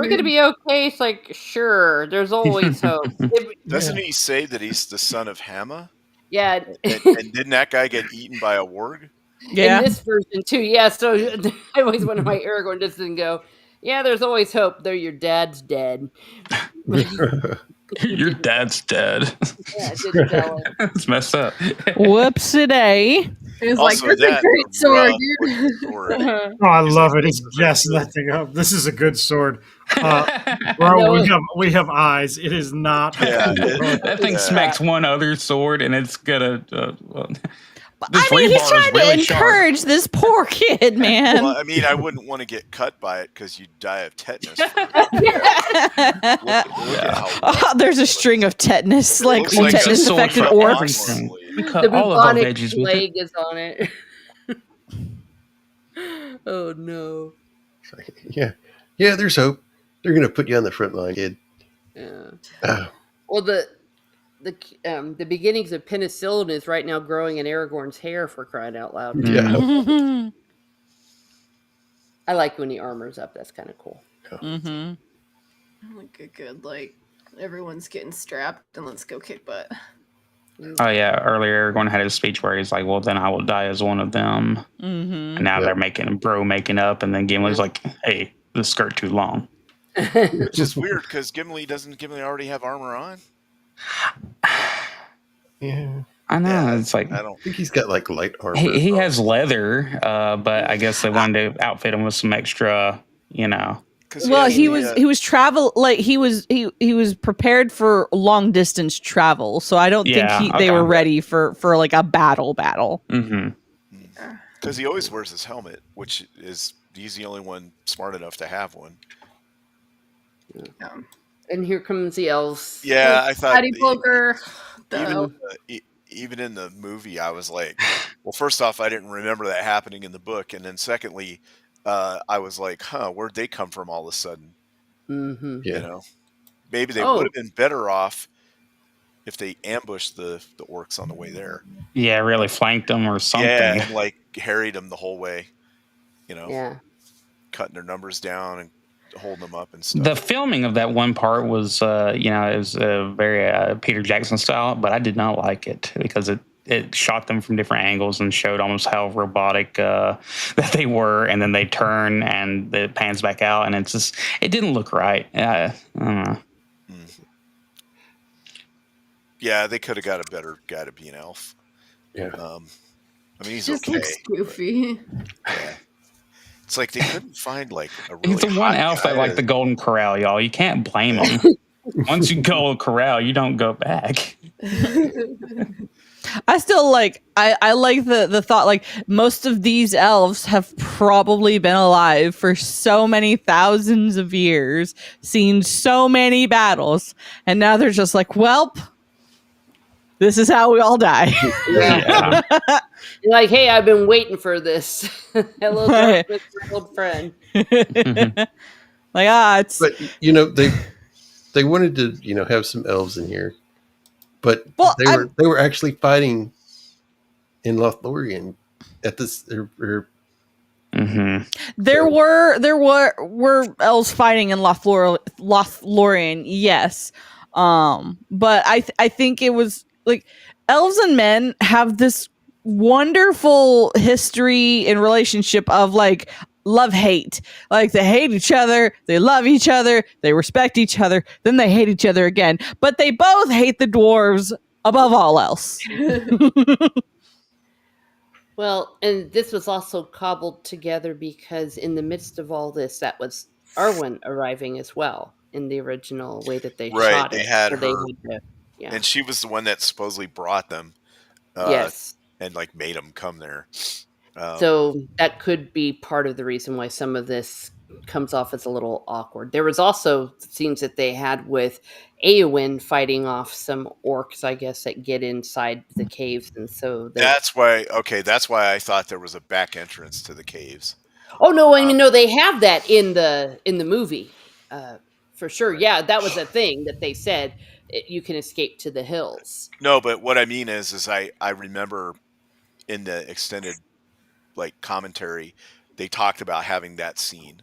gonna be okay? It's like, sure, there's always hope. Doesn't he say that he's the son of Hama? Yeah. And didn't that guy get eaten by a warg? Yeah. In this version too, yeah. So I always wonder why Aragorn doesn't go, yeah, there's always hope, though your dad's dead. Your dad's dead. Yeah, I didn't tell him. It's messed up. Whoops-a-day. It's like, this is a great sword, dude. Oh, I love it. It's gassing that thing up. This is a good sword. Bro, we have eyes. It is not. That thing smacks one other sword, and it's gonna. He's trying to encourage this poor kid, man. Well, I mean, I wouldn't want to get cut by it because you'd die of tetanus. There's a string of tetanus, like tetanus-affected orcs. The bubonic plague is on it. Oh no. Yeah, there's hope. They're gonna put you on the front line, kid. Yeah. Well, the beginnings of penicillin is right now growing in Aragorn's hair, for crying out loud. Yeah. I like when he armors up. That's kind of cool. Like a good, everyone's getting strapped and let's go kick butt. Oh yeah, earlier Aragorn had his speech where he's like, well, then I will die as one of them. And now they're making up, and then Gimli's like, hey, the skirt too long. Which is weird because Gimli already have armor on? Yeah, I know. It's like, I don't think he's got light armor. He has leather, but I guess they wanted to outfit him with some extra, Well, he was prepared for long distance travel, so I don't think they were ready for a battle. Because he always wears his helmet, which is he's the only one smart enough to have one. Yeah. And here comes the elves. Yeah, I thought even in the movie, I was like, well, first off, I didn't remember that happening in the book, and then secondly, I was like, where'd they come from all of a sudden? Yeah. Maybe they would have been better off if they ambushed the orcs on the way there. Yeah, really flanked them or something. Yeah, and harried them the whole way. Yeah, cutting their numbers down and holding them up and stuff. The filming of that one part was, it was very Peter Jackson style, but I did not like it because it shot them from different angles and showed almost how robotic that they were, and then they turn and it pans back out, and it didn't look right. I don't know. Yeah, they could have got a better guy to be an elf. Yeah. He's just okay. looks goofy. Yeah. It's like they couldn't find a really He's the one elf that liked the Golden Corral, y'all. You can't blame him. Once you go to corral, you don't go back. I still I like the thought, most of these elves have probably been alive for so many thousands of years, seen so many battles, and now they're just like, welp, this is how we all die. Yeah. Like, hey, I've been waiting for this. Hello, my old friend. It's. But they wanted to have some elves in here, but Well, they were actually fighting in Lothlorien at this. There were elves fighting in Lothlorien, yes. But I think it was like elves and men have this wonderful history and relationship of like love hate. Like they hate each other, they love each other, they respect each other, then they hate each other again. But they both hate the dwarves above all else. Well, and this was also cobbled together because in the midst of all this, that was Arwen arriving as well in the original way that they shot They it. had So her, they had to, yeah. and she was the one that supposedly brought them, Yes. and like made them come there. So that could be part of the reason why some of this comes off as a little awkward. There was also scenes that they had with Eowyn fighting off some orcs, I guess, that get inside the caves, and so that's why. Okay, that's why I thought there was a back entrance to the caves. Oh no, I mean no, they have that in the movie, for sure. Yeah, that was a thing that they said you can escape to the hills. No, but what I mean is I remember in the extended like commentary, they talked about having that scene.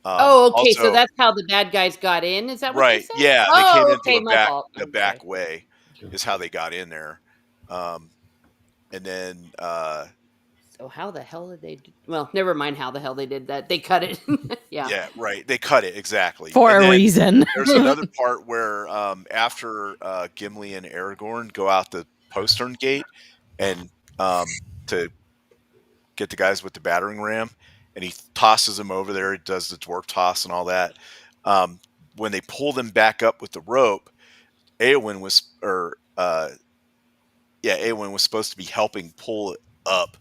Oh, okay. Also, So that's how the bad guys got in. Is that what they right? said? Yeah, they Oh, came okay. into My fault. the back way is how they got in there, and then So how the hell did they? Well, never mind how the hell they did that. They cut it. Yeah. yeah, right. They cut it exactly For and a then reason. There's another part where after Gimli and Aragorn go out the postern gate and to get the guys with the battering ram, and he tosses them over there. He does the dwarf toss and all that. When they pull them back up with the rope, Eowyn was supposed to be helping pull it up.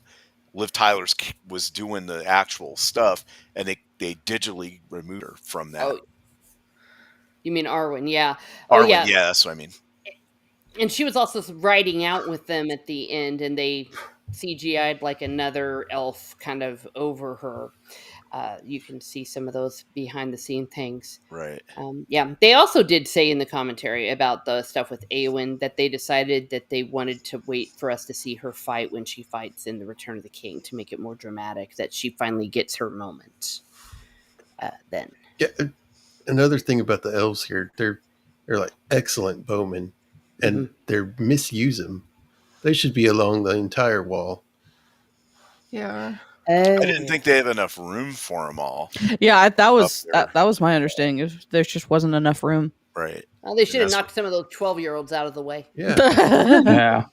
Liv Tyler's was doing the actual stuff, and they digitally removed her from that. Oh, you mean Arwen? Yeah. Arwen, yeah, that's what I mean. And she was also riding out with them at the end, and they CGI'd like another elf kind of over her. You can see some of those behind the scene things. Right. Yeah. They also did say in the commentary about the stuff with Eowyn that they decided that they wanted to wait for us to see her fight when she fights in the Return of the King to make it more dramatic, that she finally gets her moment. Then. Yeah. Another thing about the elves here, they're like excellent bowmen, and they misuse them. They should be along the entire wall. Yeah. I didn't think they have enough room for them all. Yeah, that was my understanding. There just wasn't enough room. Right. Well, they should have knocked some of those 12-year-olds out of the way. Yeah. Yeah.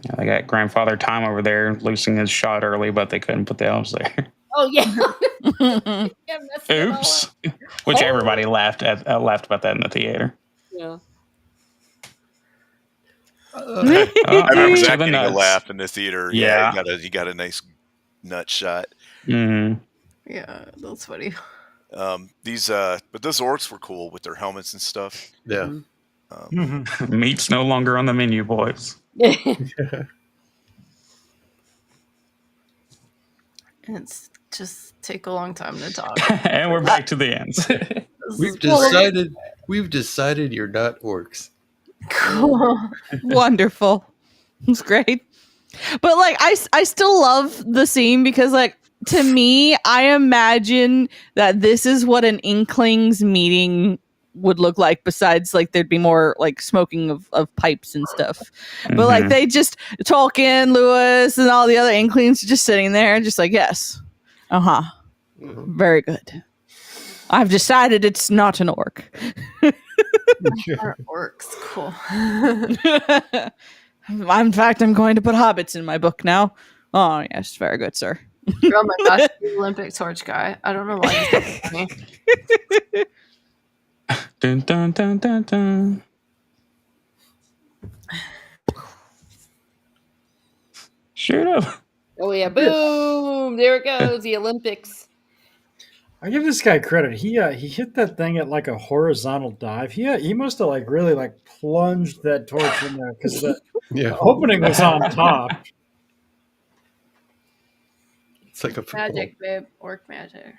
Yeah, they got grandfather Tom over there loosing his shot early, but they couldn't put the elves there. Oh yeah. Oops. Which everybody laughed about that in the theater. Yeah. I remember Zach getting a laugh in the theater. Yeah. You got a nice nut shot. Mm-hmm. Yeah, that's funny. But those orcs were cool with their helmets and stuff. Yeah. Meat's no longer on the menu, boys. It's just take a long time to talk. And we're back to the ends. We've decided you're not orcs. Cool. Wonderful. It's great. But like I still love the scene because like to me, I imagine that this is what an Inklings meeting would look like, besides like there'd be more like smoking of pipes and stuff. But like they just Tolkien, Lewis, and all the other Inklings just sitting there just like, yes. Very good. I've decided it's not an orc. Our orcs, cool. In fact, I'm going to put hobbits in my book now. Oh, yes, very good, sir. Oh my gosh, the Olympic torch guy. I don't know why he's funny. Dun, dun, dun, dun, dun. Shoot up. Oh yeah, boom! There it goes, the Olympics. I give this guy credit. He hit that thing at like a horizontal dive. He must have like really like plunged that torch in there because the opening was on top. It's like a Magic, babe. Orc magic.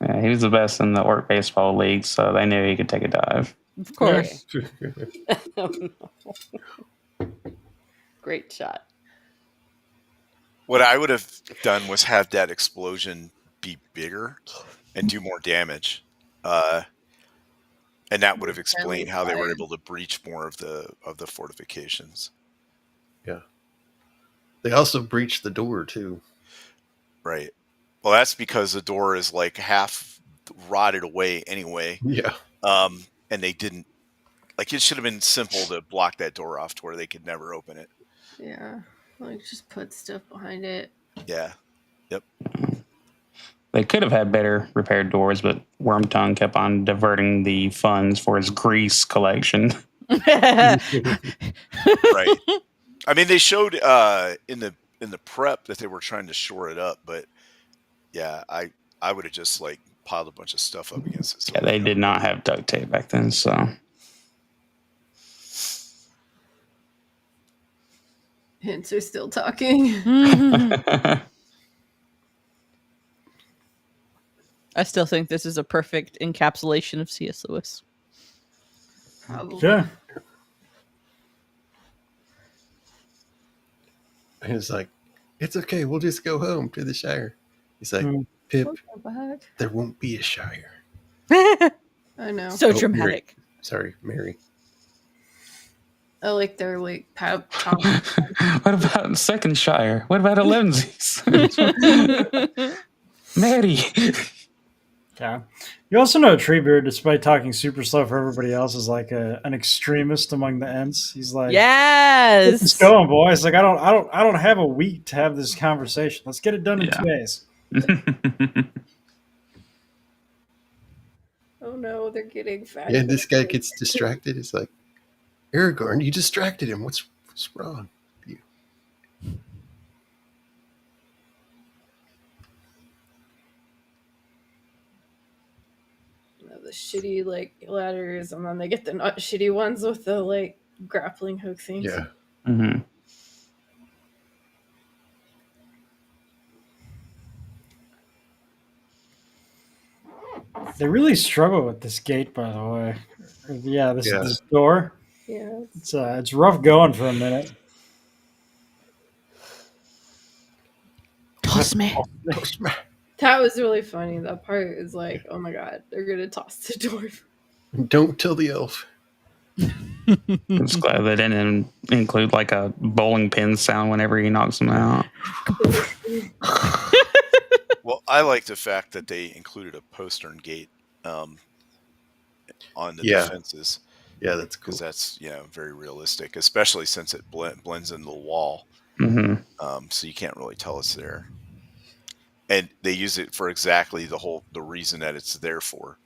Yeah, he was the best in the orc baseball league, so they knew he could take a dive. Of course. Great shot. What I would have done was have that explosion be bigger and do more damage, and that would have explained how they were able to breach more of the fortifications. Yeah. They also breached the door too. Right. Well, that's because the door is like half rotted away anyway. Yeah. And they didn't. Like, it should have been simple to block that door off to where they could never open it. Yeah, like just put stuff behind it. Yeah. Yep. They could have had better repaired doors, but Wormtongue kept on diverting the funds for his grease collection. Right. I mean, they showed in the prep that they were trying to shore it up, but yeah, I would have just like piled a bunch of stuff up against it. So Yeah, they did not have duct tape back then, so. Hints are still talking. I still think this is a perfect encapsulation of C.S. Lewis. Probably. Yeah. And it's like, it's okay. We'll just go home to the Shire. He's like, Pip, What the heck? there won't be a Shire. I know. So Oh, dramatic. Sorry, Mary. I like their like What about Second Shire? What about a Lindsay's? Mary. Yeah. You also know Treebeard, despite talking super slow for everybody else, is like an extremist among the Ents. He's like, Yes. "Let's going, boys. Like, I don't have a week to have this conversation. Let's get it done in 2 days." Oh no, they're getting fat. Yeah, this guy gets distracted. It's like, Aragorn, you distracted him. What's wrong with you? The shitty like ladders, and then they get the not shitty ones with the like grappling hook things. Yeah. Mm-hmm. They really struggle with this gate, by the way. Yeah, this door. Yeah. It's rough going for a minute. Toss me. That was really funny. That part is like, oh my god, they're gonna toss the dwarf. Don't tell the elf. I'm just glad they didn't include like a bowling pin sound whenever he knocks them out. Well, I like the fact that they included a postern gate on the defenses. Yeah, that's cool. Because that's very realistic, especially since it blends into the wall. Mm-hmm. So you can't really tell it's there. And they use it for exactly the reason that it's there for,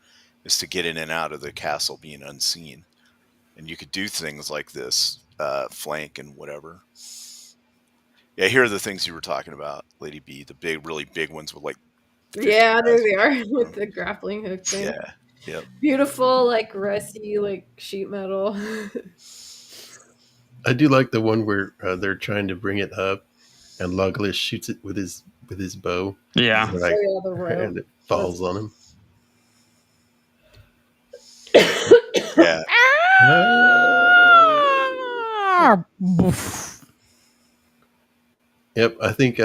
is to get in and out of the castle being unseen. And you could do things like this, flank and whatever. Yeah, here are the things you were talking about, Lady B. The big, really big ones with like. Yeah, there they are with the grappling hook thing. Yeah. Yep. Beautiful, like rusty, like sheet metal. I do like the one where they're trying to bring it up, and Legolas shoots it with his bow. Yeah. Like, the rope. and it falls on him. Yeah. Yep, I think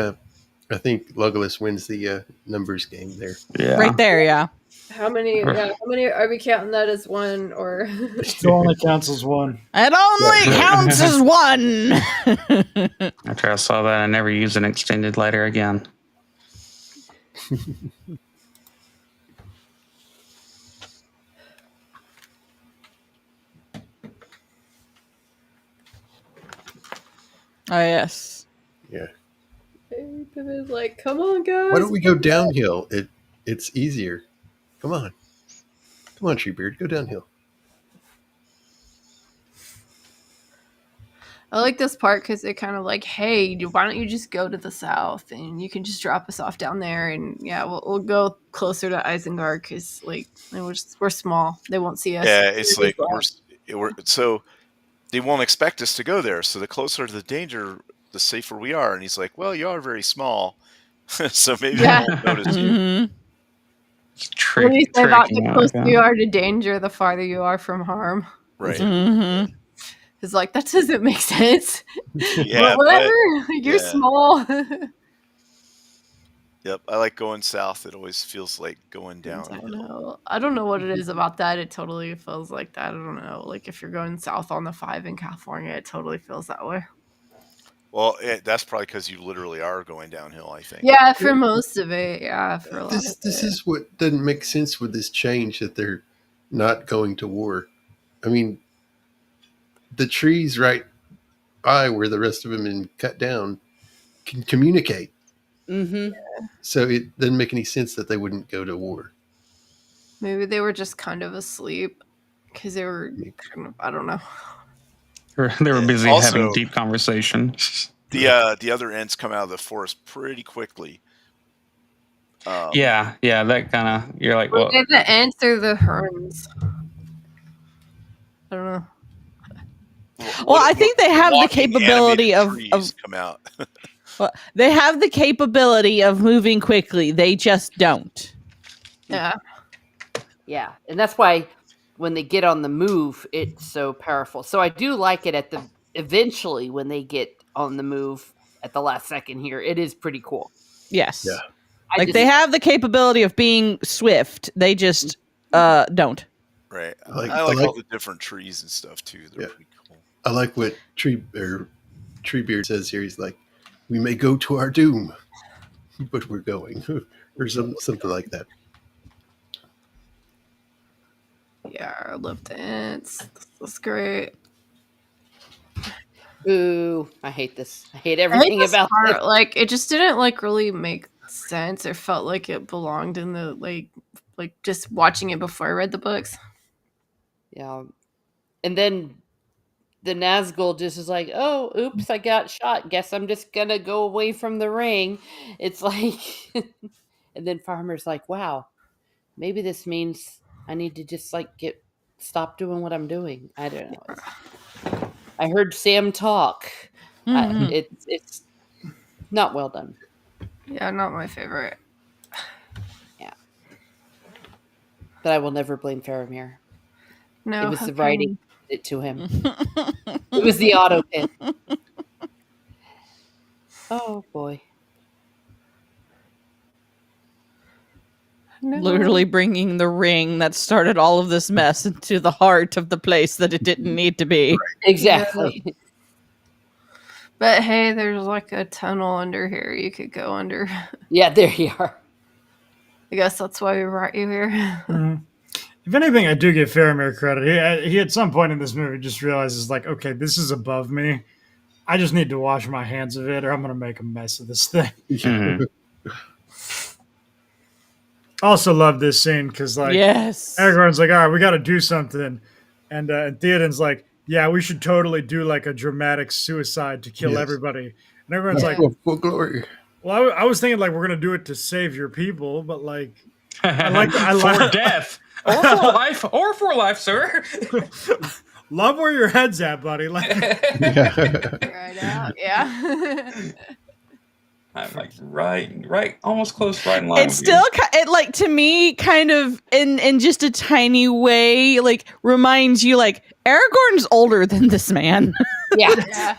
Legolas wins the numbers game there. Yeah. Right there, yeah. How many are we counting that as one, or It still only counts as one. It only counts as one. After I saw that, I never used an extended ladder again. Oh yes. Yeah. Pippin's like, come on, guys. Why don't we go downhill? It's easier. Come on, Treebeard, go downhill. I like this part because they're kind of like, hey, why don't you just go to the south and you can just drop us off down there, and yeah, we'll go closer to Isengard because like we're small, they won't see us. Yeah, it's like we're so they won't expect us to go there. So the closer to the danger, the safer we are. And he's like, well, you are very small, so maybe I won't notice you. Mm-hmm. It's What do you say about the tricking closer like you that. are to danger, the farther you are from harm? Right. Mm-hmm. It's like, that doesn't make sense. Yeah, But whatever, but you're yeah. small. Yep, I like going south. It always feels like going downhill. I don't know what it is about that. It totally feels like that. I don't know. Like if you're going south on the 5 in California, it totally feels that way. Well, that's probably because you literally are going downhill, I think. Yeah, for most of it. Yeah, for a lot of This it. is what doesn't make sense with this change that they're not going to war. I mean, the trees right by where the rest of them been cut down can communicate. Mm-hmm. So it doesn't make any sense that they wouldn't go to war. Maybe they were just kind of asleep because they were kind of, I don't know. They were busy Also- having deep conversation. The other ends come out of the forest pretty quickly. Yeah, that kind of, you're like, Were well, they the ants or the herons? I don't know. Well, I think they have the walking capability animated of trees come out. well, they have the capability of moving quickly. They just don't. Yeah. Yeah, and that's why when they get on the move, it's so powerful. So I do like it eventually when they get on the move at the last second here. It is pretty cool. Yes. Yeah. Like they have the capability of being swift. They just don't. Right. I like- I I like like- all the different trees and stuff too. They're Yeah. pretty cool. I like what Treebeard says here. He's like, "We may go to our doom, but we're going," or something like that. Yeah, I love the ants. That's great. Ooh, I hate this. I hate I hate everything this about part. this. Like it just didn't like really make sense. It felt like it belonged in the like just watching it before I read the books. Yeah. And then the Nazgul just is like, oh, oops, I got shot. Guess I'm just gonna go away from the ring. It's like and then Farmer's like, wow, maybe this means I need to just like stop doing what I'm doing. I don't know. I heard Sam talk. Mhm. It's not well done. Yeah, not my favorite. But I will never blame Faramir. No, It was how the can writing you? that did it to him. It was the auto pen. Oh boy. No. Literally bringing the ring that started all of this mess into the heart of the place that it didn't need to be. Exactly. But hey, there's like a tunnel under here you could go under. Yeah, there you are. I guess that's why we brought you here. Mhm. If anything, I do give Faramir credit. He at some point in this movie just realizes, like, okay, this is above me. I just need to wash my hands of it, or I'm going to make a mess of this thing. Mhm. Also love this scene because, like, Yes. Aragorn's like, all right, we got to do something. And Theoden's like, yeah, we should totally do, like, a dramatic suicide to kill Yes. everybody. And everyone's Yeah. like, For glory. well, I was thinking, like, we're going to do it to save your people, but, like, I for like- death or for life, sir. love where your head's at, buddy. Like, Yeah. Right out. Yeah. I'm like right, almost close, right in line. It's with you. still it like to me kind of in just a tiny way like reminds you like Aragorn's older than this man. Yeah. Yeah.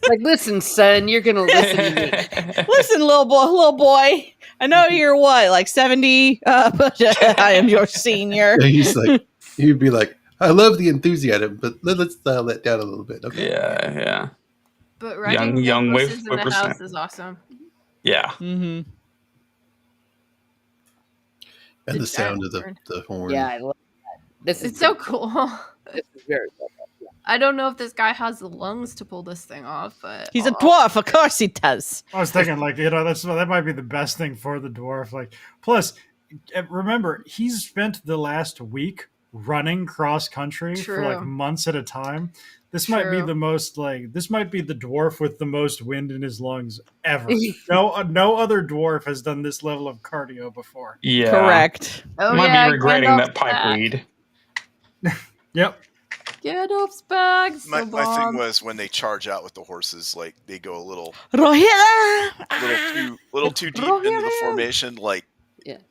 Like, listen, son, you're gonna listen to me. Listen, little boy. I know you're what, like 70, but I am your senior. Yeah, he's like, he'd be like, I love the enthusiasm, but let's dial that down a little bit. Okay. Yeah. But writing young voices in the whippersnapper. house is awesome. Yeah. Mm-hmm. And the sound of the horn. Yeah, I love that. This is It's so cool. This is very cool. I don't know if this guy has the lungs to pull this thing off, but He's a dwarf, of course he does. I was thinking, like, that might be the best thing for the dwarf. Like, plus, remember, he's spent the last week running cross country for like True. months at a time. This might be True. the most this might be the dwarf with the most wind in his lungs ever. No other dwarf has done this level of cardio before. Yeah. Correct. Oh, Might yeah, be regretting Gandalf's that pipe back. weed. Yep. Gandalf's back. My So thing bomb. was when they charge out with the horses, like they go a little Rohirrim! too deep into the formation, like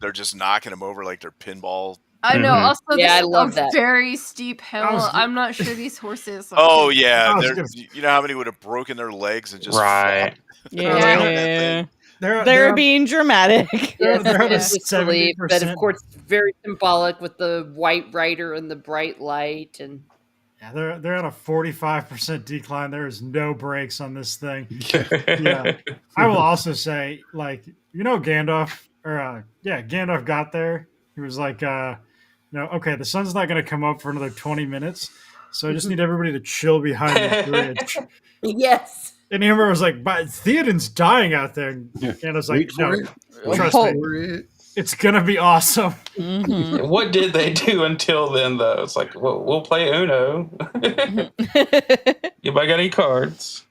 they're just knocking them over like they're pinball. I know. Mhm. Also, Yeah, I this is love a that. very steep hill. I was- I'm not sure these horses. Oh yeah, I was they're- gonna- you know how many would have broken their legs and just Right. flopped Yeah. around that thing? They're being dramatic. They're Yes, on a it's disbelief, but of 70%. course, it's very symbolic with the white rider and the bright light, and Yeah, they're on a 45% decline. There is no brakes on this thing. Yeah. Yeah. I will also say, like, Gandalf, Gandalf got there. He was like, okay, the sun's not going to come up for another 20 minutes, so I just need everybody to chill behind the bridge. yes, And Amber was like, but Theoden's dying out there. And Yeah. Gandalf's like, Wait for no, it. trust Wait me, For it. it's going to be awesome. Mhm. What did they do until then, though? It's like, we'll play Uno. Anybody got any cards?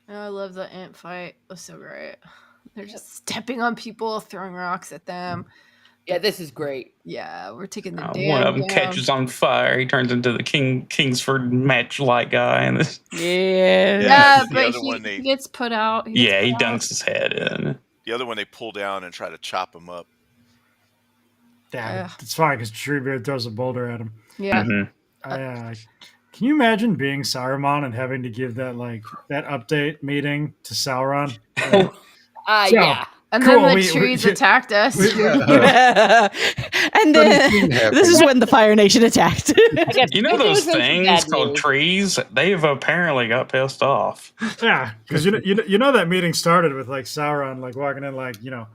Oh, I love the ant fight. It was so great. They're just stepping on people, throwing rocks at them. yeah, this is great. Yeah, we're taking the dam One of them down. catches on fire. He turns into the Kingsford match light guy, and Yeah. Yeah. Yeah, the but other one he they- gets put out. he dunks his head in. The other one they pull down and try to chop him up. Yeah, it's fine because Treebeard throws a boulder at him. Yeah. Mhm. Can you imagine being Saruman and having to give that update meeting to Sauron? So, Yeah. And Cool, then we- the trees we- attacked us. we- And then this is when the Fire Nation attacked. I guess You know maybe it those was some things bad called news. trees? They've apparently got pissed off. Yeah, because you know that meeting started with like Sauron walking in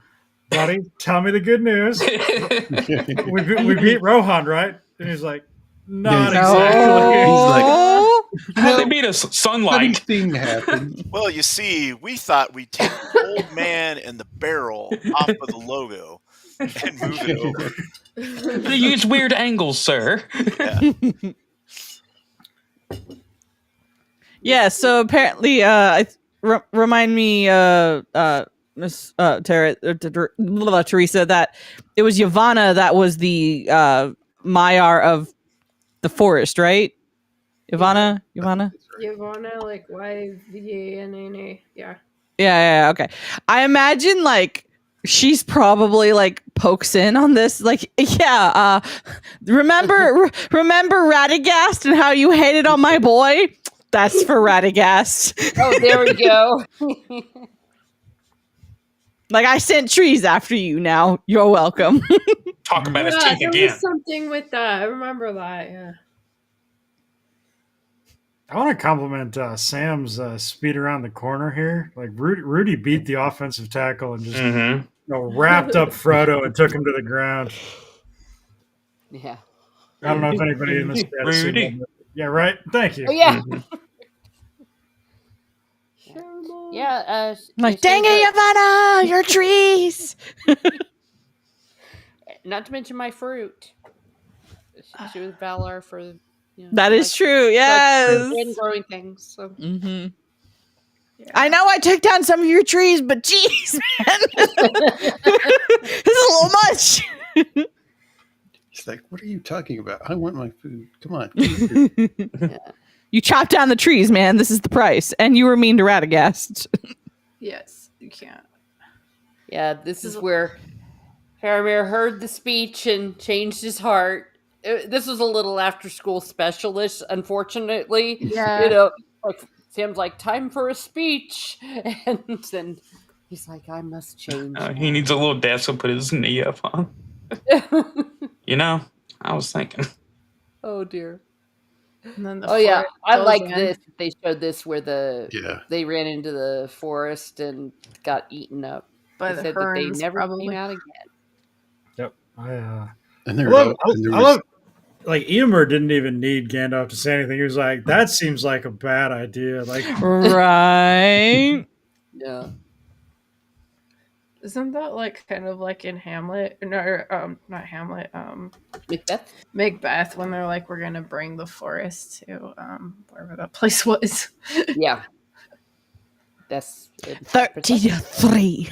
buddy, tell me the good news. We beat Rohan, right? And he's like, not Yeah, exactly. He's like, How they beat us? funny Sunlight. thing happened. Well, you see, we thought we'd take the old man and the barrel off of the logo and move it over. They use weird angles, sir. Yeah. Yeah, so apparently, remind me, Miss Teresa, that it was Yavanna that was the Maiar of the forest, right? Yavanna? Yvonne, like YVANNA. Yeah. Yeah, okay. I imagine she's probably pokes in on this, remember Radagast and how you hated on my boy? That's for Radagast. Oh, there we go. I sent trees after you. Now you're welcome. Talk about his Yeah, teeth there again. was something with that. I remember that. Yeah. I want to compliment Sam's speed around the corner here. Like Rudy beat the offensive tackle and just Mm-hmm. wrapped up Frodo and took him to the ground. Yeah. I don't know if anybody in this chat has seen Rudy. that. Yeah, right. Thank you. Oh, yeah. Sherlock. Yeah. Dang it, Yavanna, your trees. Not to mention my fruit. She was Valar for. That is true. Yes. And growing things. So. Mm-hmm. Yeah. I know I took down some of your trees, but geez, man, this is a little much. He's like, what are you talking about? I want my food. Come on. You chopped down the trees, man. This is the price, and you were mean to Radagast. Yes, you can't. Yeah, this is where Faramir heard the speech and changed his heart. This was a little after-school specialist, unfortunately. Yeah. Sam's like, time for a speech. And then he's like, I must change. He needs a little desk to put his knee up on. I was thinking. Oh, dear. And then the Oh, yeah. forest I goes like in. this. They showed this where Yeah. they ran into the forest and got eaten up. By They the said that they ferns, never probably. came out again. Yep. And there I was, love Eomer didn't even need Gandalf to say anything. He was like, that seems like a bad idea. Like, Right. Yeah. Isn't that kind of like in Hamlet? No, not Hamlet. Macbeth? Macbeth, when they're like, we're gonna bring the forest to wherever that place was. Yeah. That's 33.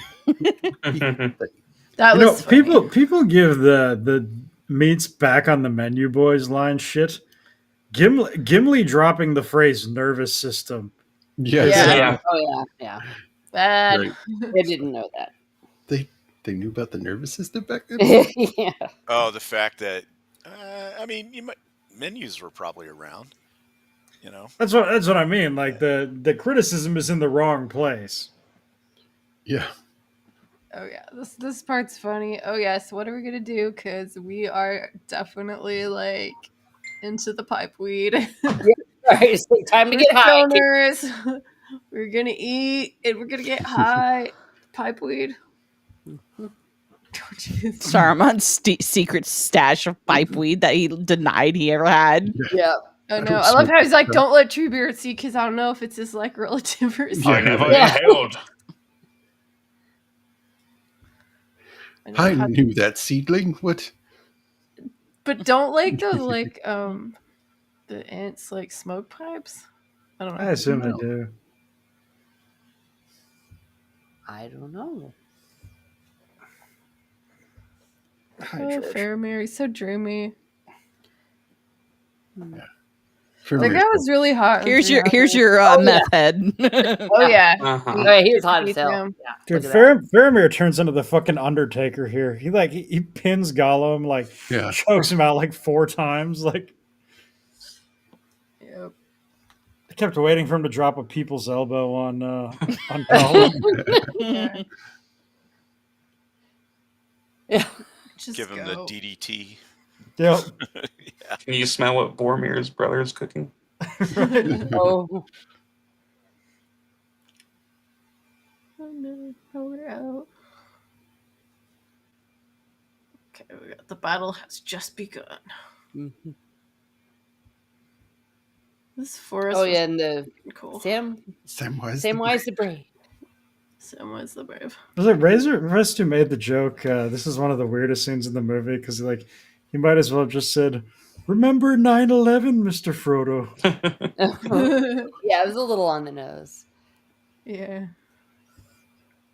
That was funny. people give the meats back on the menu boys line shit. Gimli dropping the phrase nervous system. yes. Yeah. Yeah. Oh, yeah. Yeah. Bad. Right. I didn't know that. They knew about the nervous system back then. Yeah. Oh, the fact that I mean, menus were probably around. You know, That's what I mean. Like the criticism is in the wrong place. Yeah. Oh yeah, this part's funny. Oh yes, what are we gonna do? Because we are definitely like into the pipe weed. Right, it's time to We're get high. stoners. We're gonna eat and we're gonna get high. Pipe weed. Saruman's secret stash of pipe weed that he denied he ever had. Yeah. I know. I love how he's like, "Don't let Treebeard see," because I don't know if it's his like relative or something. I never Yeah. inhaled. I knew that seedling. What? But don't like those like the ants like smoke pipes. I don't know. I assume they do. I don't know. Oh, Faramir, he's so dreamy. For Like me, that was really hot. Here's your meth head. Oh yeah. Uh-huh. Oh, yeah, he was hot as hell. Yeah. Yeah. Dude, Look at that. Faramir turns into the fucking Undertaker here. He pins Gollum, like Yeah. chokes him out like 4 times. Like Yep. I kept waiting for him to drop a people's elbow on Gollum. Yeah. Just give him go. the DDT. Yep. Can you smell what Boromir's brother is cooking? Oh. Oh no, we're out. Okay, the battle has just begun. Mhm. This forest. Oh yeah, and the cool. Samwise the Brave. Samwise the Brave. Was it Rest who made the joke? This is one of the weirdest scenes in the movie because like he might as well have just said, "Remember 9/11, Mr. Frodo." Yeah, it was a little on the nose. Yeah.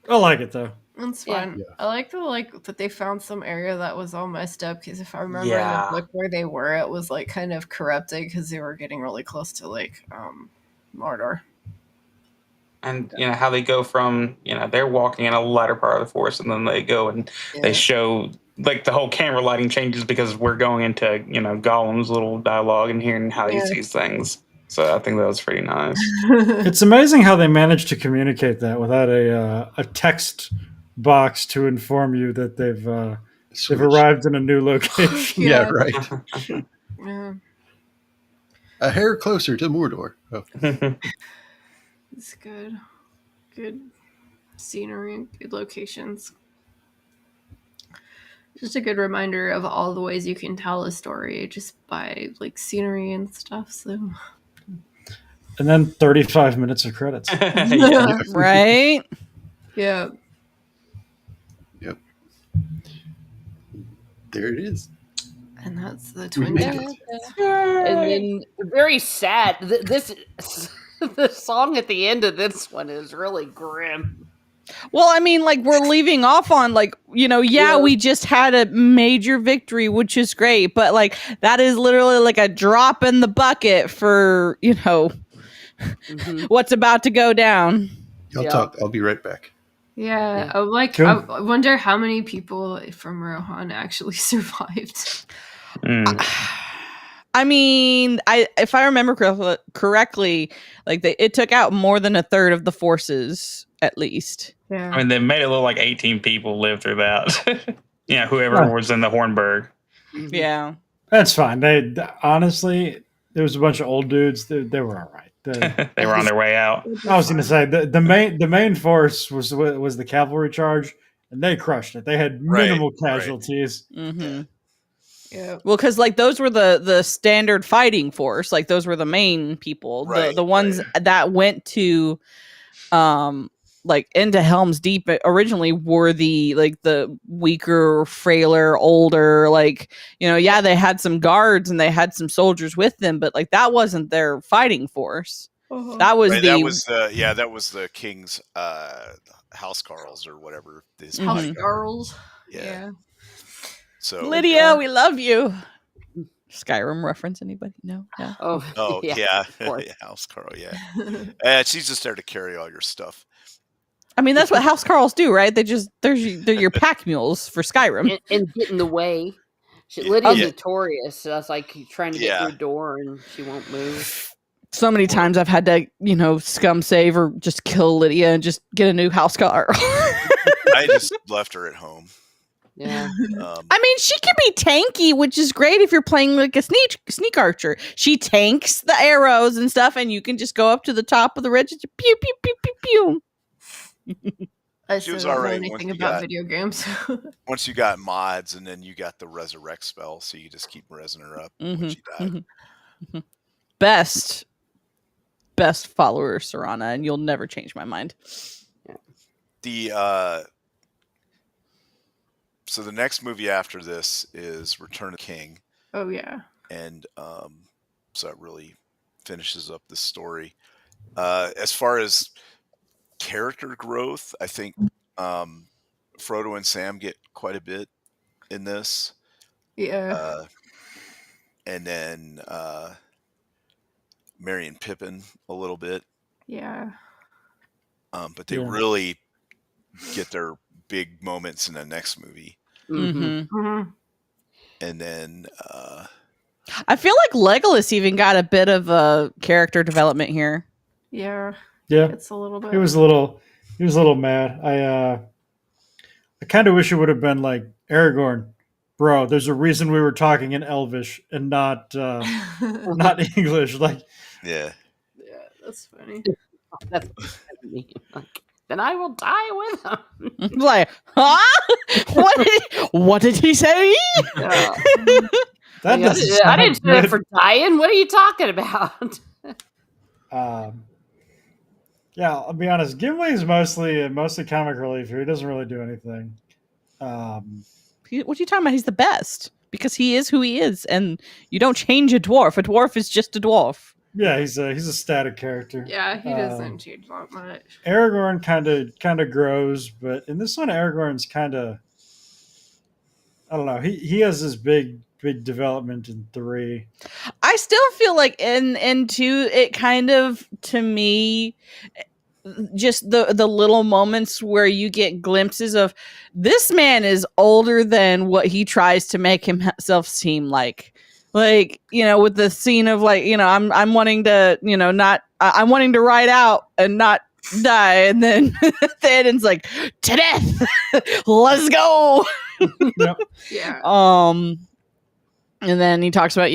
I like it though. That's Yeah. fun. I like that they found some area that was all messed up because if I remember Yeah. in the book where they were, it was like kind of corrupted because they were getting really close to like Mordor. And you know how they go from they're walking in a lighter part of the forest, and then they go and they show like the whole camera lighting changes because we're going into Gollum's little dialogue and hearing how he sees things. So I think that was pretty nice. It's amazing how they managed to communicate that without a text box to inform you that they've arrived in a new location. Yeah, right. Yeah. A hair closer to Mordor. Oh. It's good. Good scenery and good locations. Just a good reminder of all the ways you can tell a story just by like scenery and stuff. So And then 35 minutes of credits. Yeah. Right? yeah. Yep. There it is. And that's the We twin made death. it. And then very sad. This the song at the end of this one is really grim. Well, I mean, like we're leaving off on like, we just had a major victory, which is great, but like that is literally like a drop in the bucket for, what's about to go down. Y'all talk. I'll be right back. Yeah. Cool. I wonder how many people from Rohan actually survived. I mean, if I remember correctly, like it took out more than a third of the forces, at least. Yeah. I mean, they made it look like 18 people lived through that. Whoever was in the Hornburg. Yeah. That's fine. They honestly, there was a bunch of old dudes. They were all right. They were on their way out. I was going to say the main force was the cavalry charge, and they crushed it. They had minimal casualties. Mm-hmm. Yeah. Well, because like those were the standard fighting force, like those were the main people. Right, the ones that went to, like into Helm's Deep originally were the weaker, frailer, older. Like they had some guards and they had some soldiers with them, but like that wasn't their fighting force. Uh-huh. That was that was the king's housecarls or whatever. His House bodyguard. girls. Yeah. So Lydia, we love you. Skyrim reference? Anybody? No. Yeah. Oh yeah, of course. housecarl. Yeah. She's just there to carry all your stuff. I mean, that's what House Carls do, right? They're your pack mules for Skyrim. and get in the way. Yeah. Lydia's Yeah. notorious. So that's like trying to get Yeah. through a door and she won't move. So many times I've had to, scum save or just kill Lydia and just get a new house car. I just left her at home. Yeah. I mean, she can be tanky, which is great if you're playing like a sneak archer. She tanks the arrows and stuff, and you can just go up to the top of the ridge and just pew pew pew pew pew. I She was still don't know alright anything once you about got- video games. Once you got mods, and then you got the resurrect spell, so you just keep resing her up when she died. Best follower Serana, and you'll never change my mind. So the next movie after this is Return of the King, Oh yeah. and so it really finishes up the story. As far as character growth, I think Frodo and Sam get quite a bit in this, Yeah. and then Merry and Pippin a little bit, Yeah. but they Yeah. really get their big moments in the next movie. Mm-hmm. Mm-hmm. And then I feel like Legolas even got a bit of a character development here. Yeah. Yeah, It's a little bit. he was a little mad. I kind of wish it would have been like Aragorn, bro. There's a reason we were talking in Elvish and not English. Like, yeah, Yeah, that's funny. That's funny. Like, then I will die with him. Like, huh? What did he say? Yeah. that Yeah, doesn't I sound didn't say it good. for dying. What are you talking about? Yeah, I'll be honest. Gimli's mostly comic relief here. He doesn't really do anything. What are you talking about? He's the best because he is who he is, and you don't change a dwarf. A dwarf is just a dwarf. Yeah, he's a static character. Yeah, he doesn't change that much. Aragorn kind of grows, but in this one, Aragorn's kind of, I don't know. He has this big development in 3. I still feel like in 2, it kind of, to me, just the little moments where you get glimpses of this man is older than what he tries to make himself seem like. Like, with the scene of like, I'm wanting to, I'm wanting to ride out and not die. And then Theoden's like, to death, let's go. Yep. Yeah. And then he talks about, I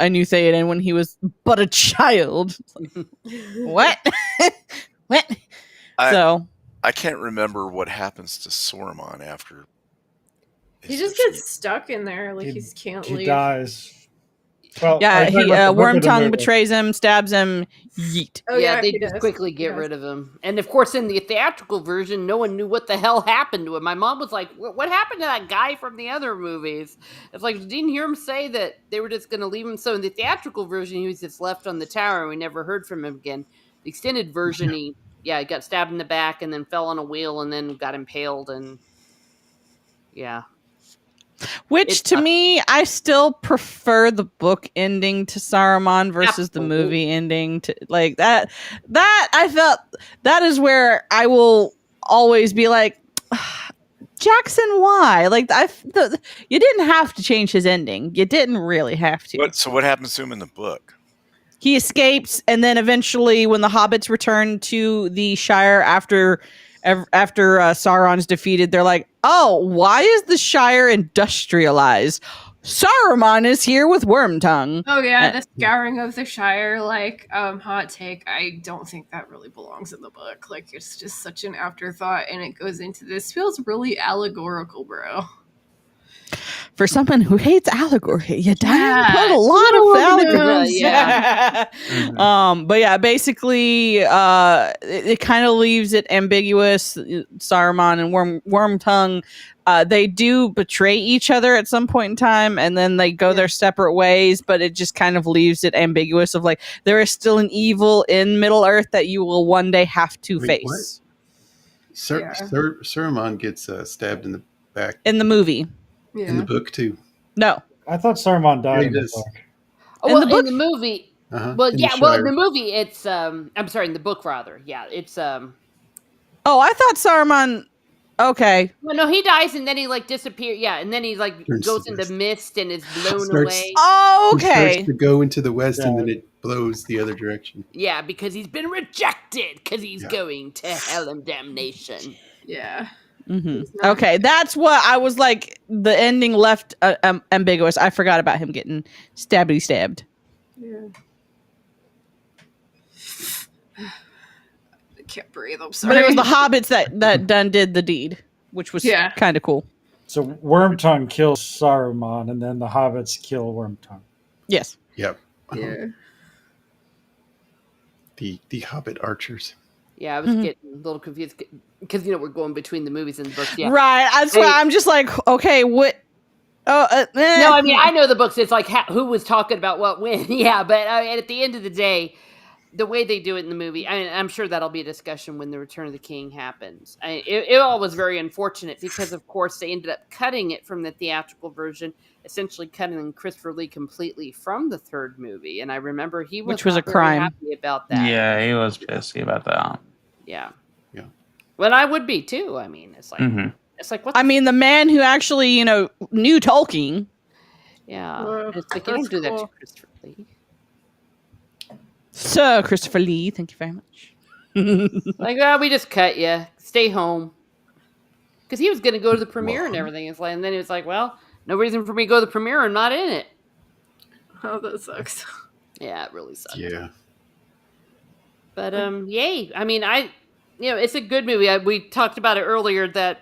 knew Theoden when he was but a child. What? What? I can't remember what happens to Saruman after. He just gets stuck in there, like he can't He leave. dies. Well, yeah, are you talking about the book or the Wormtongue movie? betrays him, stabs him, yeet. Oh yeah, they he just does. quickly He get does. rid of him. And of course, in the theatrical version, no one knew what the hell happened to him. My mom was like, "What happened to that guy from the other movies?" It's like, didn't hear him say that they were just going to leave him. So in the theatrical version, he was just left on the tower, and we never heard from him again. The extended version, he got stabbed in the back, and then fell on a wheel, and then got impaled, and yeah. Which to me, I still prefer the book ending to Saruman versus the movie ending to like that. That I felt that is where I will always be like, Jackson, why? Like you didn't have to change his ending. You didn't really have to. So what happens to him in the book? He escapes, and then eventually, when the hobbits return to the Shire after Sauron's defeated, they're like, "Oh, why is the Shire industrialized? Saruman is here with Wormtongue." Oh yeah, the scouring of the Shire, hot take. I don't think that really belongs in the book. Like, it's just such an afterthought, and it goes into this. Feels really allegorical, bro. For someone who hates allegory, you put a it's lot a of little allegory. Yeah. But yeah, basically, it kind of leaves it ambiguous. Saruman and Wormtongue, they do betray each other at some point in time, and then they go their separate ways. But it just kind of leaves it ambiguous of like there is still an evil in Middle Earth that you will one day have to Wait, face. Saruman gets stabbed in the back In the movie, in the book too. no. I thought Saruman died in the does. book. Oh, In well, the book? in the movie, Uh-huh. well, in yeah, the well, in Shire. the movie, it's I'm sorry, in the book rather, yeah, it's Oh, Oh, I thought Saruman. Okay. Well, no, he dies and then he like disappears. Yeah, and then he like Turns goes to into dust. mist and is blown Starts- away. Oh, He starts okay. to go into the west, and Yeah. then it blows the other direction. Yeah, because he's been rejected because he's Yeah. going to hell and damnation. Yeah. Mhm. He's not- Okay, that's what I was like. The ending left ambiguous. I forgot about him getting stabbed. Yeah. I can't breathe. I'm sorry. But it was the hobbits that done did the deed, which was Yeah. kind of cool. So Wormtongue kills Saruman, and then the hobbits kill Wormtongue. Yes. Yep. Yeah. The Hobbit archers. Yeah, I was Mhm. getting a little confused because we're going between the movies and the books. Yeah. Right. That's why I'm just like, okay, what? Oh, No, I mean I know the books. It's like who was talking about what when. Yeah, but at the end of the day, the way they do it in the movie, I'm sure that'll be a discussion when the Return of the King happens. It all was very unfortunate because, of course, they ended up cutting it from the theatrical version, essentially cutting Christopher Lee completely from the third movie. And I remember he was Which was not a very crime. happy about that. Yeah, he was pissy about that. Yeah. Yeah. Well, I would be too. I mean, it's like Mhm. it's like what I mean, the man who actually, knew Tolkien. yeah. Well, It's like you don't that's do that to cool. Christopher Lee. Sir Christopher Lee, thank you very much. Like, we just cut you. Stay home. Because he was going to go to the premiere and everything. It's like, and then he was like, well, no reason for me to go to the premiere. I'm not in it. Oh, that sucks. Yeah, it really sucks. Yeah. But yay! I mean, it's a good movie. We talked about it earlier that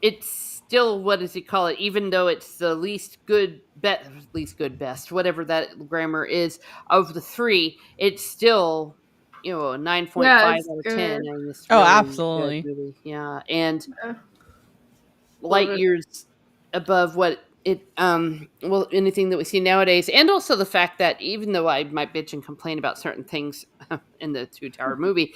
it's still, what does he call it? Even though it's the least good best, whatever that grammar is of the three, it's still a 9.5 Yeah, out it's of good. 10. I mean, it's Oh, really absolutely. good movie. Yeah, and Yeah. light Love it. years above what it anything that we see nowadays, and also the fact that even though I might bitch and complain about certain things in the Two Tower movie,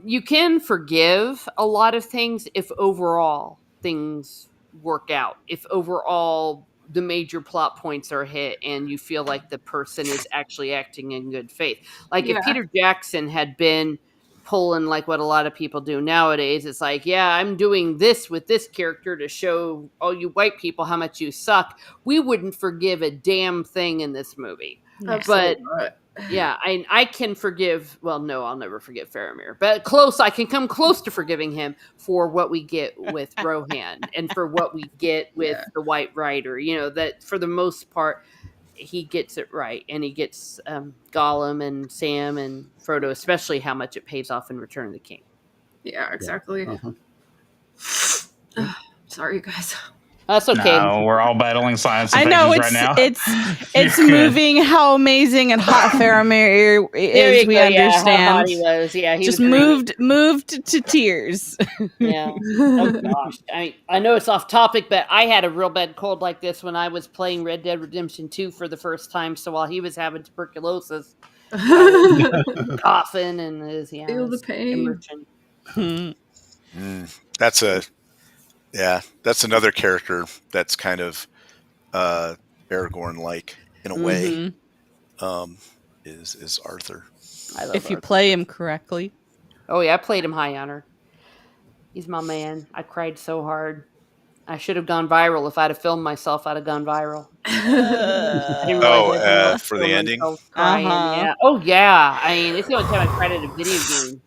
you can forgive a lot of things if overall things work out, if overall the major plot points are hit and you feel like the person is actually acting in good faith. Like Yeah. if Peter Jackson had been pulling like what a lot of people do nowadays, it's like, yeah, I'm doing this with this character to show all you white people how much you suck, we wouldn't forgive a damn thing in this movie. Absolutely not. Yeah, I can forgive, well, no, I'll never forgive Faramir, but I can come close to forgiving him for what we get with Rohan and for what we get with the White Rider, that for the most part he gets it right, and he gets Gollum and Sam and Frodo, especially how much it pays off in Return of the King. Yeah, exactly. Uh-huh. Sorry, you guys. That's okay. No, we're all battling science I and know right now. it's You're good. moving how amazing and hot Faramir There is. you We go, yeah, how hot understand. he was. Yeah, he Just was great. moved to tears. Yeah. Oh gosh. I know it's off topic, but I had a real bad cold like this when I was playing Red Dead Redemption 2 for the first time. So while he was having tuberculosis, coughing and Feel the pain. That's another character that's kind of Aragorn-like in a way. Is Arthur. I love If you Arthur. play him correctly. Oh yeah, I played him high honor. He's my man. I cried so hard. I should have gone viral. If I'd have filmed myself, I'd have gone viral. I didn't realize I was for the filming ending? myself crying. Uh-huh. Yeah. Oh yeah. I mean, it's the only time I cried at a video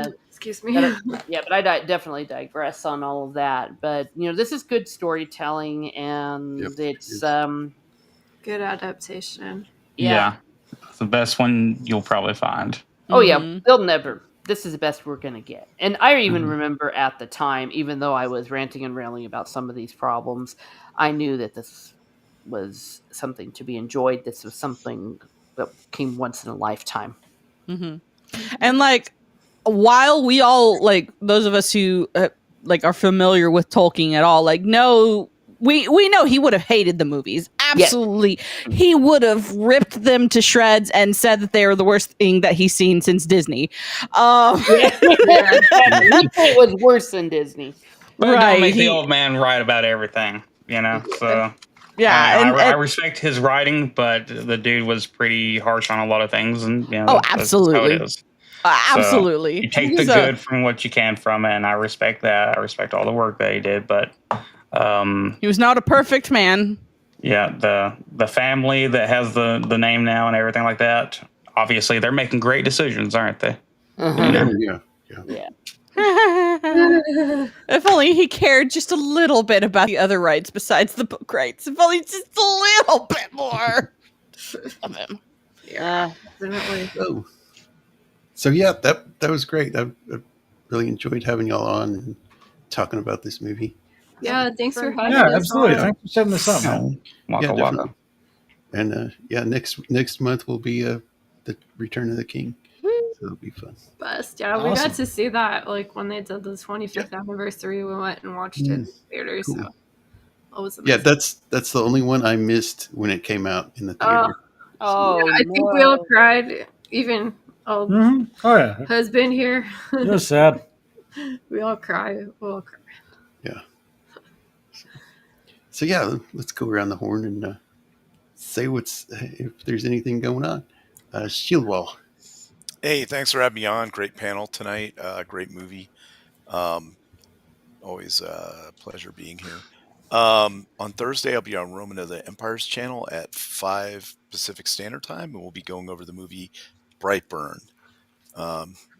game. Excuse me. But I definitely digress on all of that. But this is good storytelling, and Yep, it's Good adaptation. Yeah. It's the best one you'll probably find. Oh yeah, Mhm. they'll never. This is the best we're gonna get. And I even remember at the time, even though I was ranting and railing about some of these problems, I knew that this was something to be enjoyed. This was something that came once in a lifetime. And like, while we all like those of us who are familiar with Tolkien at all, like know we know he would have hated the movies. Absolutely, he would have ripped them to shreds and said that they were the worst thing that he's seen since Disney. It was worse than Disney. But Right, don't make he- the old man write about everything, So Yeah, I respect his writing, but the dude was pretty harsh on a lot of things, and Oh, that's how absolutely. it is. Absolutely. You take the good from what you can from it, and I respect that. I respect all the work that he did, but he was not a perfect man. Yeah, the family that has the name now and everything like that. Obviously, they're making great decisions, aren't they? Yeah. If only he cared just a little bit about the other rights besides the book rights. If only just a little bit more of him. Yeah, definitely. Oh. So yeah, that was great. I really enjoyed having y'all on and talking about this movie. Yeah, thanks for having Yeah, us absolutely. on. Thanks for setting this up, man. Waka waka. And next month will be the Return of the King. So it'll be fun. Best. Yeah, we got to see that like when they did the 25th anniversary. We went and watched it in theaters. Cool. So it was amazing. Yeah, that's the only one I missed when it came out in the theater. I think we all cried. Even old husband here. It was sad. We all cry. Yeah. So yeah, let's go around the horn and say if there's anything going on. Shieldwall. Hey, thanks for having me on. Great panel tonight. Great movie. Always a pleasure being here. On Thursday, I'll be on Roman of the Empire's channel at 5 Pacific Standard Time, and we'll be going over the movie Brightburn,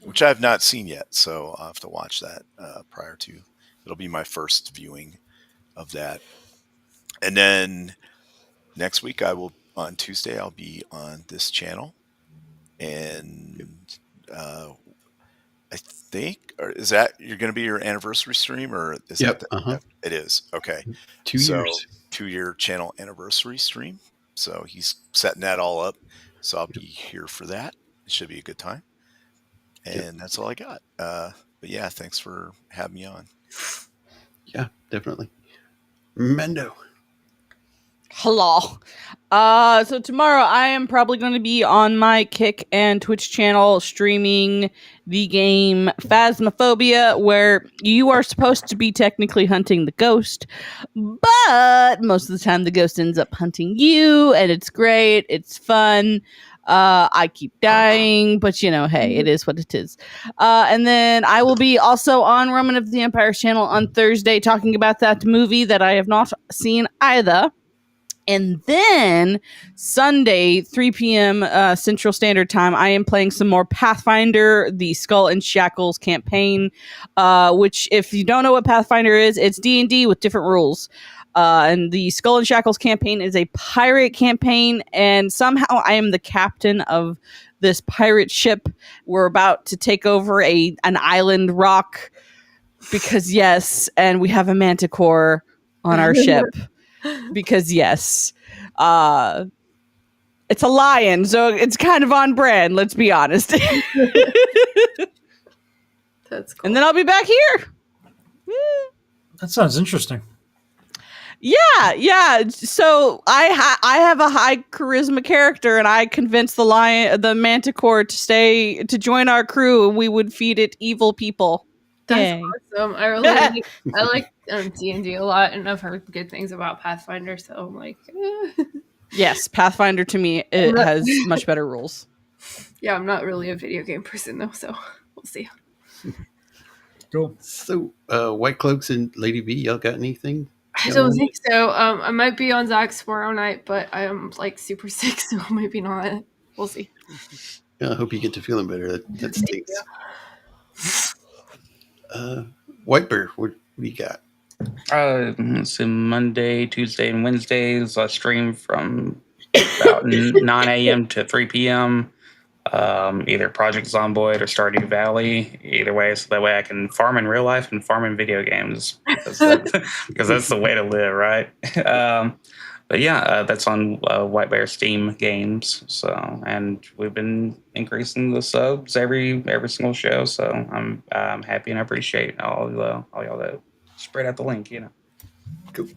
which I have not seen yet, so I'll have to watch that prior to. It'll be my first viewing of that. And then next week, on Tuesday, I'll be on this channel, and I think, or is that you're going to be your anniversary stream, or is that? It is. Okay. 2 years. 2-year channel anniversary stream. So he's setting that all up. So I'll be here for that. It should be a good time. And that's all I got. But yeah, thanks for having me on. Yeah, definitely. Mando. Hello. So tomorrow I am probably going to be on my Kick and Twitch channel streaming the game Phasmophobia, where you are supposed to be technically hunting the ghost, but most of the time the ghost ends up hunting you, and it's great. It's fun. I keep dying, but hey, it is what it is. And then I will be also on Roman of the Empire's channel on Thursday talking about that movie that I have not seen either. And then Sunday, 3 p.m. Central Standard Time, I am playing some more Pathfinder, the Skull and Shackles campaign, which, if you don't know what Pathfinder is, it's D&D with different rules. And the Skull and Shackles campaign is a pirate campaign, and somehow I am the captain of this pirate ship. We're about to take over an island rock because yes, and we have a manticore on our ship. Because yes, it's a lion, so it's kind of on brand. Let's be honest. That's cool. And then I'll be back here. That sounds interesting. Yeah. So I have a high charisma character, and I convinced the manticore to join our crew, and we would feed it evil people. That's awesome. I really I like D&D a lot, and I've heard good things about Pathfinder, so I'm like, Yes, Pathfinder to me it has much better rules. Yeah, I'm not really a video game person though, so we'll see. Cool. So, Whitecloaks and Lady B, y'all got anything? I don't think so. I might be on Zach's tomorrow night, but I am like super sick, so maybe not. We'll see. I hope you get to feeling better. That stinks. WhiteBear, what do you got? So Monday, Tuesday, and Wednesdays I stream from about 9 a.m. to 3 p.m. Either Project Zomboid or Stardew Valley. Either way, so that way I can farm in real life and farm in video games because that's the way to live, right? But yeah, that's on WhiteBear Steam games. So, and we've been increasing the subs every single show. So I'm happy and I appreciate all y'all that spread out the link. Cool.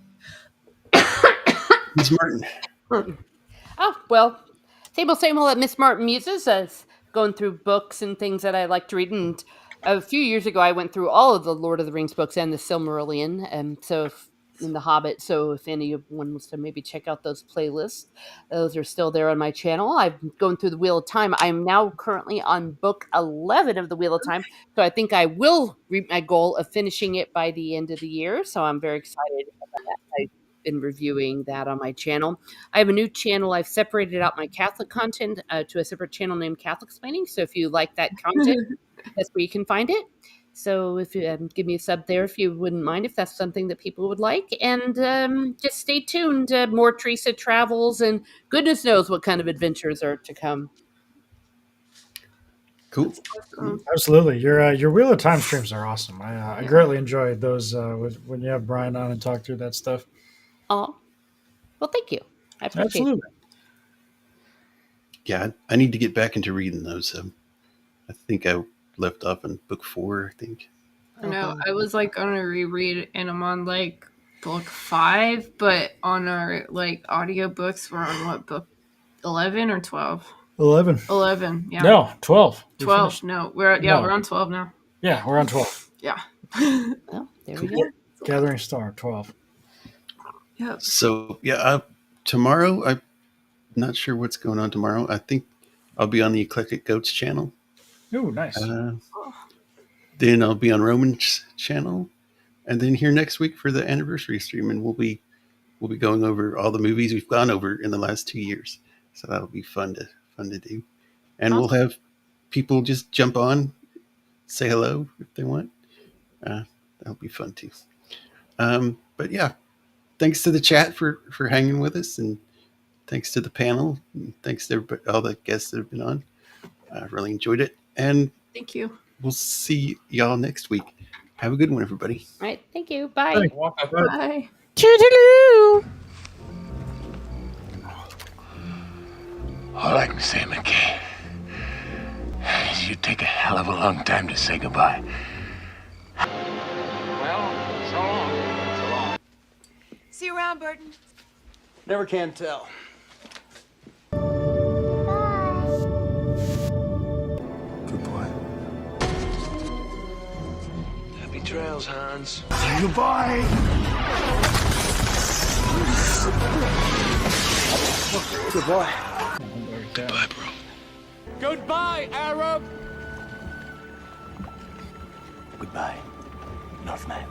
Miss Martin. Oh, well, same old at Miss Martin Muses, as going through books and things that I like to read. And a few years ago, I went through all of the Lord of the Rings books and the Silmarillion. And so if in The Hobbit. So if anyone wants to maybe check out those playlists, those are still there on my channel. I'm going through the Wheel of Time. I'm now currently on book 11 of the Wheel of Time. So I think I will reach my goal of finishing it by the end of the year. So I'm very excited about that. I've been reviewing that on my channel. I have a new channel. I've separated out my Catholic content to a separate channel named Catholic Explaining. So if you like that content, that's where you can find it. So if you give me a sub there, if you wouldn't mind, if that's something that people would like. And just stay tuned. More Teresa travels, and goodness knows what kind of adventures are to come. Cool. Absolutely. Your Wheel of Time streams are awesome. I greatly enjoy those when you have Brian on and talk through that stuff. Oh, well, thank you. I appreciate Absolutely. it. Yeah, I need to get back into reading those. I think I left off in book 4, I think. No, I was like gonna reread, and I'm on like book 5, but on our like audiobooks, we're on what, book 11 or 12? 11. 11, yeah. No, 12. 12. No, we're on 12 now. Yeah, we're on 12. Yeah. Well, there we go. Gathering Star, 12. Yeah. So, yeah, tomorrow, I'm not sure what's going on tomorrow. I think I'll be on the Eclectic Goats channel. Ooh, nice. Then I'll be on Roman's channel. And then here next week for the anniversary stream, and we'll be going over all the movies we've gone over in the last 2 years. So that'll be fun to do. And we'll have people just jump on, say hello if they want. That'll be fun too. But yeah, thanks to the chat for hanging with us, and thanks to the panel, and thanks to all the guests that have been on. I really enjoyed it, and Thank you. we'll see y'all next week. Have a good one, everybody. All right. Thank you. Bye. Bye. Toodaloo! All I can say, McKay, is you take a hell of a long time to say goodbye. Well, so long. So long. See you around, Burton. Never can tell. Good boy. Happy trails, Hans. Goodbye. Good boy. Goodbye, bro. Goodbye, Arab. Goodbye, Northman.